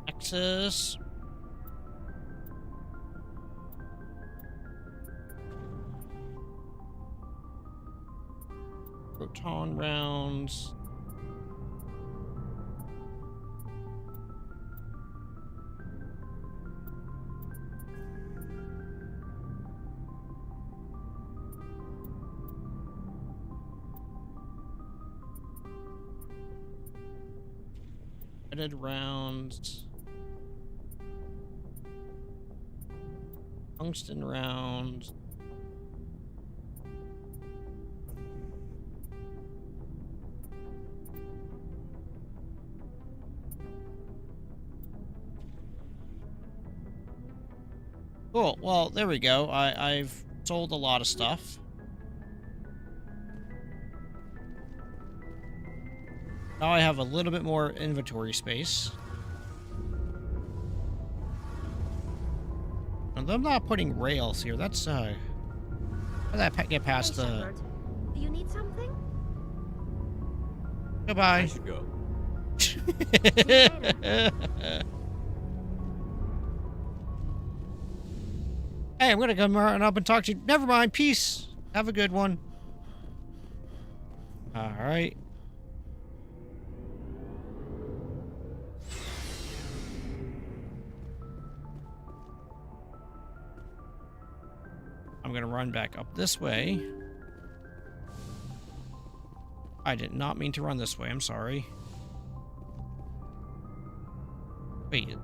Nexus. Proton rounds. Headed rounds. Tungsten rounds. Cool. Well, there we go. I've sold a lot of stuff. Now I have a little bit more inventory space. And I'm not putting rails here. That's, how did that get past Hey, the... Shepard. Do you need something? Goodbye. I should go. Hey, I'm gonna come run up and talk to you. Never mind. Peace. Have a good one. All right. I'm gonna run back up this way. I did not mean to run this way. I'm sorry. Wait.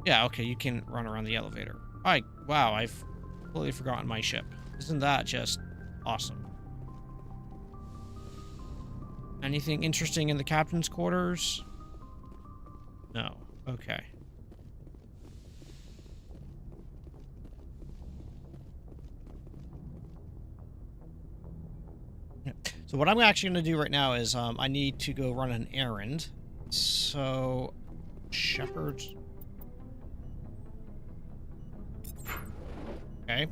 Yeah, okay. You can run around the elevator. Wow, I've completely forgotten my ship. Isn't that just awesome? Anything interesting in the captain's quarters? No. Okay. So what I'm actually going to do right now is I need to go run an errand. So, Shepard. Okay.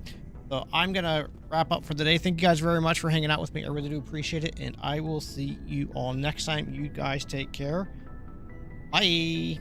So I'm going to wrap up for the day. Thank you guys very much for hanging out with me. I really do appreciate it. And I will see you all next time. You guys take care. Bye.